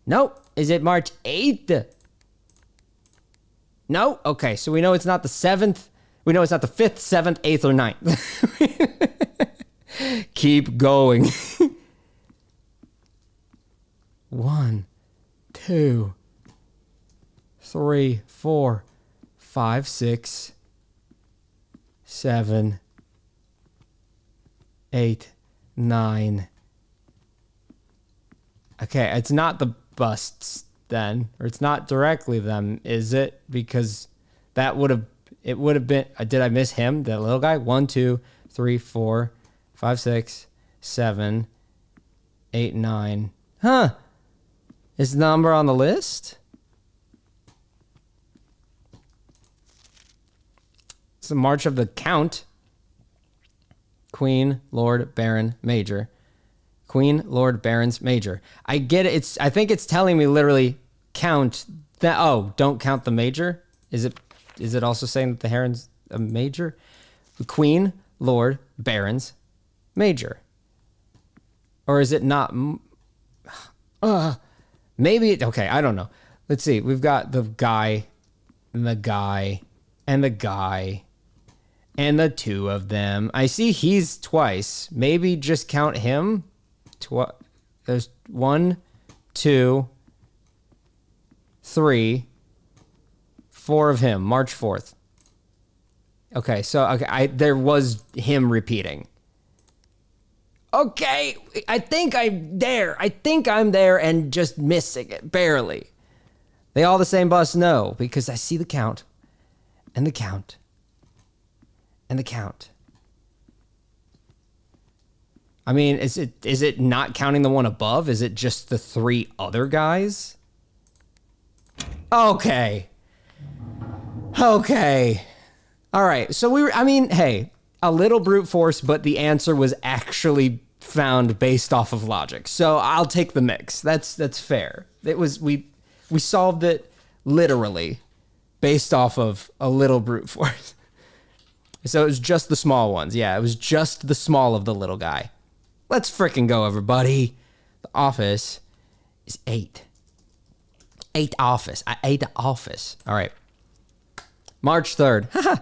Speaker 1: Nope. Is it March 8th? No? Okay, so we know it's not the 7th. We know it's not the 5th, 7th, 8th, or 9th. Keep going. 1, 2, 3, 4, 5, 6, 7, 8, 9. Okay, it's not the busts then, or it's not directly them, is it? Because it would have been, did I miss him, that little guy? 1, 2, 3, 4, 5, 6, 7, 8, 9. Huh. Is the number on the list? It's the March of the Count. Queen, Lord, Baron, Major. Queen, Lord, Barons, Major. I get it. I think it's telling me literally count that. Oh, don't count the major. Is it also saying that the heron's a major? Queen, Lord, Barons, Major. Or is it not? Maybe. Okay, I don't know. Let's see. We've got the guy, and the guy, and the guy, and the 2 of them. I see he's twice. Maybe just count him. There's 1, 2, 3, 4 of him. March 4th. Okay, so there was him repeating. Okay, I think I'm there. And just missing it barely. They all the same bus? No, because I see the count, and the count, and the count. I mean, is it not counting the one above? Is it just the 3 other guys? Okay. All right. So hey, a little brute force, but the answer was actually found based off of logic. So I'll take the mix. That's fair. We solved it literally based off of a little brute force. So it was just the small ones. Yeah, it was just the small of the little guy. Let's frickin' go, everybody. The office is 8. 8 office. I ate the office. All right. March 3rd.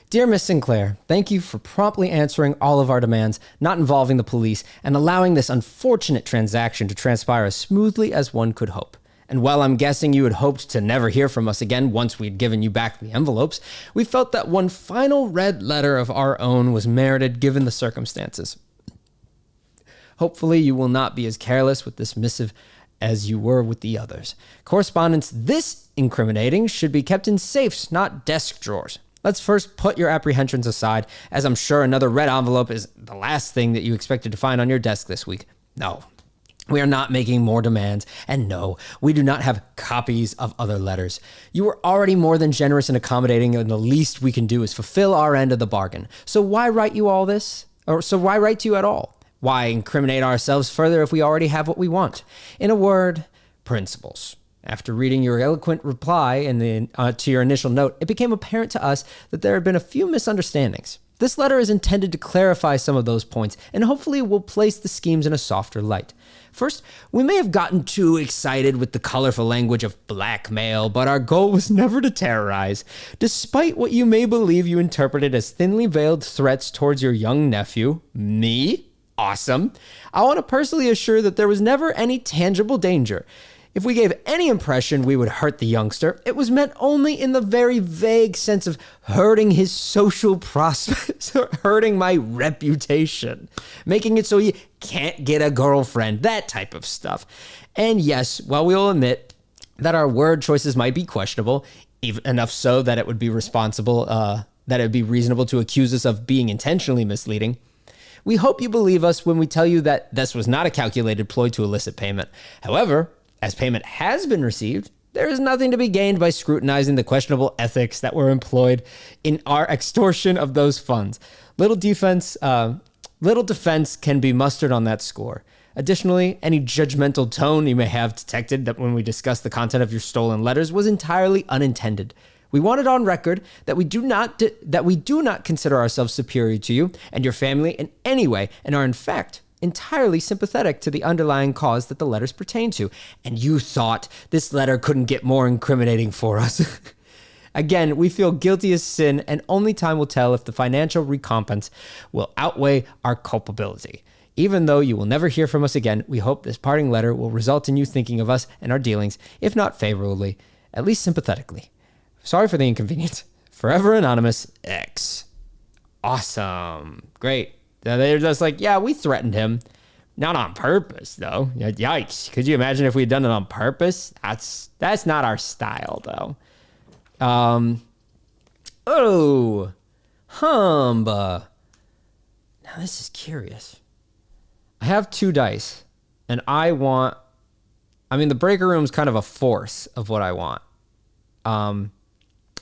Speaker 1: Dear Miss Sinclair, thank you for promptly answering all of our demands, not involving the police, and allowing this unfortunate transaction to transpire as smoothly as one could hope. And while I'm guessing you had hoped to never hear from us again once we'd given you back the envelopes, we felt that one final red letter of our own was merited given the circumstances. Hopefully you will not be as careless with this missive as you were with the others. Correspondence this incriminating should be kept in safes, not desk drawers. Let's first put your apprehensions aside, as I'm sure another red envelope is the last thing that you expected to find on your desk this week. No, we are not making more demands, and no, we do not have copies of other letters. You were already more than generous and accommodating, and the least we can do is fulfill our end of the bargain. So why write you all this? So why write to you at all? Why incriminate ourselves further if we already have what we want? In a word, principles. After reading your eloquent reply to your initial note, it became apparent to us that there had been a few misunderstandings. This letter is intended to clarify some of those points, and hopefully will place the schemes in a softer light. First, we may have gotten too excited with the colorful language of blackmail, but our goal was never to terrorize. Despite what you may believe you interpreted as thinly veiled threats towards your young nephew, me, awesome, I want to personally assure that there was never any tangible danger. If we gave any impression we would hurt the youngster, it was meant only in the very vague sense of hurting his social prospects, hurting my reputation, making it so he can't get a girlfriend, that type of stuff. And yes, while we will admit that our word choices might be questionable, even enough so that it would be that it would be reasonable to accuse us of being intentionally misleading, we hope you believe us when we tell you that this was not a calculated ploy to elicit payment. However, as payment has been received, there is nothing to be gained by scrutinizing the questionable ethics that were employed in our extortion of those funds. Little defense can be mustered on that score. Additionally, any judgmental tone you may have detected that when we discuss the content of your stolen letters was entirely unintended. We want it on record that we do not consider ourselves superior to you and your family in any way, and are in fact entirely sympathetic to the underlying cause that the letters pertain to. And you thought this letter couldn't get more incriminating for us. Again, we feel guilty as sin, and only time will tell if the financial recompense will outweigh our culpability. Even though you will never hear from us again, we hope this parting letter will result in you thinking of us and our dealings, if not favorably, at least sympathetically. Sorry for the inconvenience. Forever Anonymous X. Awesome. Great. They're just like, yeah, we threatened him. Not on purpose, though. Yikes. Could you imagine if we'd done it on purpose? That's not our style, though. Humba. Now, this is curious. I have 2 dice, and the breaker room's kind of a force of what I want. I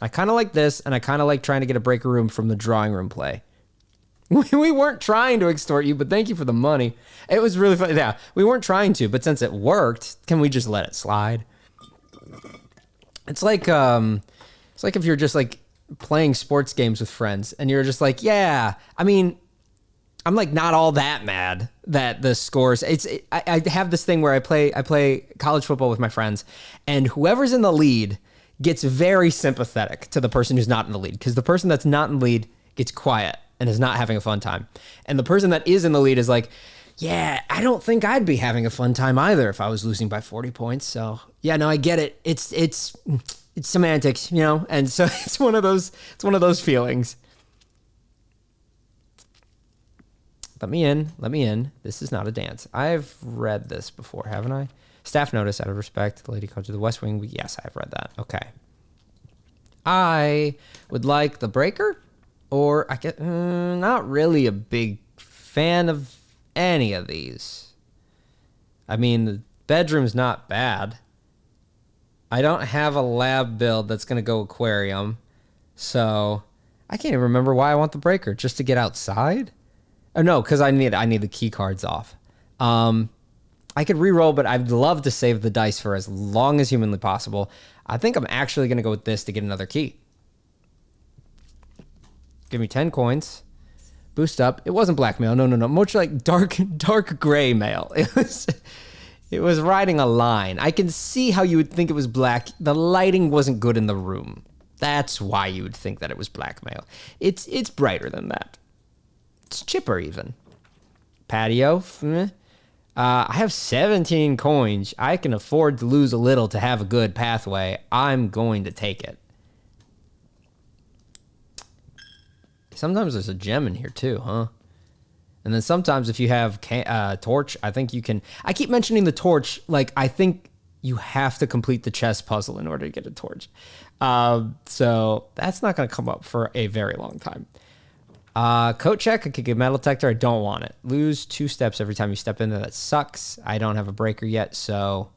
Speaker 1: kind of like this, and I kind of like trying to get a breaker room from the drawing room play. We weren't trying to extort you, but thank you for the money. It was really fun. Yeah, we weren't trying to, but since it worked, can we just let it slide? It's like if you're just like playing sports games with friends and you're just like, yeah, I mean, I'm like not all that mad that the scores. I have this thing where I play college football with my friends, and whoever's in the lead gets very sympathetic to the person who's not in the lead, because the person that's not in the lead gets quiet and is not having a fun time. And the person that is in the lead is like, yeah, I don't think I'd be having a fun time either if I was losing by 40 points. So yeah, no, I get it. It's semantics, you know? And so it's one of those feelings. Let me in. This is not a dance. I've read this before, haven't I? Staff notice out of respect. The lady comes to the West Wing. Yes, I've read that. Okay. I would like the breaker. Or I get not really a big fan of any of these. I mean, the bedroom's not bad. I don't have a lab build that's going to go aquarium. So I can't even remember why I want the breaker. Just to get outside? Oh, no, because I need the key cards off. I could re-roll, but I'd love to save the dice for as long as humanly possible. I think I'm actually going to go with this to get another key. Give me 10 coins. Boost up. It wasn't blackmail. No. Much like dark gray mail. It was riding a line. I can see how you would think it was black. The lighting wasn't good in the room. That's why you would think that it was blackmail. It's brighter than that. It's chipper even. Patio. I have 17 coins. I can afford to lose a little to have a good pathway. I'm going to take it. Sometimes there's a gem in here too, huh? And then sometimes if you have torch, I think you can... I keep mentioning the torch, like I think you have to complete the chess puzzle in order to get a torch. So that's not going to come up for a very long time. Coat check, I could get metal detector. I don't want it. Lose 2 steps every time you step in there. That sucks. I don't have a breaker yet, so...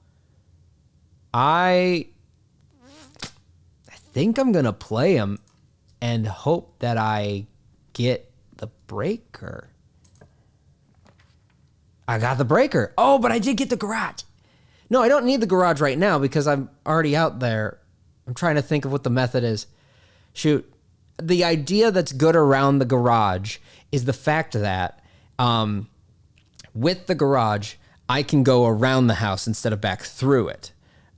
Speaker 1: I think I'm going to play him and hope that I get the breaker. I got the breaker. Oh, but I did get the garage. No, I don't need the garage right now because I'm already out there. I'm trying to think of what the method is. Shoot. the idea that's good around the garage is the fact that with the garage, I can go around the house instead of back through it.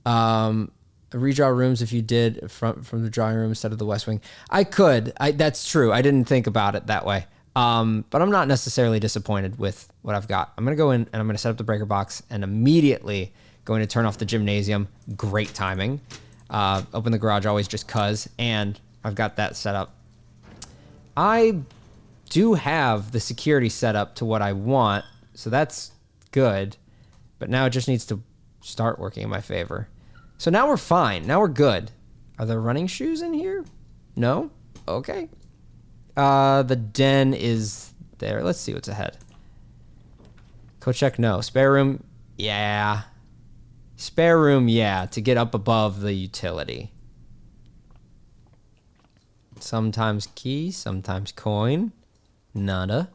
Speaker 1: Redraw rooms if you did from the drawing room instead of the West Wing. I could. That's true. I didn't think about it that way. But I'm not necessarily disappointed with what I've got. I'm going to go in and I'm going to set up the breaker box and immediately going to turn off the gymnasium. Great timing. Open the garage always just cuz, and I've got that set up. I do have the security set up to what I want, so that's good. But now it just needs to start working in my favor. So now we're fine. Now we're good. Are there running shoes in here? No? Okay. The den is there. Let's see what's ahead. Code check, no. Spare room, yeah. Spare room, yeah, to get up above the utility. Sometimes key, sometimes coin. Nada.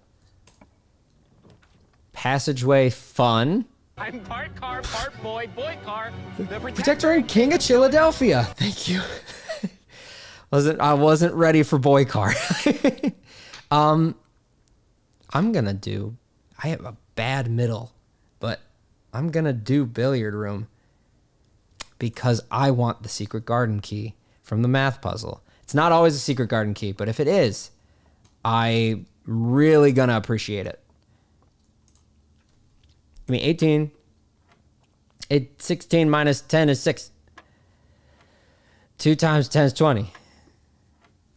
Speaker 1: Passageway, fun.
Speaker 3: I'm part car, part boy, boy car. The
Speaker 1: Protector and King of Philadelphia. Thank you. I wasn't ready for boy car. I'm gonna do. I have a bad middle, but I'm gonna do billiard room because I want the secret garden key from the math puzzle. It's not always a secret garden key, but if it is, I'm really gonna appreciate it. I mean, 18. 16 minus 10 is 6. 2 times 10 is 20.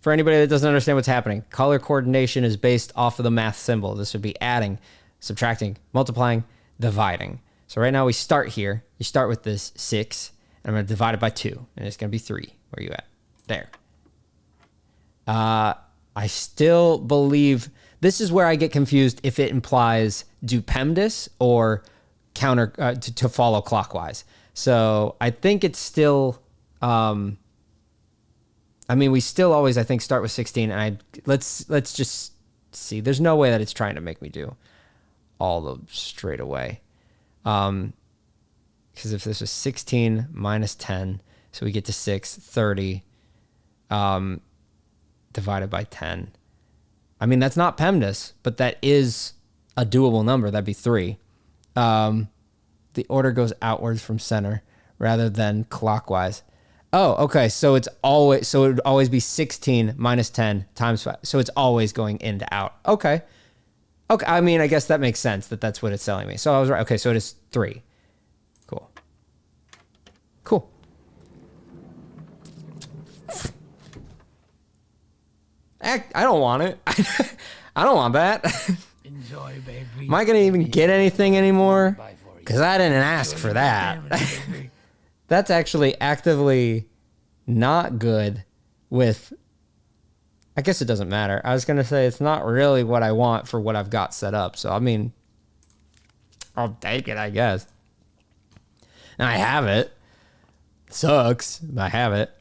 Speaker 1: For anybody that doesn't understand what's happening, color coordination is based off of the math symbol. This would be adding, subtracting, multiplying, dividing. So right now we start here. You start with this 6, and I'm going to divide it by 2, and it's going to be 3. Where are you at? There. I still believe this is where I get confused if it implies do PEMDAS or counter to follow clockwise. So I think it's still, I mean, we still always, I think, start with 16, and let's just see. There's no way that it's trying to make me do all the straight away. Because if this was 16 minus 10, so we get to 6, 30, divided by 10. I mean, that's not PEMDAS, but that is a doable number. That'd be 3. The order goes outwards from center rather than clockwise. Oh, okay. So it would always be 16 minus 10 times 5. So it's always going in to out. Okay. Okay. I mean, I guess that makes sense that that's what it's telling me. So I was right. Okay. So it is 3. Cool. Cool. I don't want it. I don't want that.
Speaker 4: Enjoy, baby.
Speaker 1: Am I going to even get anything anymore? Because I didn't ask for that. That's actually actively not good with... I guess it doesn't matter. I was going to say it's not really what I want for what I've got set up. So, I mean, I'll take it, I guess. And I have it. Sucks, but I have it.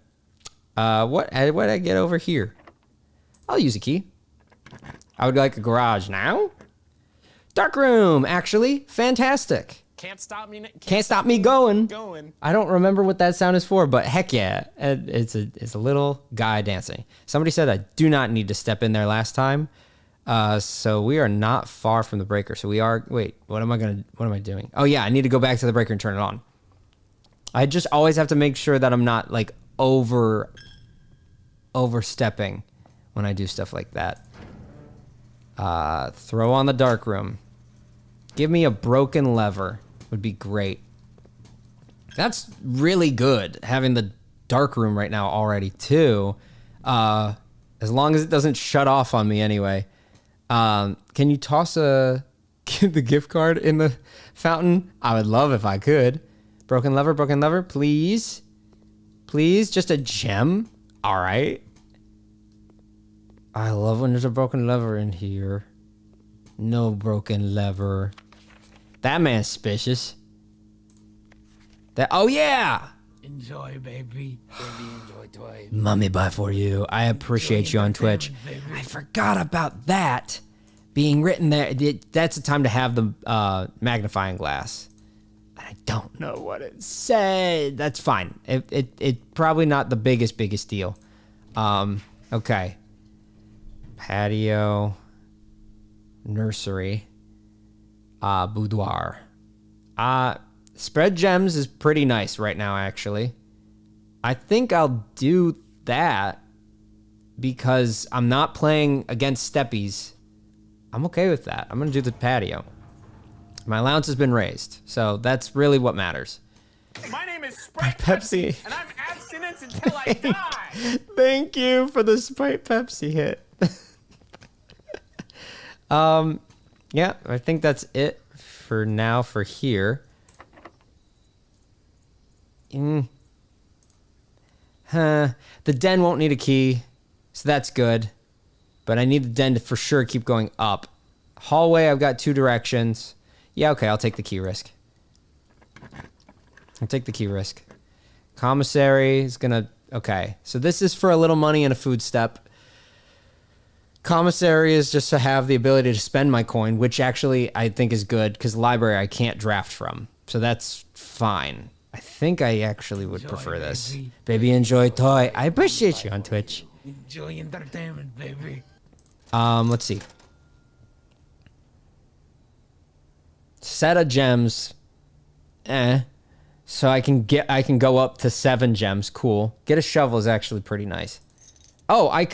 Speaker 1: What did I get over here? I'll use a key. I would like a garage now. Dark room, actually. Fantastic.
Speaker 3: Can't stop me.
Speaker 1: Can't stop me going.
Speaker 3: Going.
Speaker 1: I don't remember what that sound is for, but heck yeah. It's a little guy dancing. Somebody said I do not need to step in there last time. So we are not far from the breaker. So we are, wait, what am I doing? Oh yeah, I need to go back to the breaker and turn it on. I just always have to make sure that I'm not like overstepping when I do stuff like that. Throw on the dark room. Give me a broken lever would be great. That's really good, having the dark room right now already too. As long as it doesn't shut off on me anyway. Can you toss the gift card in the fountain? I would love if I could. Broken lever, please. Please, just a gem. All right. I love when there's a broken lever in here. No broken lever. That man's suspicious. Oh yeah!
Speaker 4: Enjoy, baby. Baby, enjoy toy.
Speaker 1: Mummy buy for you. I appreciate you on Twitch. I forgot about that being written there. That's the time to have the magnifying glass. I don't know what it said. That's fine. It probably not the biggest deal. Okay. Patio. Nursery. Boudoir. Spread gems is pretty nice right now, actually. I think I'll do that because I'm not playing against steppies. I'm okay with that. I'm going to do the patio. My allowance has been raised, so that's really what matters.
Speaker 3: My name is Sprite
Speaker 1: Pepsi.
Speaker 3: and I'm abstinence until I die.
Speaker 1: Thank you for the Sprite Pepsi hit. Yeah, I think that's it for now for here. The den won't need a key, so that's good. But I need the den to for sure keep going up. Hallway, I've got 2 directions. Yeah, okay, I'll take the key risk. I'll take the key risk. Commissary is gonna... Okay, so this is for a little money and a food step. Commissary is just to have the ability to spend my coin, which actually I think is good, because library I can't draft from. So that's fine. I think I actually would prefer this.
Speaker 4: Baby.
Speaker 1: Baby, enjoy toy. I appreciate you on Twitch.
Speaker 4: Enjoy entertainment, baby.
Speaker 1: Let's see. Set of gems. So I can go up to 7 gems. Cool. Get a shovel is actually pretty nice. Oh, I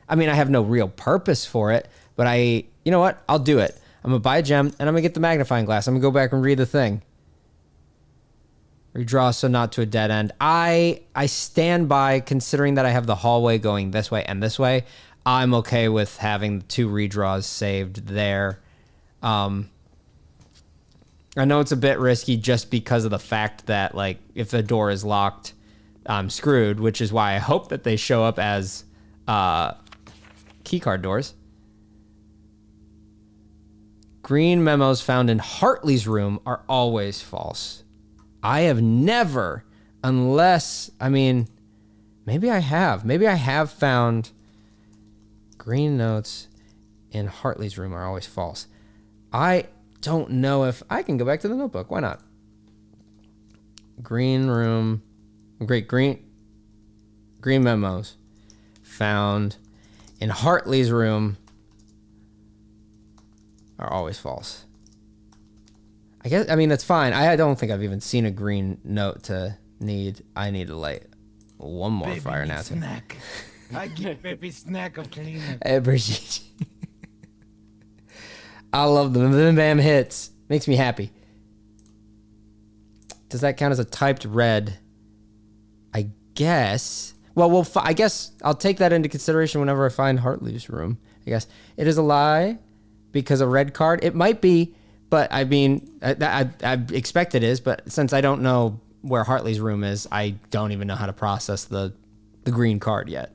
Speaker 1: have no real purpose for it, but you know what? I'll do it. I'm gonna buy a gem and I'm gonna get the magnifying glass. I'm gonna go back and read the thing. Redraw so not to a dead end. I stand by, considering that I have the hallway going this way and this way. I'm okay with having the 2 redraws saved there. I know it's a bit risky just because of the fact that, like, if the door is locked, I'm screwed, which is why I hope that they show up as keycard doors. Green memos found in Hartley's room are always false. I have never, maybe I have found green notes in Hartley's room are always false. I don't know if I can go back to the notebook. Why not? Green room. Great. Green memos found in Hartley's room are always false. That's fine. I don't think I've even seen a green note I need to light one more
Speaker 4: Baby
Speaker 1: fire now.
Speaker 4: needs snack. I give baby snack of cleaner.
Speaker 1: I appreciate you. I love them. Bam Bam hits. Makes me happy. Does that count as a typed red? I guess. Well, I guess I'll take that into consideration whenever I find Hartley's room. I guess. It is a lie because a red card. It might be, but I expect it is, but since I don't know where Hartley's room is, I don't even know how to process the green card yet.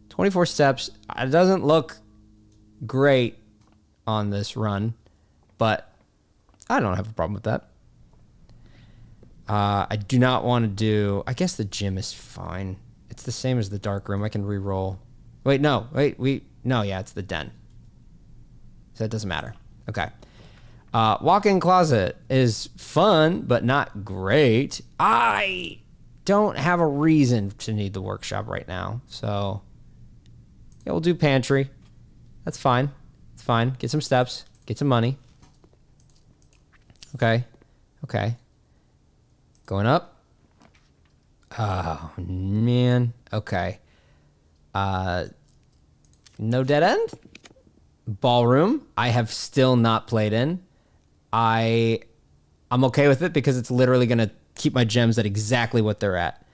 Speaker 1: 24 steps. It doesn't look great on this run, but I don't have a problem with that. I do not want to do... I guess the gym is fine. It's the same as the dark room. I can re-roll. No, it's the den. So it doesn't matter. Okay. Walk-in closet is fun, but not great. I don't have a reason to need the workshop right now. So, yeah, we'll do pantry. That's fine. It's fine. Get some steps. Get some money. Okay. Going up. Oh, man. Okay. No dead end. Ballroom. I have still not played in. I'm okay with it because it's literally going to keep my gems at exactly what they're at.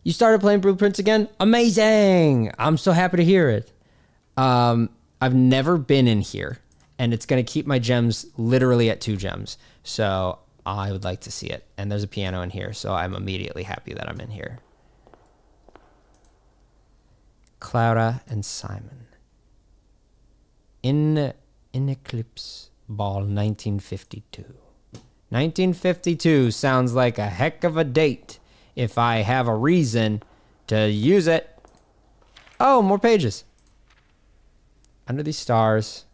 Speaker 1: You started playing Blueprints again? Amazing! I'm so happy to hear it. I've never been in here, and it's going to keep my gems literally at 2 gems. So I would like to see it. And there's a piano in here, so I'm immediately happy that I'm in here. Clara and Simon. In Eclipse Ball 1952. 1952 sounds like a heck of a date if I have a reason to use it. Oh, more pages. Under these stars.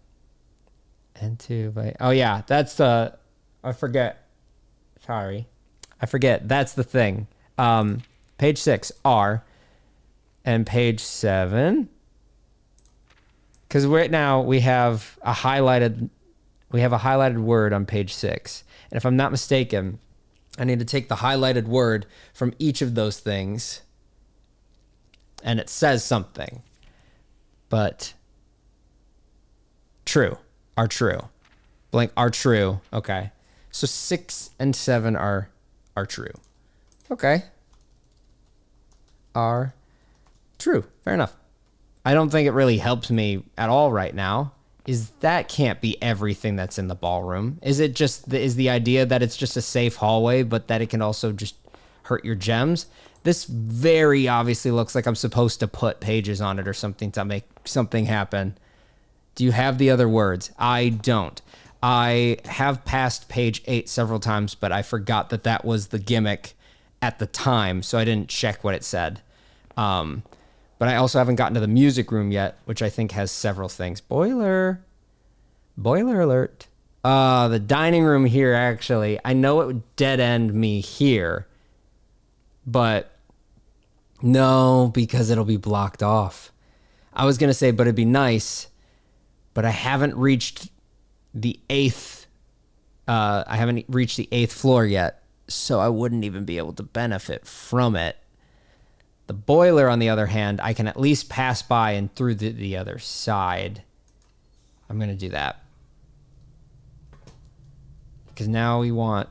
Speaker 1: Oh yeah, that's the... I forget. Sorry. I forget. That's the thing. Page 6, R. And page 7... Because right now we have a highlighted word on page 6. And if I'm not mistaken, I need to take the highlighted word from each of those things and it says something. But true are true. Blank are true. Okay. So 6 and 7 are true. Okay. Are true. Fair enough. I don't think it really helps me at all right now. That can't be everything that's in the ballroom. Is it just is the idea that it's just a safe hallway, but that it can also just hurt your gems? This very obviously looks like I'm supposed to put pages on it or something to make something happen. Do you have the other words? I don't. I have passed page 8 several times, but I forgot that was the gimmick at the time, so I didn't check what it said. But I also haven't gotten to the music room yet, which I think has several things. Boiler alert. The dining room here, actually. I know it would dead end me here, but no, because it'll be blocked off. I was going to say, but it'd be nice, but I haven't reached the 8th. I haven't reached the 8th floor yet, so I wouldn't even be able to benefit from it. The boiler, on the other hand, I can at least pass by and through the other side. I'm going to do that. Because now we want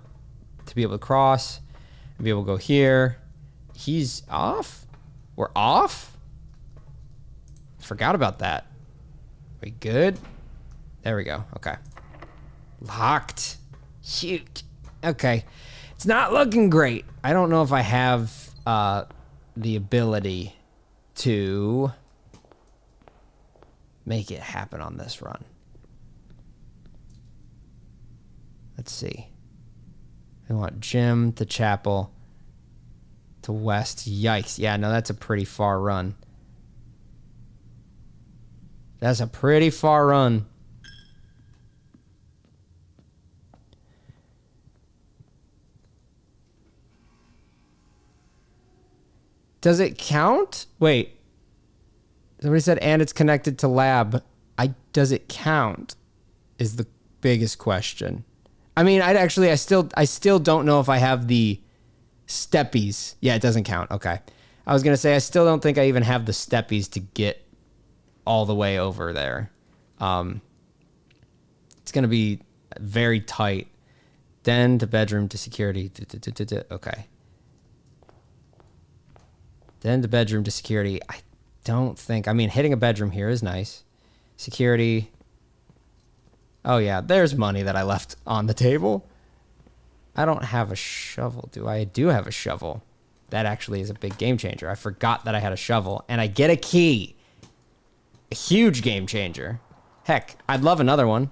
Speaker 1: to be able to cross and be able to go here. He's off? We're off? Forgot about that. We good? There we go. Okay. Locked. Shoot. Okay. It's not looking great. I don't know if I have the ability to make it happen on this run. Let's see. We want gym to chapel to west. Yikes. Yeah, no, that's a pretty far run. That's a pretty far run. Does it count? Wait. Somebody said, and it's connected to lab. Does it count? Is the biggest question. I mean, I still don't know if I have the steppies. Yeah, it doesn't count. Okay. I was going to say, I still don't think I even have the steppies to get all the way over there. It's going to be very tight. Den to bedroom to security. Okay. Then the bedroom to security. I don't think... I mean, hitting a bedroom here is nice. Security. Oh, yeah. There's money that I left on the table. I don't have a shovel, do I? I do have a shovel. That actually is a big game changer. I forgot that I had a shovel. And I get a key. A huge game changer. Heck, I'd love another one.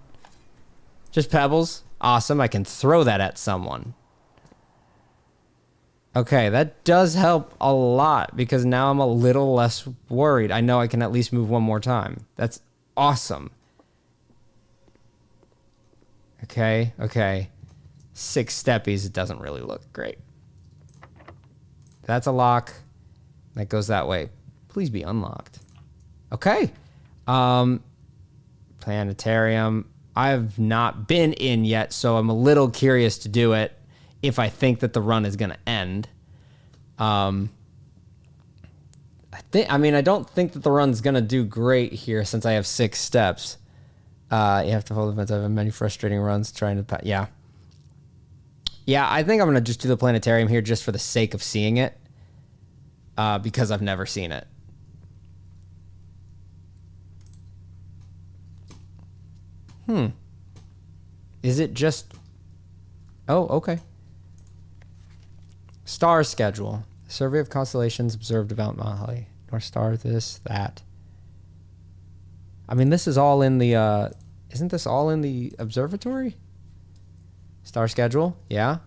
Speaker 1: Just pebbles. Awesome. I can throw that at someone. Okay, that does help a lot because now I'm a little less worried. I know I can at least move one more time. That's awesome. Okay. 6 steppies. It doesn't really look great. That's a lock. That goes that way. Please be unlocked. Okay. Planetarium. I've not been in yet, so I'm a little curious to do it. If I think that the run is going to end. I don't think that the run's going to do great here since I have 6 steps. You have to hold the fence. I've had many frustrating runs trying to... Yeah. Yeah, I think I'm going to just do the planetarium here just for the sake of seeing it. Because I've never seen it. Is it just... Oh, okay. Star schedule. Survey of constellations observed about Mount Holly. North Star, this, that. I mean, this is all in the... Isn't this all in the observatory? Star schedule, yeah.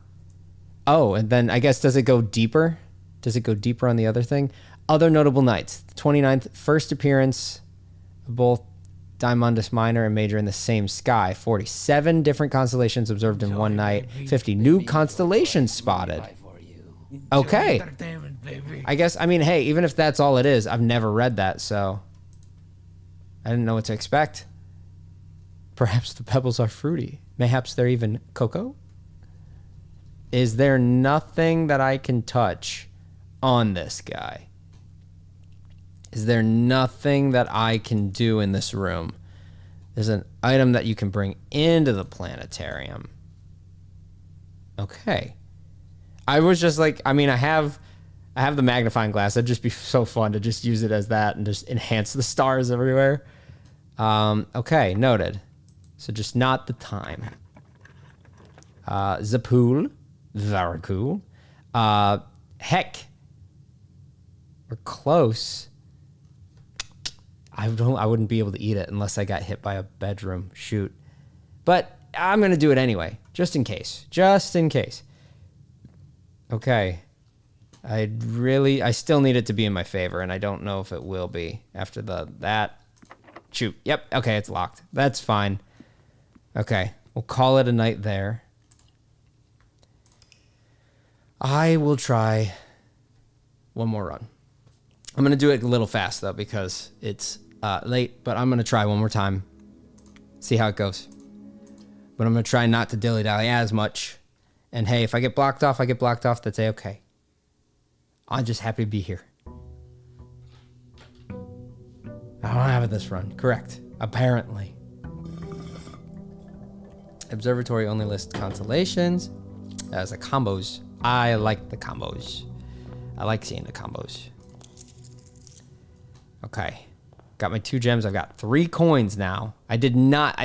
Speaker 1: Oh, and then I guess does it go deeper? Does it go deeper on the other thing? Other notable nights. 29th, first appearance of both Diamondus Minor and Major in the same sky. 47 different constellations observed in one night. 50 new constellations spotted. Okay. I guess, I mean, hey, even if that's all it is, I've never read that, so I didn't know what to expect. Perhaps the pebbles are fruity. Mayhaps they're even cocoa? Is there nothing that I can touch on this guy? Is there nothing that I can do in this room? There's an item that you can bring into the planetarium. Okay. I was just like, I mean, I have the magnifying glass. That'd just be so fun to just use it as that and just enhance the stars everywhere. Okay, noted. So just not the time. The pool. Very cool. Heck. We're close. I wouldn't be able to eat it unless I got hit by a bedroom. Shoot. But I'm going to do it anyway. Just in case. Just in case. Okay. I still need it to be in my favor, and I don't know if it will be after that. Shoot. Yep. Okay, it's locked. That's fine. Okay. We'll call it a night there. I will try one more run. I'm going to do it a little fast, though, because it's late, but I'm going to try one more time. See how it goes. But I'm going to try not to dilly-dally as much. And hey, if I get blocked off, I get blocked off. That's okay. I'm just happy to be here. I don't have it this run. Correct. Apparently. Observatory only lists constellations as the combos. I like the combos. I like seeing the combos. Okay. Got my 2 gems. I've got 3 coins now. I did not...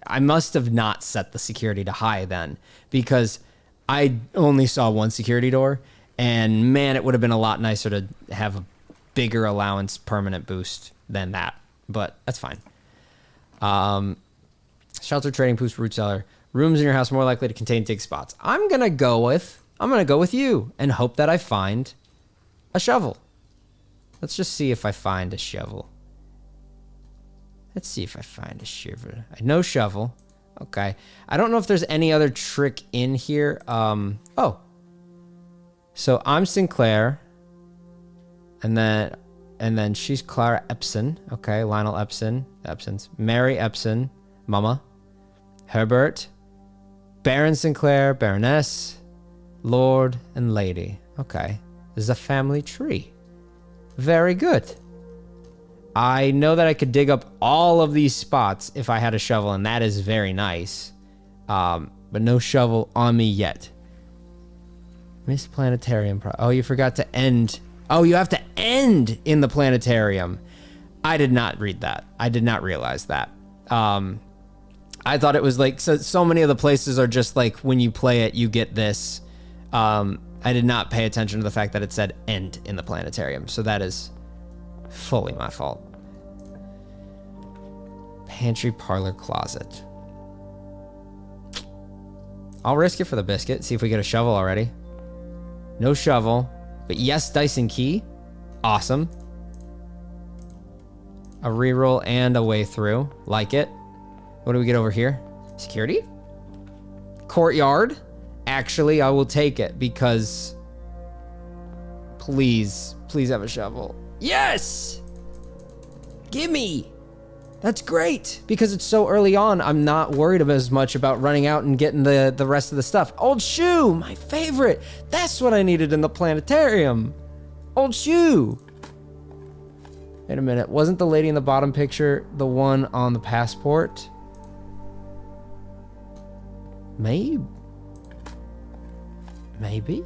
Speaker 1: I must have not set the security to high then, because I only saw 1 security door, and man, it would have been a lot nicer to have a bigger allowance permanent boost than that, but that's fine. Shelter, trading post, root cellar. Rooms in your house more likely to contain dig spots. I'm gonna go with you and hope that I find a shovel. Let's just see if I find a shovel. Let's see if I find a shovel. No shovel. Okay. I don't know if there's any other trick in here. Oh. So I'm Sinclair. And then she's Clara Epson. Okay, Lionel Epson. Epson's. Mary Epson. Mama. Herbert. Baron Sinclair. Baroness. Lord and Lady. Okay. This is a family tree. Very good. I know that I could dig up all of these spots if I had a shovel, and that is very nice. But no shovel on me yet. Miss Planetarium. Oh, you forgot to end. Oh, you have to end in the planetarium. I did not read that. I did not realize that. I thought it was like, so many of the places are just like, when you play it, you get this. I did not pay attention to the fact that it said end in the planetarium. So that is fully my fault. Pantry, parlor, closet. I'll risk it for the biscuit. See if we get a shovel already. No shovel. But yes, Dyson key. Awesome. A reroll and a way through. Like it. What do we get over here? Security? Courtyard? Actually, I will take it because... Please have a shovel. Yes! Gimme! That's great, because it's so early on, I'm not worried as much about running out and getting the rest of the stuff. Old shoe, my favorite. That's what I needed in the planetarium. Old shoe. Wait a minute, wasn't the lady in the bottom picture the one on the passport? Maybe. Maybe.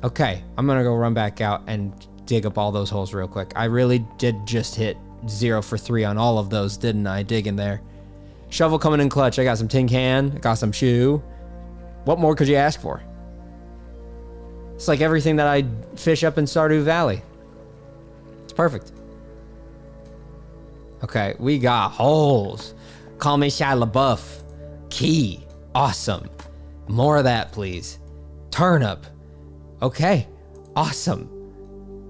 Speaker 1: Okay, I'm gonna go run back out and dig up all those holes real quick. I really did just hit 0 for 3 on all of those, didn't I? Dig in there. Shovel coming in clutch. I got some tin can. I got some shoe. What more could you ask for? It's like everything that I fish up in Stardew Valley. It's perfect. Okay, we got holes. Call me Shia LaBeouf. Key. Awesome. More of that, please. Turnip. Okay. Awesome.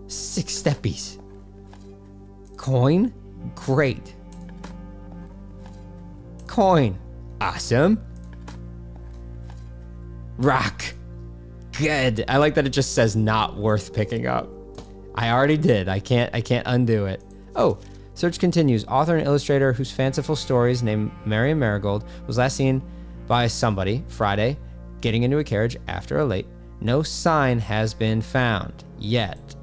Speaker 1: 6 steppies. Coin. Great. Coin. Awesome. Rock. Good. I like that it just says not worth picking up. I already did. I can't undo it. Oh, search continues. Author and illustrator whose fanciful stories named Marion Marigold was last seen by somebody Friday getting into a carriage after a late. No sign has been found yet.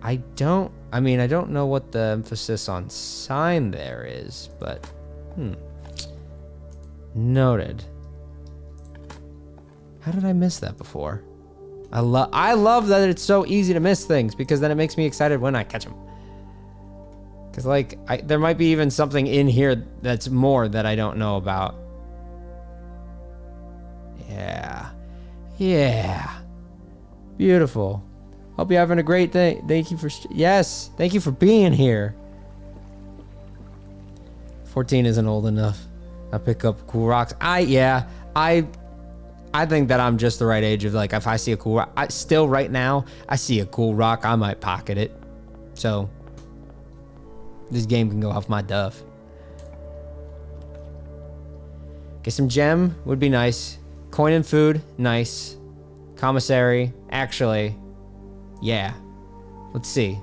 Speaker 1: I don't know what the emphasis on sign there is, but noted. How did I miss that before? I love that it's so easy to miss things, because then it makes me excited when I catch them. Because, like, there might be even something in here that's more that I don't know about. Yeah. Beautiful. Hope you're having a great day. Thank you for being here. 14 isn't old enough. I pick up cool rocks. I think that I'm just the right age of, like, if I see a cool rock, still right now, I see a cool rock, I might pocket it. So, this game can go off my duff. Get some gem, would be nice. Coin and food, nice. Commissary, actually, yeah. Let's see.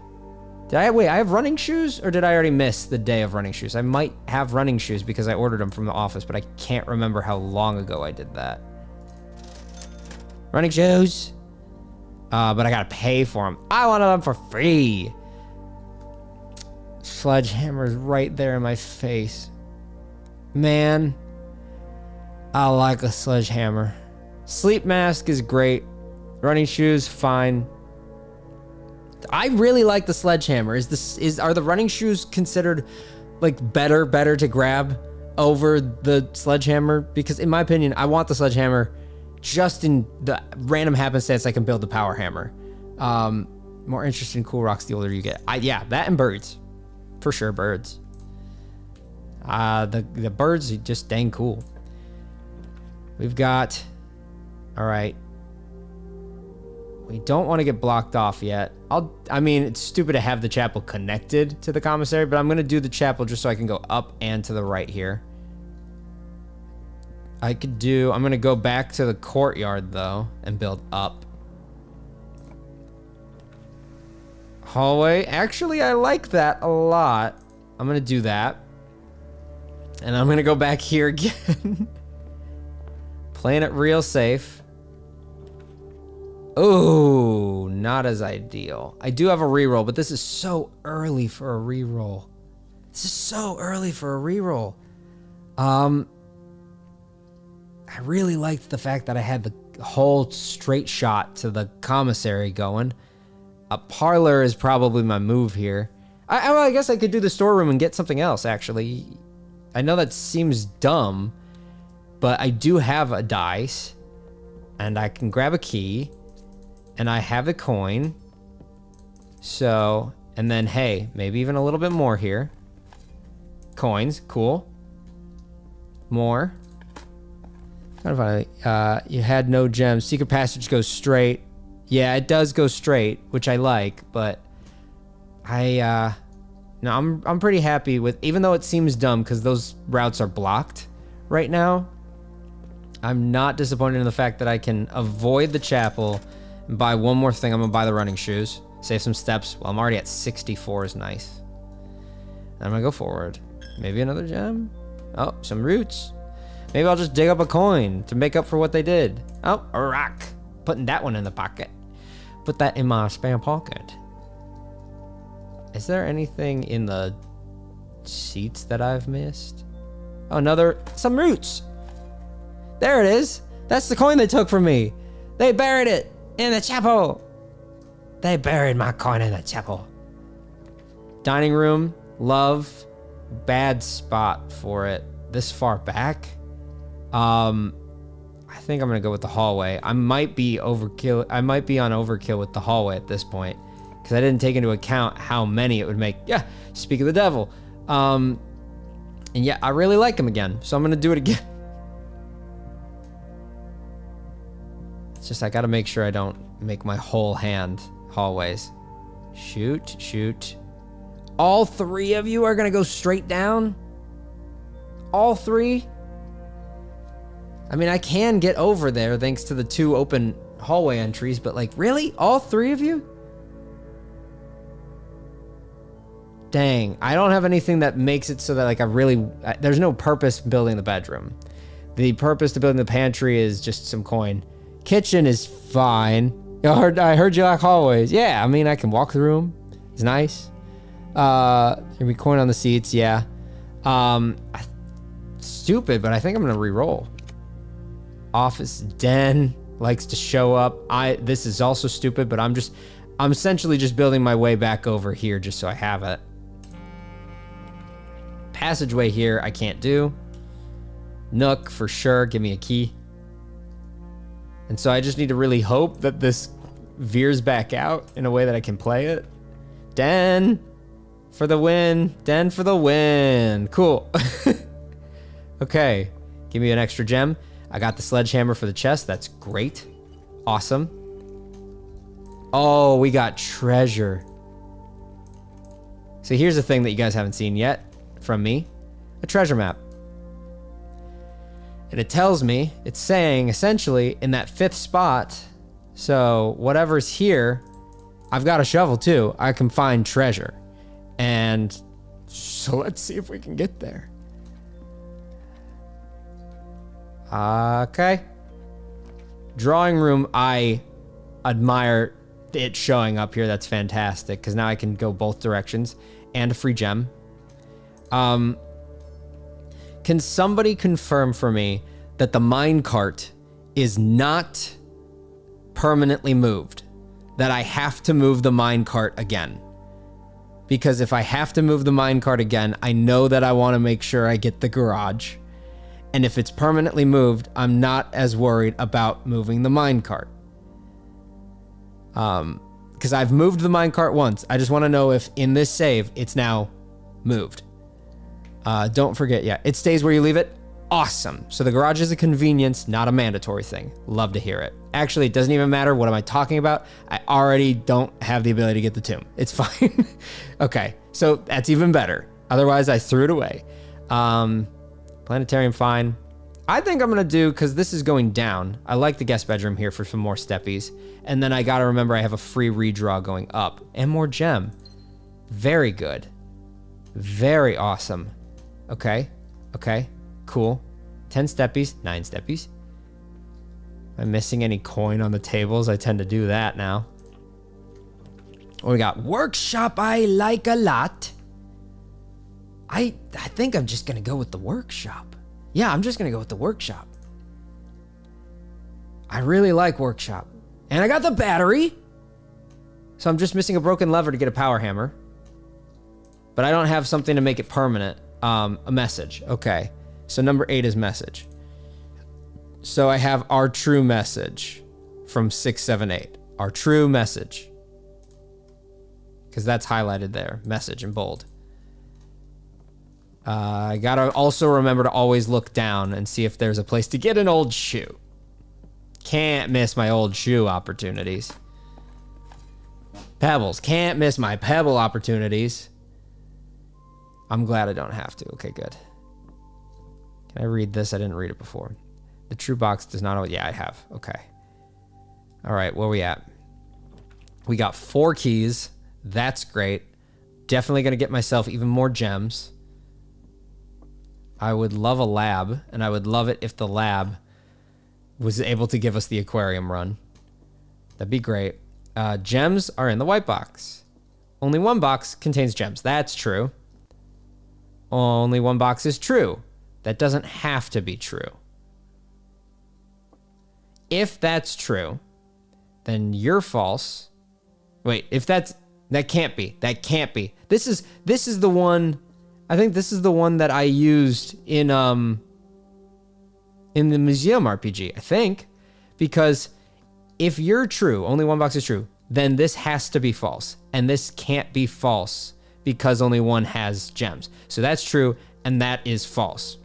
Speaker 1: I have running shoes, or did I already miss the day of running shoes? I might have running shoes because I ordered them from the office, but I can't remember how long ago I did that. Running shoes. But I gotta pay for them. I wanted them for free. Sledgehammer's right there in my face. Man, I like a sledgehammer. Sleep mask is great. Running shoes, fine. I really like the sledgehammer. Are the running shoes considered like better to grab over the sledgehammer? Because in my opinion, I want the sledgehammer just in the random happenstance I can build the power hammer. More interesting cool rocks the older you get. Yeah, that and birds. For sure, birds. The birds are just dang cool. We've got... Alright. We don't want to get blocked off yet. I mean, it's stupid to have the chapel connected to the commissary, but I'm going to do the chapel just so I can go up and to the right here. I'm going to go back to the courtyard, though, and build up. Hallway. Actually, I like that a lot. I'm going to do that. And I'm going to go back here again. Playing it real safe. Oh, not as ideal. I do have a reroll, but this is so early for a reroll. I really liked the fact that I had the whole straight shot to the commissary going. A parlor is probably my move here. I guess I could do the storeroom and get something else, actually. I know that seems dumb, but I do have a dice, and I can grab a key, and I have a coin. So, and then, hey, maybe even a little bit more here. Coins, cool. More. Kind of funny. You had no gems. Secret passage goes straight. Yeah, it does go straight, which I like, but no, I'm pretty happy with, even though it seems dumb because those routes are blocked right now. I'm not disappointed in the fact that I can avoid the chapel and buy one more thing. I'm gonna buy the running shoes, save some steps. Well, I'm already at 64 is nice. And I'm gonna go forward. Maybe another gem. Oh, some roots. Maybe I'll just dig up a coin to make up for what they did. Oh, a rock. Putting that one in the pocket. Put that in my spare pocket. Is there anything in the seats that I've missed? Oh, some roots. There it is. That's the coin they took from me. They buried it in the chapel. They buried my coin in the chapel. Dining room, love, bad spot for it. This far back. I think I'm gonna go with the hallway. I might be overkill. I might be on overkill with the hallway at this point because I didn't take into account how many it would make. Yeah, speak of the devil. And yeah, I really like him again, so I'm gonna do it again. It's just I gotta make sure I don't make my whole hand hallways. Shoot. All three of you are gonna go straight down? All three? I mean, I can get over there thanks to the two open hallway entries, but like, really? All 3 of you? Dang, I don't have anything that makes it so that like there's no purpose building the bedroom. The purpose to building the pantry is just some coin. Kitchen is fine. I heard you like hallways. Yeah, I mean, I can walk through them. It's nice. Gonna be coin on the seats, yeah. Stupid, but I think I'm gonna re-roll. Office den likes to show up. This is also stupid, but I'm essentially just building my way back over here just so I have it. Passageway here, I can't do. Nook, for sure, give me a key. And so I just need to really hope that this veers back out in a way that I can play it. Den for the win. Den for the win. Cool. Okay, give me an extra gem. I got the sledgehammer for the chest. That's great. Awesome. Oh, we got treasure. So here's the thing that you guys haven't seen yet from me. A treasure map. And it tells me, it's saying essentially in that 5th spot, so whatever's here, I've got a shovel too. I can find treasure. And so let's see if we can get there. Okay. Drawing room, I admire it showing up here. That's fantastic because now I can go both directions and a free gem. Can somebody confirm for me that the minecart is not permanently moved? That I have to move the minecart again? Because if I have to move the minecart again, I know that I want to make sure I get the garage. And if it's permanently moved, I'm not as worried about moving the minecart. Because I've moved the minecart once. I just want to know if in this save, it's now moved. Don't forget, yeah, it stays where you leave it. Awesome. So the garage is a convenience, not a mandatory thing. Love to hear it. Actually, it doesn't even matter. What am I talking about? I already don't have the ability to get the tomb. It's fine. Okay, so that's even better. Otherwise, I threw it away. Planetarium, fine. I think I'm gonna do, because this is going down. I like the guest bedroom here for some more steppies. And then I gotta remember I have a free redraw going up. And more gem. Very good. Very awesome. Okay. Okay. Cool. 10 steppies. 9 steppies. Am I missing any coin on the tables? I tend to do that now. What we got? Workshop I like a lot. I think I'm just gonna go with the workshop. Yeah, I'm just gonna go with the workshop. I really like workshop. And I got the battery. So I'm just missing a broken lever to get a power hammer. But I don't have something to make it permanent. A message. Okay. So number 8 is message. So I have our true message from 678. Our true message. Because that's highlighted there. Message in bold. I gotta also remember to always look down and see if there's a place to get an old shoe. Can't miss my old shoe opportunities. Pebbles. Can't miss my pebble opportunities. I'm glad I don't have to. Okay, good. Can I read this? I didn't read it before. The true box does not... Yeah, I have. Okay. All right, where are we at? We got 4 keys. That's great. Definitely going to get myself even more gems. I would love a lab, and I would love it if the lab was able to give us the aquarium run. That'd be great. Gems are in the white box. Only one box contains gems. That's true. Only one box is true. That doesn't have to be true. If that's true, then you're false. Wait, if that can't be. That can't be. This is the one. I think this is the one that I used in the museum RPG, I think. Because if you're true, only one box is true, then this has to be false. And this can't be false because only one has gems. So that's true, and that is false.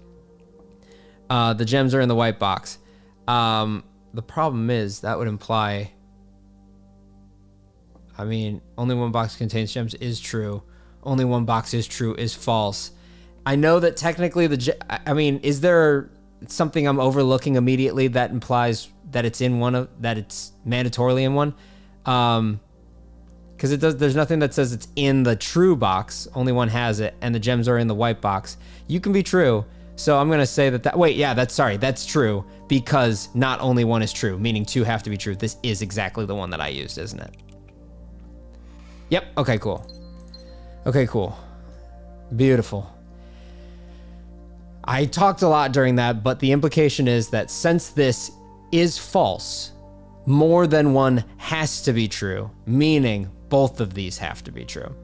Speaker 1: The gems are in the white box. The problem is that would imply... I mean, only one box contains gems is true. Only one box is true is false. I know that technically I mean, is there something I'm overlooking immediately that implies that it's in one of that it's mandatorily in one. Because there's nothing that says it's in the true box. Only one has it, and the gems are in the white box. You can be true. So I'm gonna say that. Wait, yeah, that's true because not only one is true, meaning 2 have to be true. This is exactly the one that I used, isn't it? Yep. Okay. Cool. Okay. Cool. Beautiful. I talked a lot during that, but the implication is that since this is false, more than one has to be true, meaning both of these have to be true.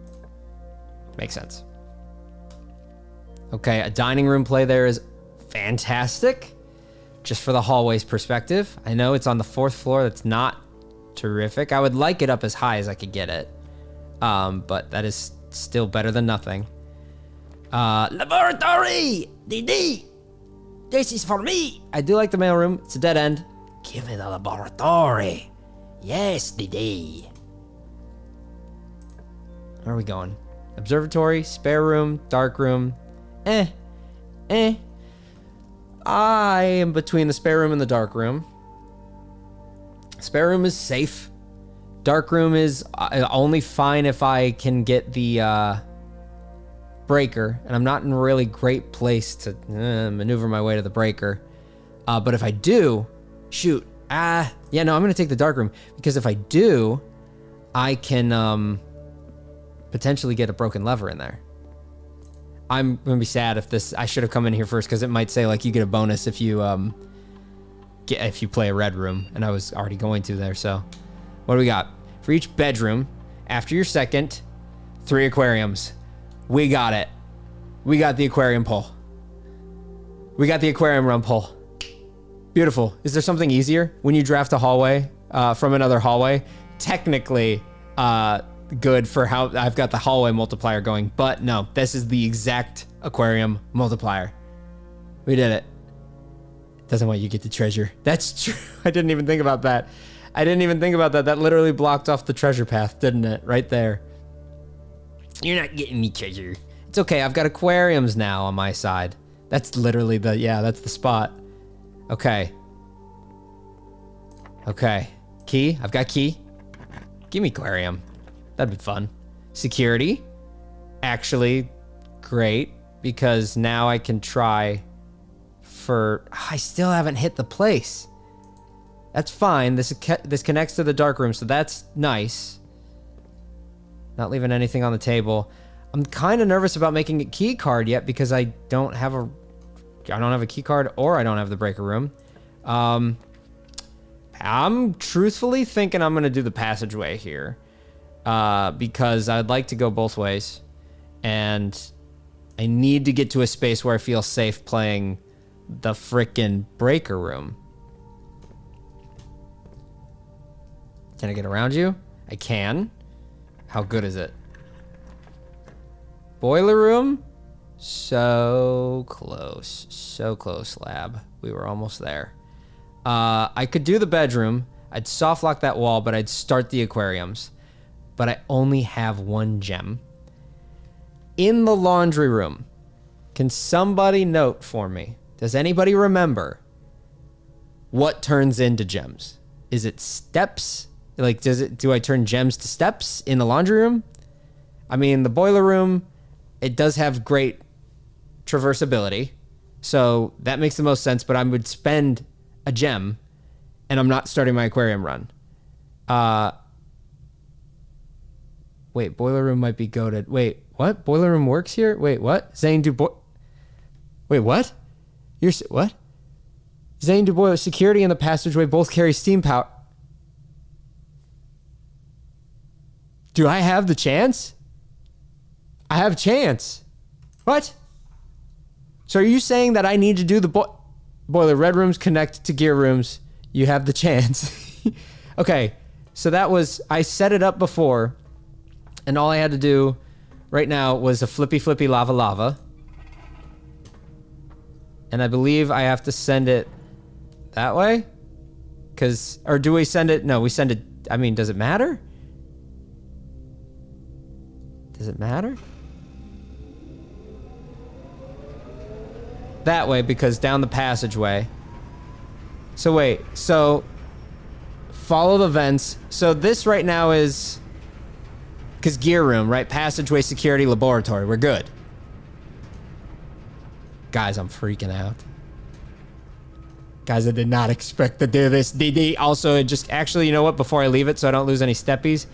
Speaker 1: Makes sense. Okay, a dining room play there is fantastic. Just for the hallway's perspective. I know it's on the 4th floor. That's not terrific. I would like it up as high as I could get it. But that is still better than nothing. Laboratory! DD! This is for me! I do like the mailroom. It's a dead end. Give me the laboratory. Yes, DD. Where are we going? Observatory, spare room, dark room. I am between the spare room and the dark room. Spare room is safe. Dark room is only fine if I can get the breaker, and I'm not in a really great place to maneuver my way to the breaker. But if I do, shoot. Yeah, no, I'm gonna take the dark room because if I do, I can potentially get a broken lever in there. I'm gonna be sad if this. I should have come in here first because it might say like you get a bonus if you play a red room, and I was already going to there. So, what do we got for each bedroom? After your second, 3 aquariums. We got it. We got the aquarium pole. We got the aquarium run pole. Beautiful. Is there something easier when you draft a hallway from another hallway? Technically, good for how I've got the hallway multiplier going, but no, this is the exact aquarium multiplier. We did it. Doesn't want you to get the treasure. That's true. I didn't even think about that. That literally blocked off the treasure path, didn't it? Right there. You're not getting me treasure. It's okay. I've got aquariums now on my side. That's literally that's the spot. Okay. Key. I've got key. Give me aquarium. That'd be fun. Security. Actually, great. Because now I can try for... I still haven't hit the place. That's fine. This connects to the dark room, so that's nice. Not leaving anything on the table. I'm kind of nervous about making a key card yet because I don't have a key card or I don't have the breaker room. I'm truthfully thinking I'm going to do the passageway here. Because I'd like to go both ways. And I need to get to a space where I feel safe playing the frickin' breaker room. Can I get around you? I can. How good is it? Boiler room? So close, lab. We were almost there. I could do the bedroom. I'd soft lock that wall, but I'd start the aquariums. But I only have 1 gem. In the laundry room, can somebody note for me? Does anybody remember what turns into gems? Is it steps? Like, do I turn gems to steps in the laundry room? I mean, the boiler room, it does have great traversability. So that makes the most sense, but I would spend a gem and I'm not starting my aquarium run. Wait, boiler room might be goated. Wait, what? Boiler room works here? Wait, what? Zane Wait, what? What? Zane Du Bois, security and the passageway both carry steam power. Do I have the chance? I have a chance. What? So are you saying that I need to do the boiler? Red rooms connect to gear rooms. You have the chance. Okay, so that was... I set it up before, and all I had to do right now was a flippy lava. And I believe I have to send it that way? Or do we send it... No, we send it... I mean, does it matter? Does it matter? that way because down the passageway. So wait, so follow the vents. So this right now is, because gear room, right? Passageway, security, laboratory. We're good. Guys, I'm freaking out. Guys, I did not expect to do this. DD, also, just actually, you know what? Before I leave it so I don't lose any steppies.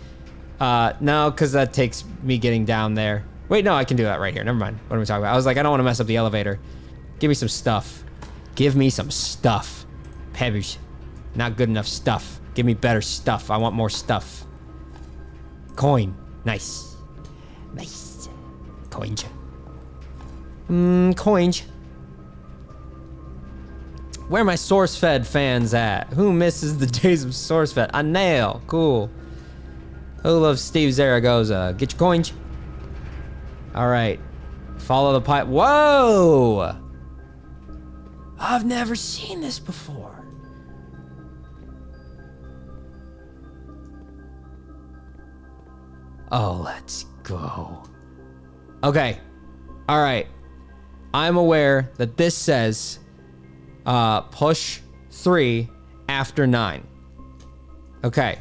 Speaker 1: No, because that takes me getting down there. Wait, no, I can do that right here. Never mind. What am I talking about? I was like, I don't want to mess up the elevator. Give me some stuff. Give me some stuff. Pebbles. Not good enough stuff. Give me better stuff. I want more stuff. Coin. Nice. Nice. Coin. Coins. Where are my SourceFed fans at? Who misses the days of SourceFed? A nail. Cool. Who loves Steve Zaragoza? Get your coins. All right. Follow the pipe. Whoa! I've never seen this before. Oh, let's go. Okay. All right. I'm aware that this says push 3 after 9. Okay.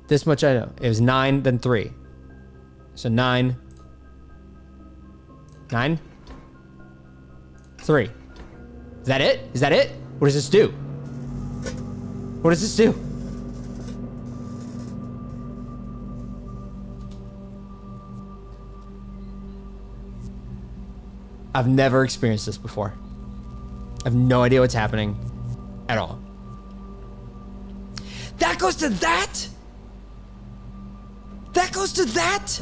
Speaker 1: This much I know. It was 9, then 3. So 9. 9. 3. Is that it? Is that it? What does this do? What does this do? I've never experienced this before. I have no idea what's happening at all. That goes to that? That goes to that?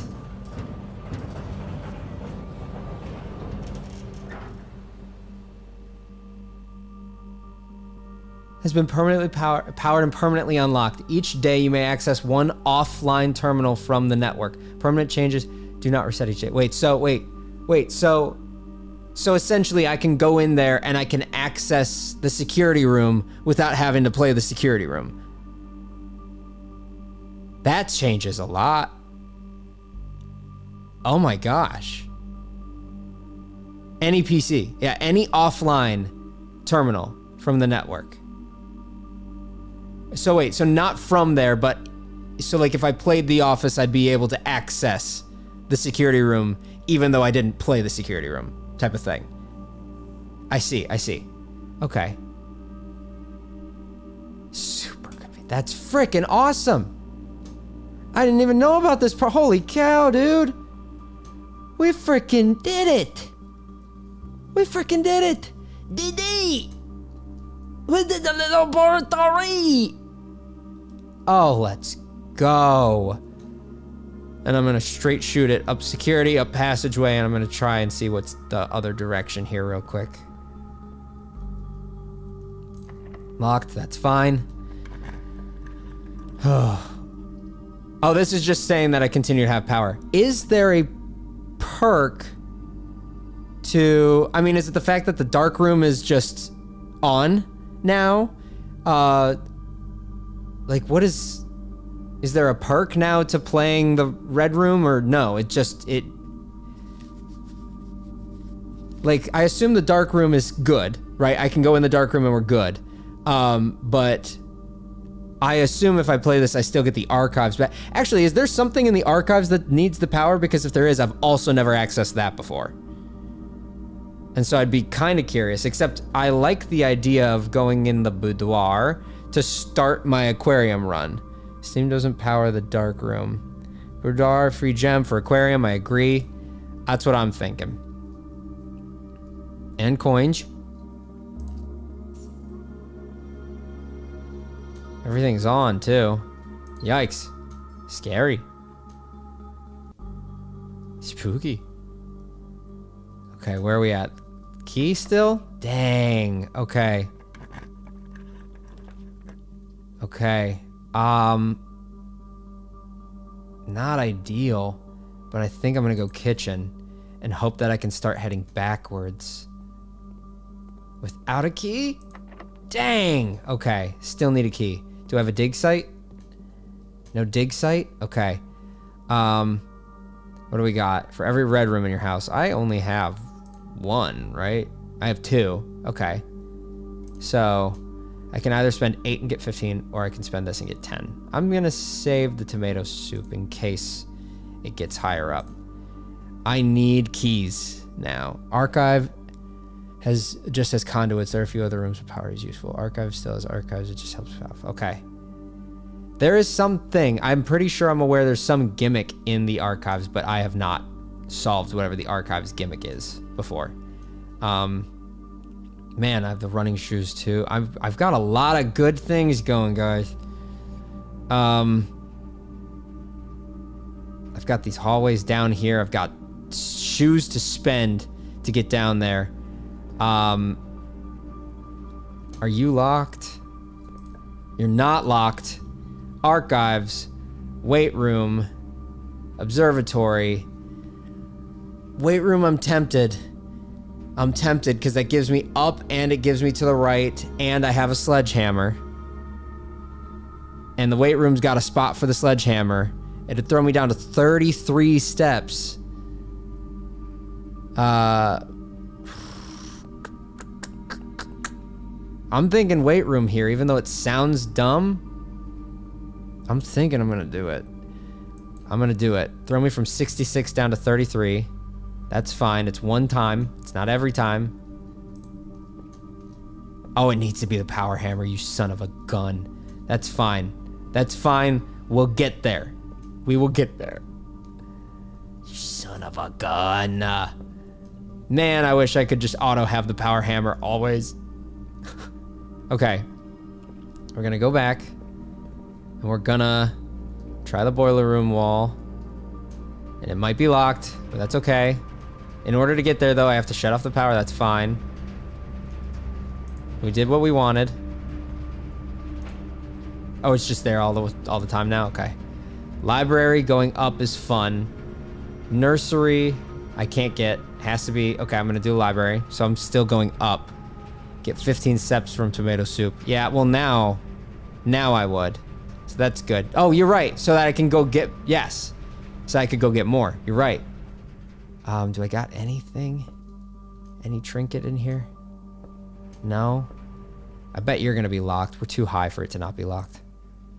Speaker 1: Has been permanently powered and permanently unlocked. Each day you may access one offline terminal from the network. Permanent changes do not reset each day. Wait, so essentially I can go in there and I can access the security room without having to play the security room. That changes a lot. Oh my gosh. Any PC. Yeah, any offline terminal from the network. So wait, so not from there, but so like if I played The Office, I'd be able to access the security room even though I didn't play the security room type of thing. I see. Okay. Super convenient. That's freaking awesome. I didn't even know about this. Holy cow, dude. We freaking did it. We freaking did it. DD. We did the laboratory. Oh, let's go. And I'm gonna straight shoot it up security, up passageway, and I'm gonna try and see what's the other direction here real quick. Locked, that's fine. Oh, this is just saying that I continue to have power. Is there a perk to, I mean, is it the fact that the dark room is just on now? Like what is there a perk now to playing the red room or no? Like I assume the dark room is good, right? I can go in the dark room and we're good. But I assume if I play this, I still get the archives back. Actually, is there something in the archives that needs the power? Because if there is, I've also never accessed that before. And so I'd be kind of curious, except I like the idea of going in the boudoir to start my aquarium run. Steam doesn't power the dark room. Boudoir, free gem for aquarium, I agree. That's what I'm thinking. And coins. Everything's on too. Yikes. Scary. Spooky. Okay, where are we at? Key still? Dang. Okay. Okay. Not ideal, but I think I'm gonna go kitchen and hope that I can start heading backwards. Without a key? Dang. Okay, still need a key. Do I have a dig site? No dig site? Okay. What do we got? For every red room in your house, I only have one, right? I have 2. Okay. So I can either spend 8 and get 15, or I can spend this and get 10. I'm gonna save the tomato soup in case it gets higher up. I need keys now. Archive just has conduits. There are a few other rooms where power is useful. Archive still has archives. It just helps off. Okay. There is something. I'm pretty sure I'm aware there's some gimmick in the archives, but I have not solved whatever the archives gimmick is before. Man, I have the running shoes too. I've got a lot of good things going, guys. I've got these hallways down here. I've got shoes to spend to get down there. Are you locked? You're not locked. Archives, weight room, observatory. Weight room, I'm tempted. I'm tempted because that gives me up and it gives me to the right, and I have a sledgehammer. And the weight room's got a spot for the sledgehammer. It'd throw me down to 33 steps. I'm thinking weight room here, even though it sounds dumb. I'm thinking I'm gonna do it. I'm gonna do it. Throw me from 66 down to 33. That's fine. It's one time. It's not every time. Oh, it needs to be the power hammer, you son of a gun. That's fine. That's fine. We'll get there. We will get there. You son of a gun. Man, I wish I could just auto have the power hammer always. Okay. We're gonna go back. And we're gonna try the boiler room wall. And it might be locked, but that's okay. In order to get there, though, I have to shut off the power. That's fine. We did what we wanted. Oh, it's just there all the time now? Okay. Library going up is fun. Nursery, I can't get. Has to be. Okay, I'm going to do library. So I'm still going up. Get 15 steps from tomato soup. Yeah, well, now I would. So that's good. Oh, you're right. So that I can go get... Yes. So I could go get more. You're right. Do I got anything? Any trinket in here? No? I bet you're gonna be locked. We're too high for it to not be locked.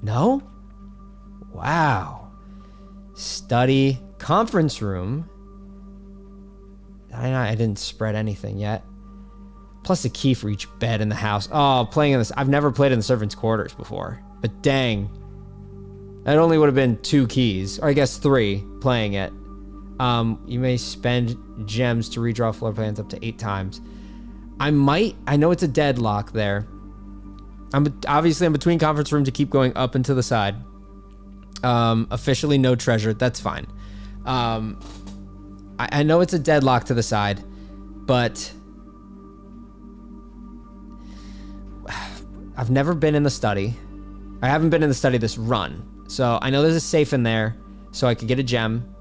Speaker 1: No? Wow. Study. Conference room. I didn't spread anything yet. Plus a key for each bed in the house. Oh, playing in this. I've never played in the servants' quarters before. But dang. That only would have been 2 keys. Or I guess 3 playing it. You may spend gems to redraw floor plans up to 8 times. I know it's a deadlock there. I'm between conference room to keep going up and to the side. Officially no treasure. That's fine. I know it's a deadlock to the side, but I've never been in the study. I haven't been in the study this run. So I know there's a safe in there, so I could get a gem.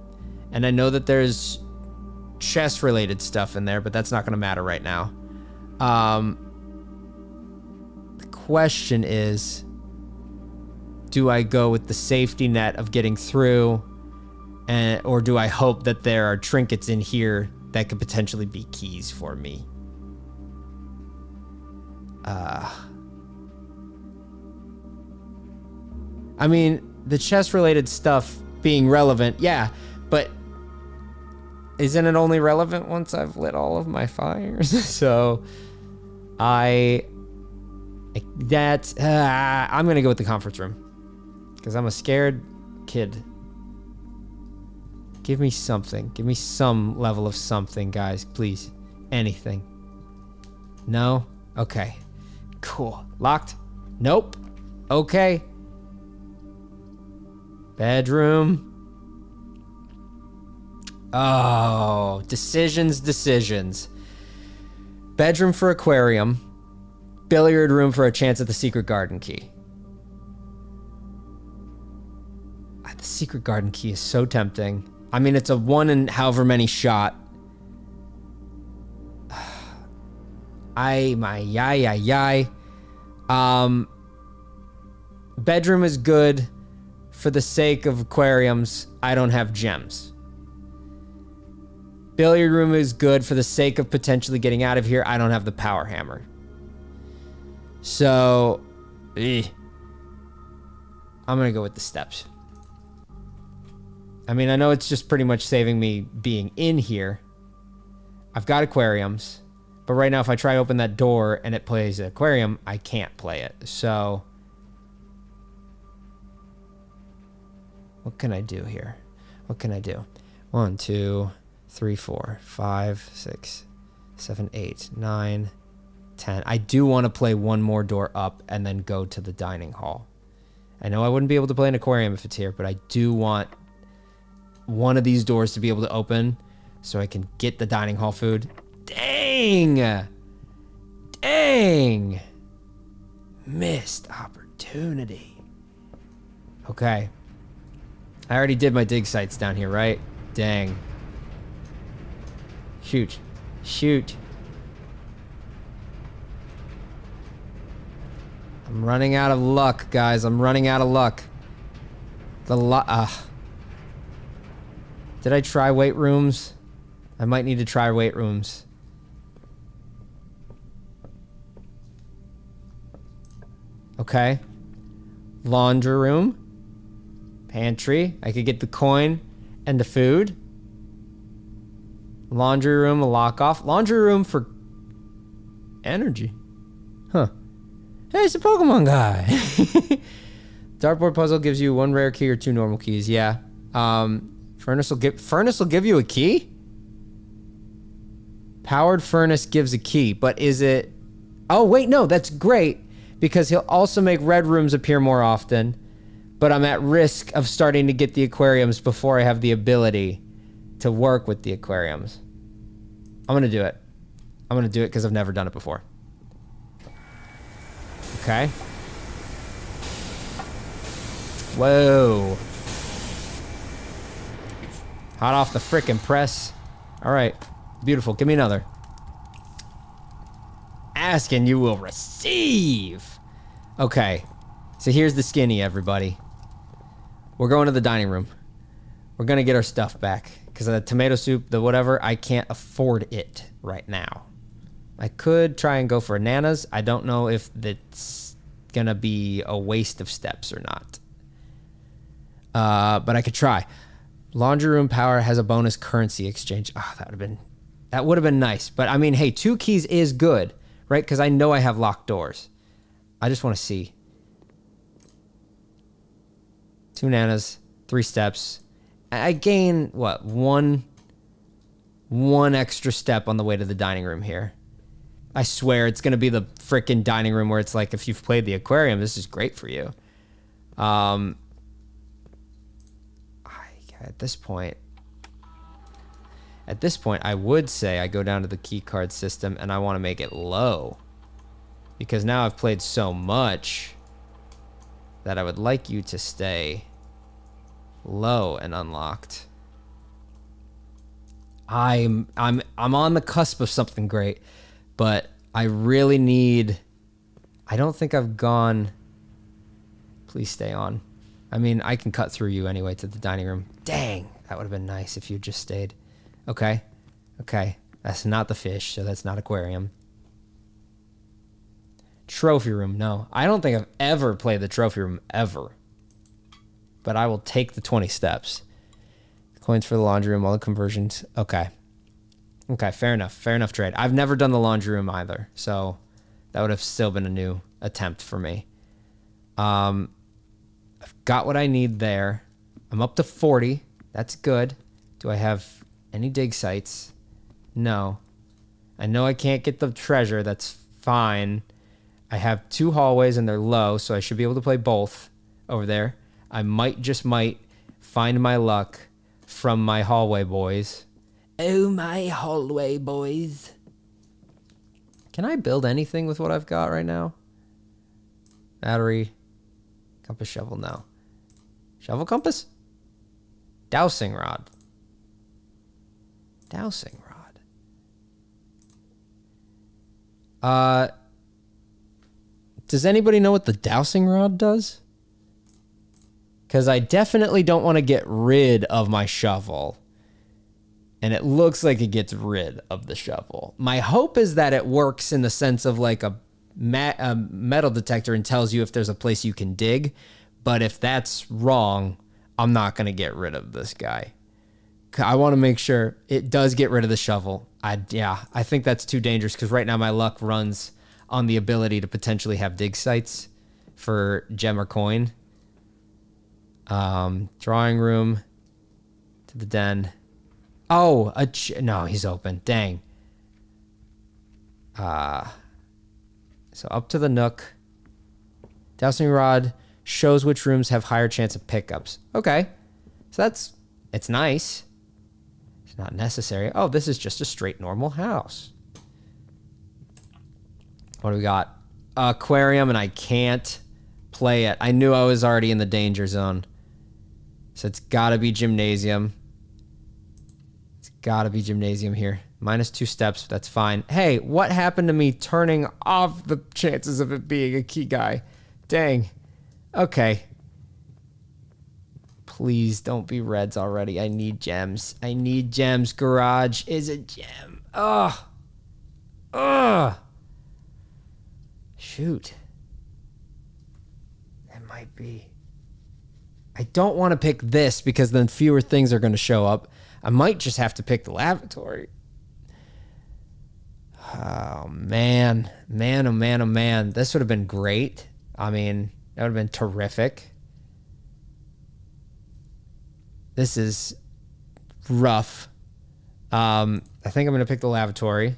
Speaker 1: And I know that there's chest-related stuff in there, but that's not going to matter right now. The question is, do I go with the safety net of getting through, or do I hope that there are trinkets in here that could potentially be keys for me? I mean, the chest-related stuff being relevant, yeah, but isn't it only relevant once I've lit all of my fires? So, I'm gonna go with the conference room, because I'm a scared kid. Give me something. Give me some level of something, guys, please. Anything. No? Okay. Cool. Locked? Nope. Okay. Bedroom. Oh, decisions. Bedroom for aquarium. Billiard room for a chance at the secret garden key. The secret garden key is so tempting. I mean, it's a 1 in however many shot. Bedroom is good. For the sake of aquariums, I don't have gems. Billiard room is good for the sake of potentially getting out of here. I don't have the power hammer. So, I'm going to go with the steps. I mean, I know it's just pretty much saving me being in here. I've got aquariums. But right now, if I try to open that door and it plays an aquarium, I can't play it. So, what can I do here? What can I do? 1, 2, 3, 4, 5, 6, 7, 8, 9, 10. I do want to play one more door up and then go to the dining hall. I know I wouldn't be able to play an aquarium if it's here, but I do want one of these doors to be able to open so I can get the dining hall food. Dang! Dang! Missed opportunity. Okay. I already did my dig sites down here, right? Dang. Shoot. Shoot. I'm running out of luck, guys. I'm running out of luck. Did I try weight rooms? I might need to try weight rooms. Okay. Laundry room. Pantry. I could get the coin and the food. Laundry room, a lock off. Laundry room for energy. Huh. Hey, it's a Pokemon guy. Dartboard puzzle gives you 1 rare key or 2 normal keys. Yeah. Furnace will give you a key? Powered furnace gives a key, but is it... Oh, wait, no, that's great. Because he'll also make red rooms appear more often. But I'm at risk of starting to get the aquariums before I have the ability to work with the aquariums. I'm going to do it. I'm going to do it because I've never done it before. Okay. Whoa. Hot off the frickin' press. All right. Beautiful. Give me another. Ask and you will receive. Okay. So here's the skinny, everybody. We're going to the dining room. We're going to get our stuff back. Because the tomato soup, the whatever, I can't afford it right now. I could try and go for Nana's. I don't know if that's going to be a waste of steps or not. But I could try. Laundry room power has a bonus currency exchange. Oh, that would have been nice. But I mean, hey, 2 keys is good, right? Because I know I have locked doors. I just want to see. 2 Nanas, 3 steps. I gain, what, one extra step on the way to the dining room here. I swear it's going to be the frickin' dining room where it's like, if you've played the aquarium, this is great for you. At this point, I would say I go down to the key card system and I want to make it low. Because now I've played so much that I would like you to stay low and unlocked. I'm on the cusp of something great, but I really need... I don't think I've gone... Please stay on. I mean, I can cut through you anyway to the dining room. Dang, that would have been nice if you just stayed. Okay. Okay. That's not the fish, so that's not aquarium. Trophy room, no. I don't think I've ever played the trophy room, ever. But I will take the 20 steps. Coins for the laundry room, all the conversions. Okay. Okay, fair enough. Fair enough trade. I've never done the laundry room either, so that would have still been a new attempt for me. I've got what I need there. I'm up to 40. That's good. Do I have any dig sites? No. I know I can't get the treasure. That's fine. I have 2 hallways and they're low, so I should be able to play both over there. I might find my luck from my hallway boys. Oh, my hallway boys. Can I build anything with what I've got right now? Battery. Compass shovel, no. Shovel compass? Dowsing rod. Dowsing rod. Does anybody know what the dowsing rod does? Because I definitely don't want to get rid of my shovel. And it looks like it gets rid of the shovel. My hope is that it works in the sense of like a metal detector and tells you if there's a place you can dig. But if that's wrong, I'm not going to get rid of this guy. I want to make sure it does get rid of the shovel. I think that's too dangerous because right now my luck runs on the ability to potentially have dig sites for gem or coin. Drawing room to the den. Oh, no, he's open. Dang. So up to the nook. Dowsing rod shows which rooms have higher chance of pickups. Okay. So it's nice. It's not necessary. Oh, this is just a straight normal house. What do we got? Aquarium, and I can't play it. I knew I was already in the danger zone. So it's gotta be gymnasium. Gotta be gymnasium here. -2 steps, that's fine. Hey, what happened to me turning off the chances of it being a key guy? Dang. Okay. Please don't be reds already. I need gems. I need gems. Garage is a gem. Ugh. Shoot. It might be. I don't want to pick this because then fewer things are going to show up. I might just have to pick the lavatory. Oh, man. Man, oh, man, oh, man. This would have been great. I mean, that would have been terrific. This is rough. I think I'm going to pick the lavatory.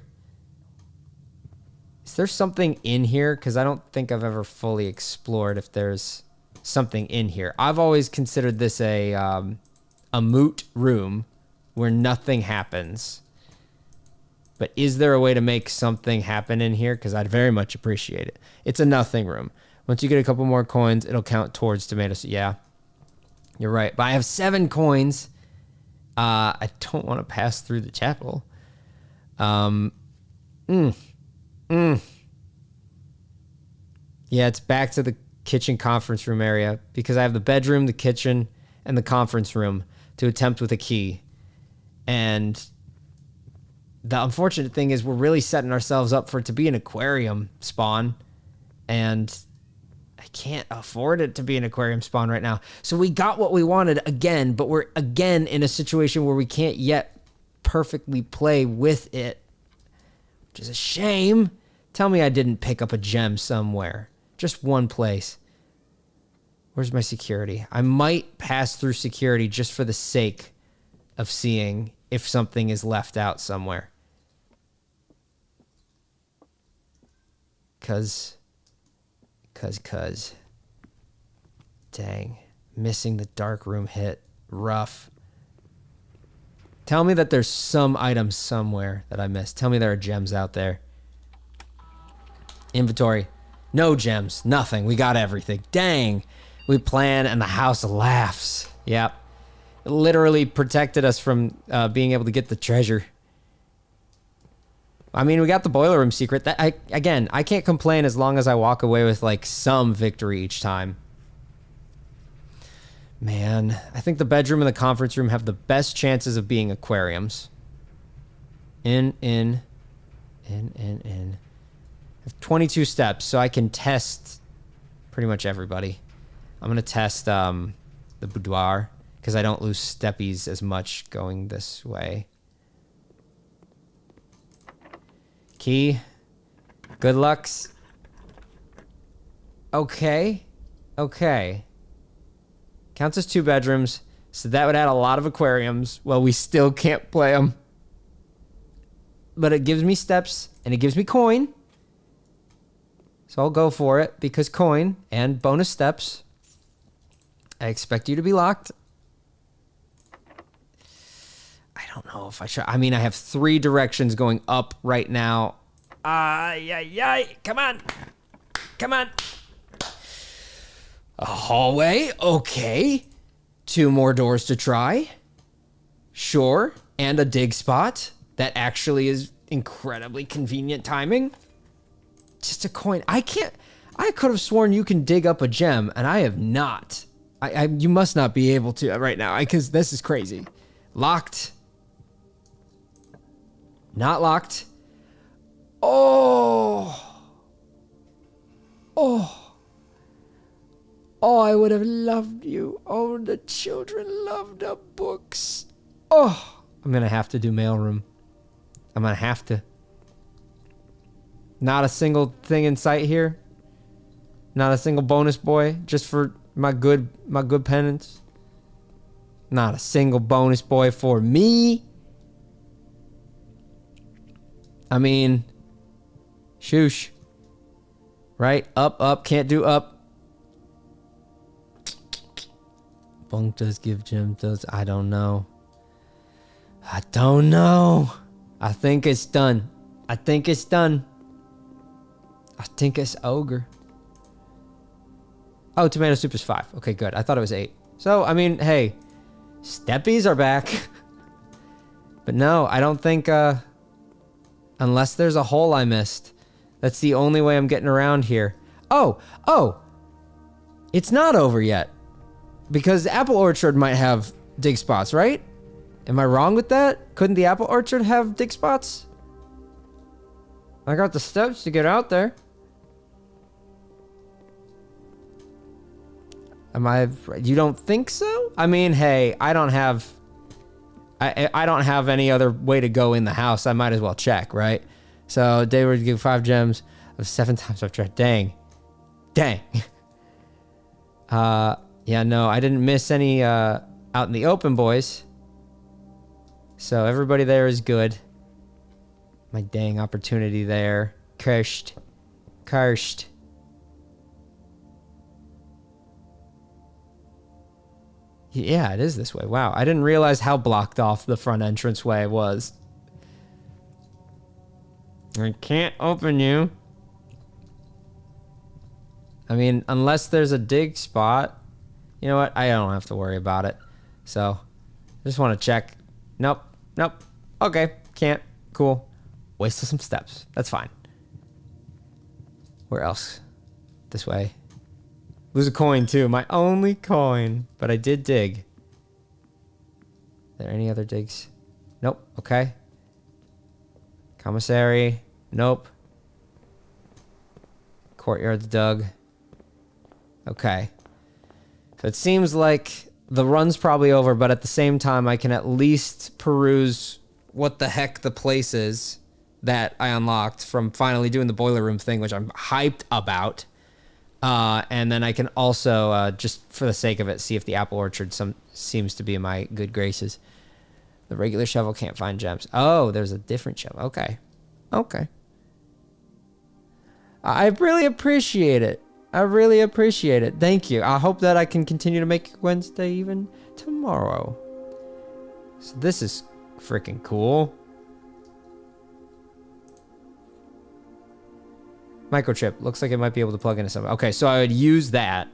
Speaker 1: Is there something in here? Because I don't think I've ever fully explored if there's something in here. I've always considered this a moot room where nothing happens. But is there a way to make something happen in here? Because I'd very much appreciate it. It's a nothing room. Once you get a couple more coins, it'll count towards tomatoes. Yeah, you're right. But I have 7 coins. I don't want to pass through the chapel. Yeah, it's back to the kitchen conference room area because I have the bedroom, the kitchen, and the conference room to attempt with a key. And the unfortunate thing is we're really setting ourselves up for it to be an aquarium spawn. And I can't afford it to be an aquarium spawn right now. So we got what we wanted again, but we're again in a situation where we can't yet perfectly play with it, which is a shame. Tell me I didn't pick up a gem somewhere. Just one place. Where's my security? I might pass through security just for the sake of seeing if something is left out somewhere. Cause. Dang. Missing the dark room hit. Rough. Tell me that there's some items somewhere that I missed. Tell me there are gems out there. Inventory. No gems. Nothing. We got everything. Dang. We plan and the house laughs. Yep. It literally protected us from being able to get the treasure. I mean, we got the boiler room secret. I can't complain as long as I walk away with like some victory each time. Man, I think the bedroom and the conference room have the best chances of being aquariums. In. I have 22 steps, so I can test pretty much everybody. I'm going to test the boudoir because I don't lose steppies as much going this way. Key. Good lucks. Okay. Counts as 2 bedrooms, so that would add a lot of aquariums. Well, we still can't play them. But it gives me steps, and it gives me coin. So I'll go for it, because coin and bonus steps. I expect you to be locked. I don't know if I should. I mean, I have 3 directions going up right now. Come on. A hallway. Okay. 2 more doors to try. Sure. And a dig spot. That actually is incredibly convenient timing. Just a coin. I could have sworn you can dig up a gem, and I have not. You must not be able to right now, because this is crazy. Locked. Not locked. Oh. Oh. Oh, I would have loved you. Oh, the children love the books. Oh. I'm going to have to do mailroom. I'm going to have to. Not a single thing in sight here. Not a single bonus boy. Just for my good penance. Not a single bonus boy for me. I mean, shoosh. Right? Up. Can't do up. Bunk does give Jim does. I don't know. I think it's done. I think it's ogre. Oh, tomato soup is 5. Okay, good. I thought it was 8. So, I mean, hey. Steppies are back. But no, I don't think, unless there's a hole I missed. That's the only way I'm getting around here. Oh! It's not over yet. Because the apple orchard might have dig spots, right? Am I wrong with that? Couldn't the apple orchard have dig spots? I got the steps to get out there. You don't think so? I mean, hey, I don't have any other way to go in the house. I might as well check, right? So they would give 5 gems of 7 times I've tried. Dang. Yeah, no, I didn't miss any out in the open, boys. So everybody there is good. My dang opportunity there. Cursed. Yeah, it is this way. Wow, I didn't realize how blocked off the front entranceway was. I can't open you. I mean, unless there's a dig spot. You know what? I don't have to worry about it. So, just want to check. Nope. Okay, can't. Cool. Wasted some steps. That's fine. Where else? This way. Lose a coin, too. My only coin. But I did dig. Are there any other digs? Nope. Okay. Commissary. Nope. Courtyard's dug. Okay. So it seems like the run's probably over, but at the same time, I can at least peruse what the heck the place is that I unlocked from finally doing the boiler room thing, which I'm hyped about. And then I can also, just for the sake of it, see if the apple orchard seems to be in my good graces. The regular shovel can't find gems. Oh, there's a different shovel. Okay. I really appreciate it. Thank you. I hope that I can continue to make Wednesday even tomorrow. So this is freaking cool. Microchip. Looks like it might be able to plug into something. Okay, so I would use that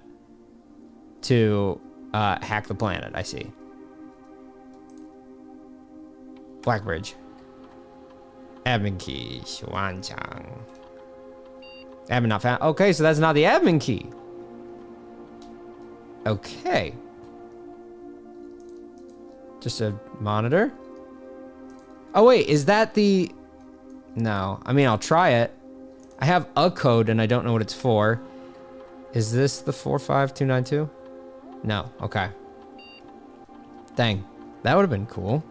Speaker 1: to hack the planet. I see. Blackbridge. Admin key. Xuanchang. Admin not found. Okay, so that's not the admin key. Okay. Just a monitor? Oh, wait. Is that the... No. I mean, I'll try it. I have a code, and I don't know what it's for. Is this the 45292? No. Okay. Dang. That would have been cool.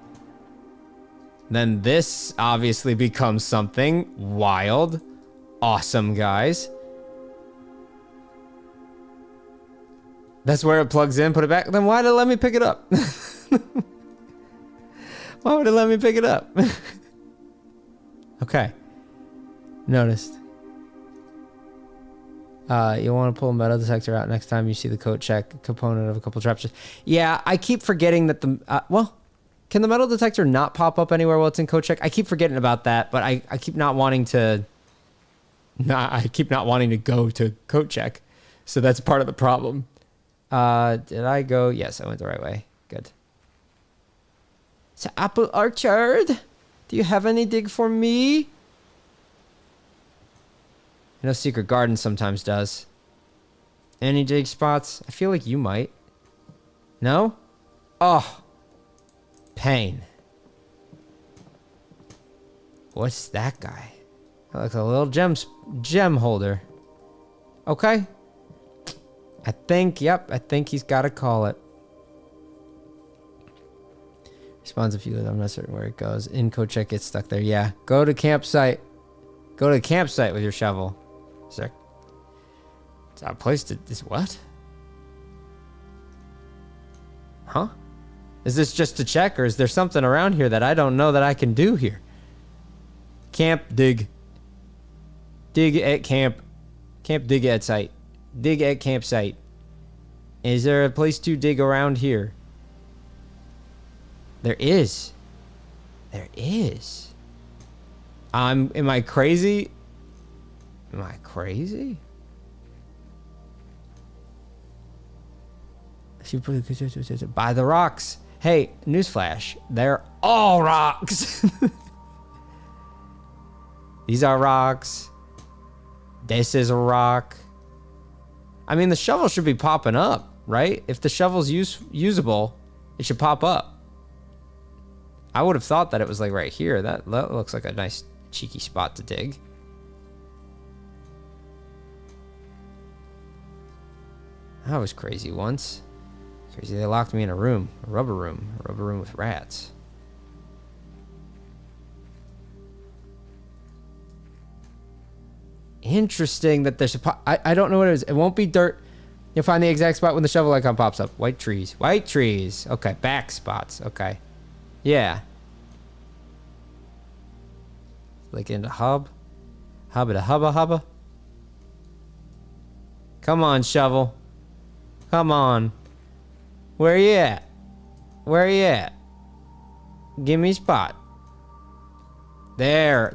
Speaker 1: Then this obviously becomes something wild. Awesome, guys. That's where it plugs in. Put it back. Then why did it let me pick it up? Why would it let me pick it up? Okay. Noticed. You want to pull a metal detector out next time you see the code check component of a couple traps. Yeah, I keep forgetting that the... well, can the metal detector not pop up anywhere while it's in code check? I keep forgetting about that, but I keep not wanting to... I keep not wanting to go to code check. So that's part of the problem. Did I go? Yes, I went the right way. Good. So apple orchard, do you have any dig for me? You know, secret garden sometimes does. Any dig spots? I feel like you might. No? Oh. Pain. What's that guy? That looks like a little gem holder. Okay. I think he's got to call it. Spawns a few of them. I'm not certain where it goes. Inco check gets stuck there. Yeah. Go to campsite. Go to the campsite with your shovel. Is there a place to... Is what? Huh? Is this just to check, or is there something around here that I don't know that I can do here? Camp, dig. Dig at camp. Camp, dig at site. Dig at campsite. Is there a place to dig around here? There is. There is. Am I crazy? Am I crazy? By the rocks. Hey, newsflash. They're all rocks. These are rocks. This is a rock. I mean, the shovel should be popping up, right? If the shovel's usable, it should pop up. I would have thought that it was like right here. That looks like a nice cheeky spot to dig. I was crazy once. Crazy, they locked me in a room. A rubber room with rats. Interesting that there's a... I don't know what it is. It won't be dirt. You'll find the exact spot when the shovel icon pops up. White trees. White trees. Okay, back spots. Okay. Yeah. Like into hub. Hubba da hubba hubba. Come on, shovel. Come on. Where you at? Where you at? Give me a spot. There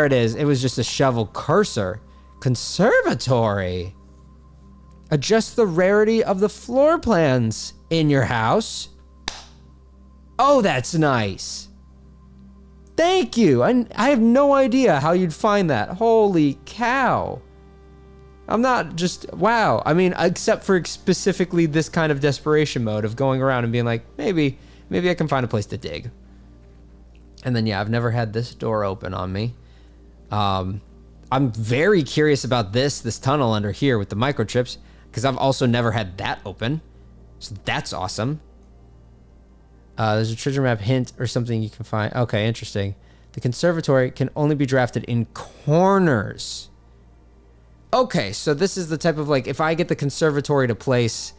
Speaker 1: it is. It was just a shovel cursor. Conservatory. Adjust the rarity of the floor plans in your house. Oh, that's nice. Thank you. I have no idea how you'd find that. Holy cow. I'm not just, wow. I mean, except for specifically this kind of desperation mode of going around and being like, maybe I can find a place to dig. And then, yeah, I've never had this door open on me. I'm very curious about this tunnel under here with the microchips, because I've also never had that open. So that's awesome. There's a treasure map hint or something you can find. Okay, interesting. The conservatory can only be drafted in corners. Okay, so this is the type of, like, if I get the conservatory to place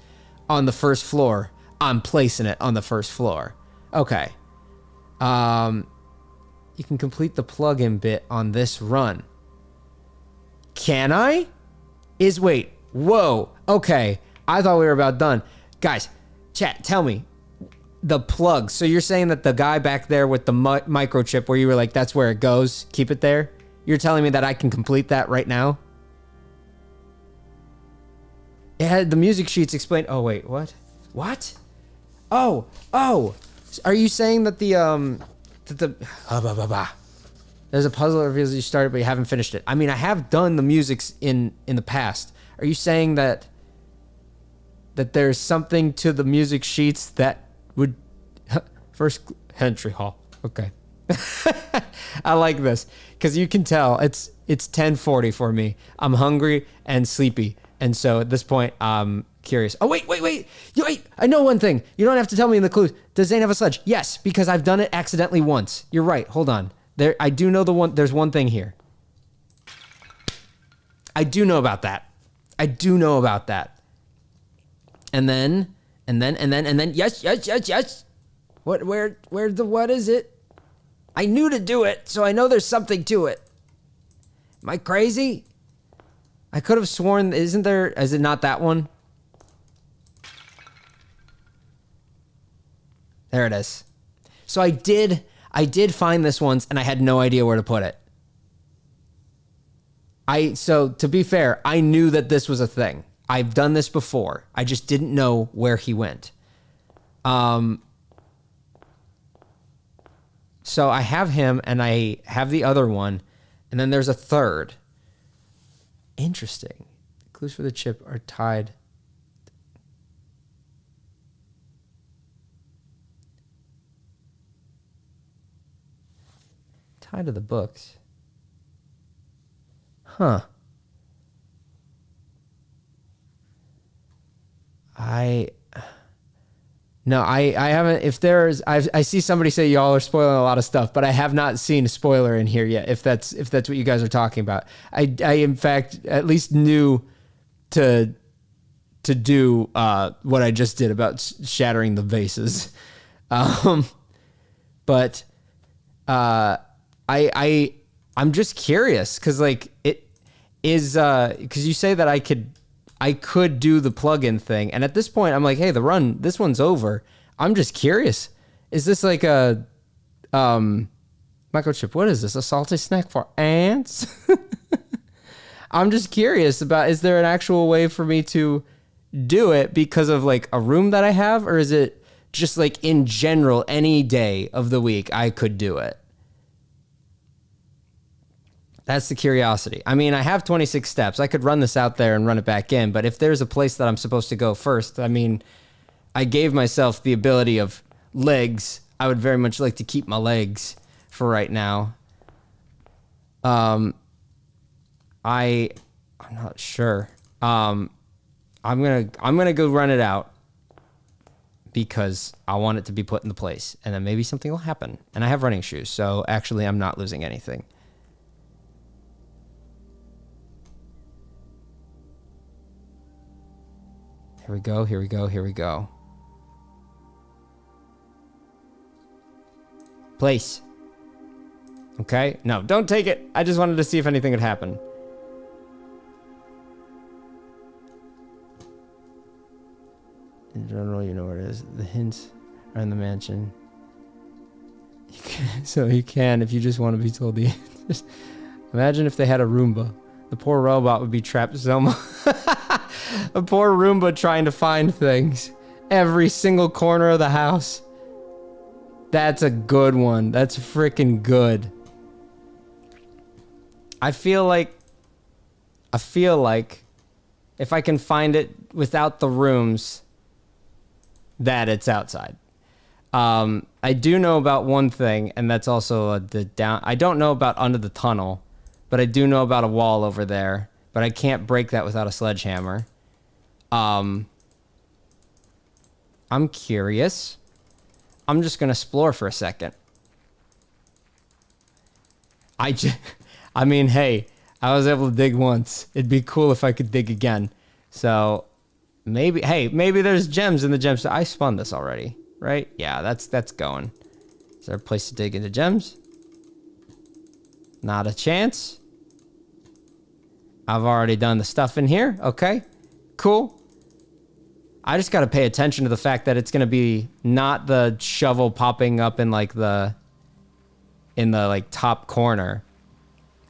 Speaker 1: on the first floor, I'm placing it on the first floor. Okay. You can complete the plug-in bit on this run. Can I? Wait, whoa, okay. I thought we were about done. Guys, chat, tell me. The plug, so you're saying that the guy back there with the microchip where you were like, that's where it goes, keep it there? You're telling me that I can complete that right now? It had the music sheets explain. Oh, wait, what? What? Oh. Are you saying that there's a puzzle that reveals you started, but you haven't finished it? I mean, I have done the musics in the past. Are you saying that there's something to the music sheets that would... First entry hall. Okay. I like this, because you can tell it's 10:40 for me. I'm hungry and sleepy. And so at this point, I'm curious. Oh, wait. I know one thing. You don't have to tell me in the clues. Does Zane have a sledge? Yes, because I've done it accidentally once. You're right. Hold on. I do know there's one thing here. I do know about that. And then, yes. What is it? I knew to do it, so I know there's something to it. Am I crazy? I could have sworn, is it not that one? There it is. So I did find this once, and I had no idea where to put it. So to be fair, I knew that this was a thing. I've done this before. I just didn't know where he went. So I have him, and I have the other one, and then there's a third. Interesting. The clues for the chip are tied. Tied to the books. Huh. No, I haven't. If there's, I see somebody say y'all are spoiling a lot of stuff, but I have not seen a spoiler in here yet. If that's what you guys are talking about, I in fact at least knew to do what I just did about shattering the vases, but I'm just curious because like it is because you say that I could do the plugin thing. And at this point, I'm like, hey, this one's over. I'm just curious. Is this like a microchip? What is this? A salty snack for ants? I'm just curious about, is there an actual way for me to do it because of like a room that I have? Or is it just like in general, any day of the week, I could do it? That's the curiosity. I mean, I have 26 steps. I could run this out there and run it back in, but if there's a place that I'm supposed to go first, I mean, I gave myself the ability of legs. I would very much like to keep my legs for right now. I'm not sure. I'm gonna go run it out because I want it to be put into place, and then maybe something will happen. And I have running shoes, so actually I'm not losing anything. Here we go, here we go, here we go. Place. Okay, no, don't take it. I just wanted to see if anything would happen. In general, you know where it is. The hints are in the mansion. So you can, if you just want to be told the answers. Imagine if they had a Roomba. The poor robot would be trapped so much. A poor Roomba trying to find things. Every single corner of the house. That's a good one. That's freaking good. I feel like if I can find it without the rooms, that it's outside. I do know about one thing, and that's also I don't know about under the tunnel, but I do know about a wall over there, but I can't break that without a sledgehammer. I'm curious. I'm just gonna explore for a second. I mean, hey, I was able to dig once. It'd be cool if I could dig again. So maybe there's gems in the gems. I spun this already, right? Yeah, that's going. Is there a place to dig into gems? Not a chance. I've already done the stuff in here. Okay, cool. I just got to pay attention to the fact that it's going to be not the shovel popping up in like the top corner.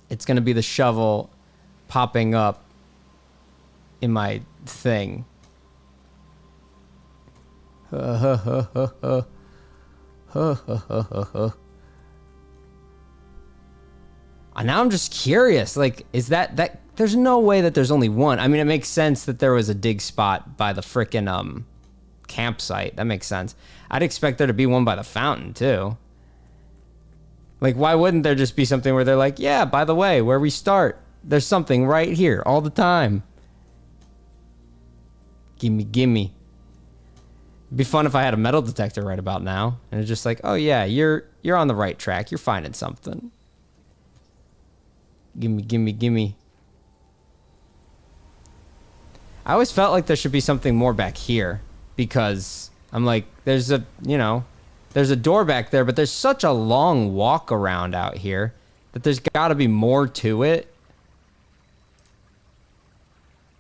Speaker 1: It's going to be the shovel popping up in my thing. Now I'm just curious, like, is that there's no way that there's only one. I mean, it makes sense that there was a dig spot by the frickin' campsite. That makes sense. I'd expect there to be one by the fountain too. Like, why wouldn't there just be something where they're like, yeah, by the way, where we start, there's something right here all the time. Gimme. It'd be fun if I had a metal detector right about now, and it's just like, oh yeah, you're on the right track. You're finding something. Gimme. I always felt like there should be something more back here, because I'm like, there's a door back there, but there's such a long walk around out here that there's got to be more to it.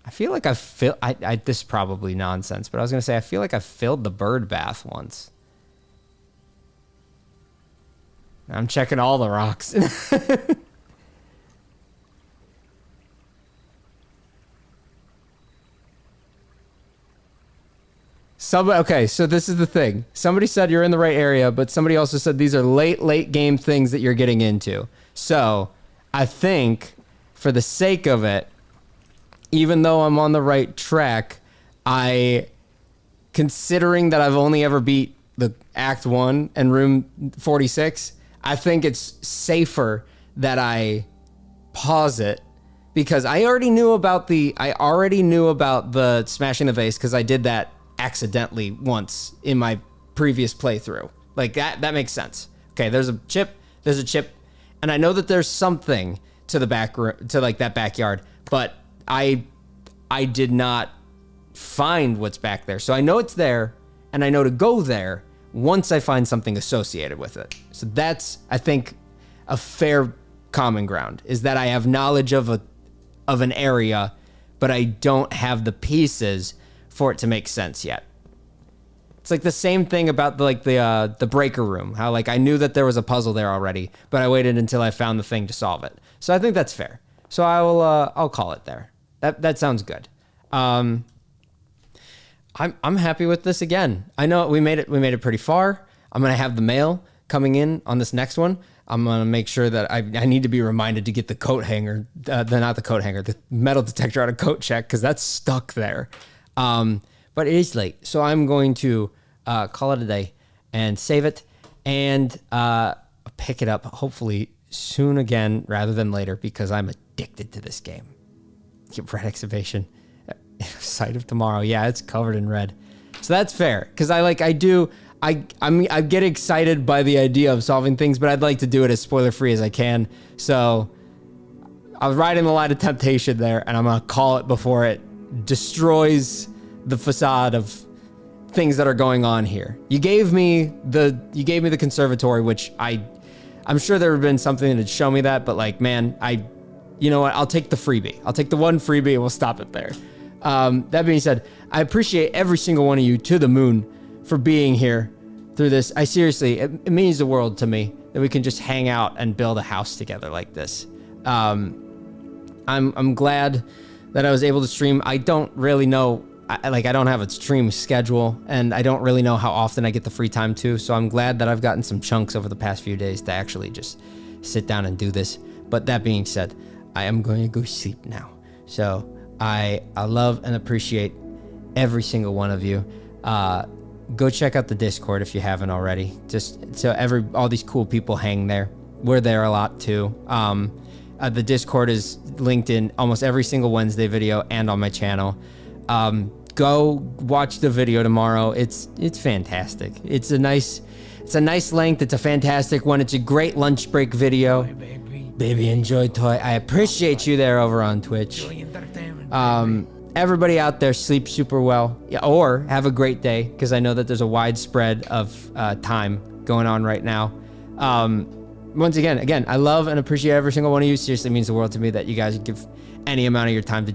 Speaker 1: I feel like this is probably nonsense, but I was going to say, I feel like I filled the bird bath once. I'm checking all the rocks. Okay, so this is the thing. Somebody said you're in the right area, but somebody also said these are late game things that you're getting into. So I think for the sake of it, even though I'm on the right track, considering that I've only ever beat the Act 1 and Room 46, I think it's safer that I pause it because I already knew about the smashing the vase because I did that accidentally once in my previous playthrough. Like that makes sense. Okay, there's a chip, and I know that there's something to the back to like that backyard, but I did not find what's back there. So I know it's there, and I know to go there once I find something associated with it. So that's, I think, a fair common ground, is that I have knowledge of an area, but I don't have the pieces for it to make sense yet. It's like the same thing about the breaker room, how like I knew that there was a puzzle there already, but I waited until I found the thing to solve it. So I think that's fair. So I'll call it there. That sounds good. I'm happy with this again. I know we made it pretty far. I'm gonna have the mail coming in on this next one. I'm gonna make sure that I need to be reminded to get the coat hanger, the metal detector out of coat check, because that's stuck there. But it is late, so I'm going to call it a day and save it and pick it up hopefully soon again rather than later, because I'm addicted to this game. Get red excavation. Sight of tomorrow. Yeah, it's covered in red. So that's fair, because I get excited by the idea of solving things, but I'd like to do it as spoiler free as I can. So I was riding the line of temptation there, and I'm gonna call it before it destroys the facade of things that are going on here. You gave me the conservatory, which I'm sure there would have been something that'd show me that, but like, man, you know what? I'll take the freebie. I'll take the one freebie and we'll stop it there. That being said, I appreciate every single one of you to the moon for being here through this. It means the world to me that we can just hang out and build a house together like this. I'm glad that I was able to stream. I don't really know, I don't have a stream schedule, and I don't really know how often I get the free time to, so I'm glad that I've gotten some chunks over the past few days to actually just sit down and do this. But that being said, I am going to go sleep now. So I love and appreciate every single one of you. Go check out the Discord if you haven't already. Just so all these cool people hang there. We're there a lot too. The Discord is linked in almost every single Wednesday video and on my channel. Go watch the video tomorrow. It's fantastic. It's a nice length. It's a fantastic one. It's a great lunch break video. Baby, enjoy toy. I appreciate you there over on Twitch. Everybody out there, sleep super well, or have a great day, because I know that there's a widespread of time going on right now. Once again, I love and appreciate every single one of you. Seriously, it means the world to me that you guys give any amount of your time to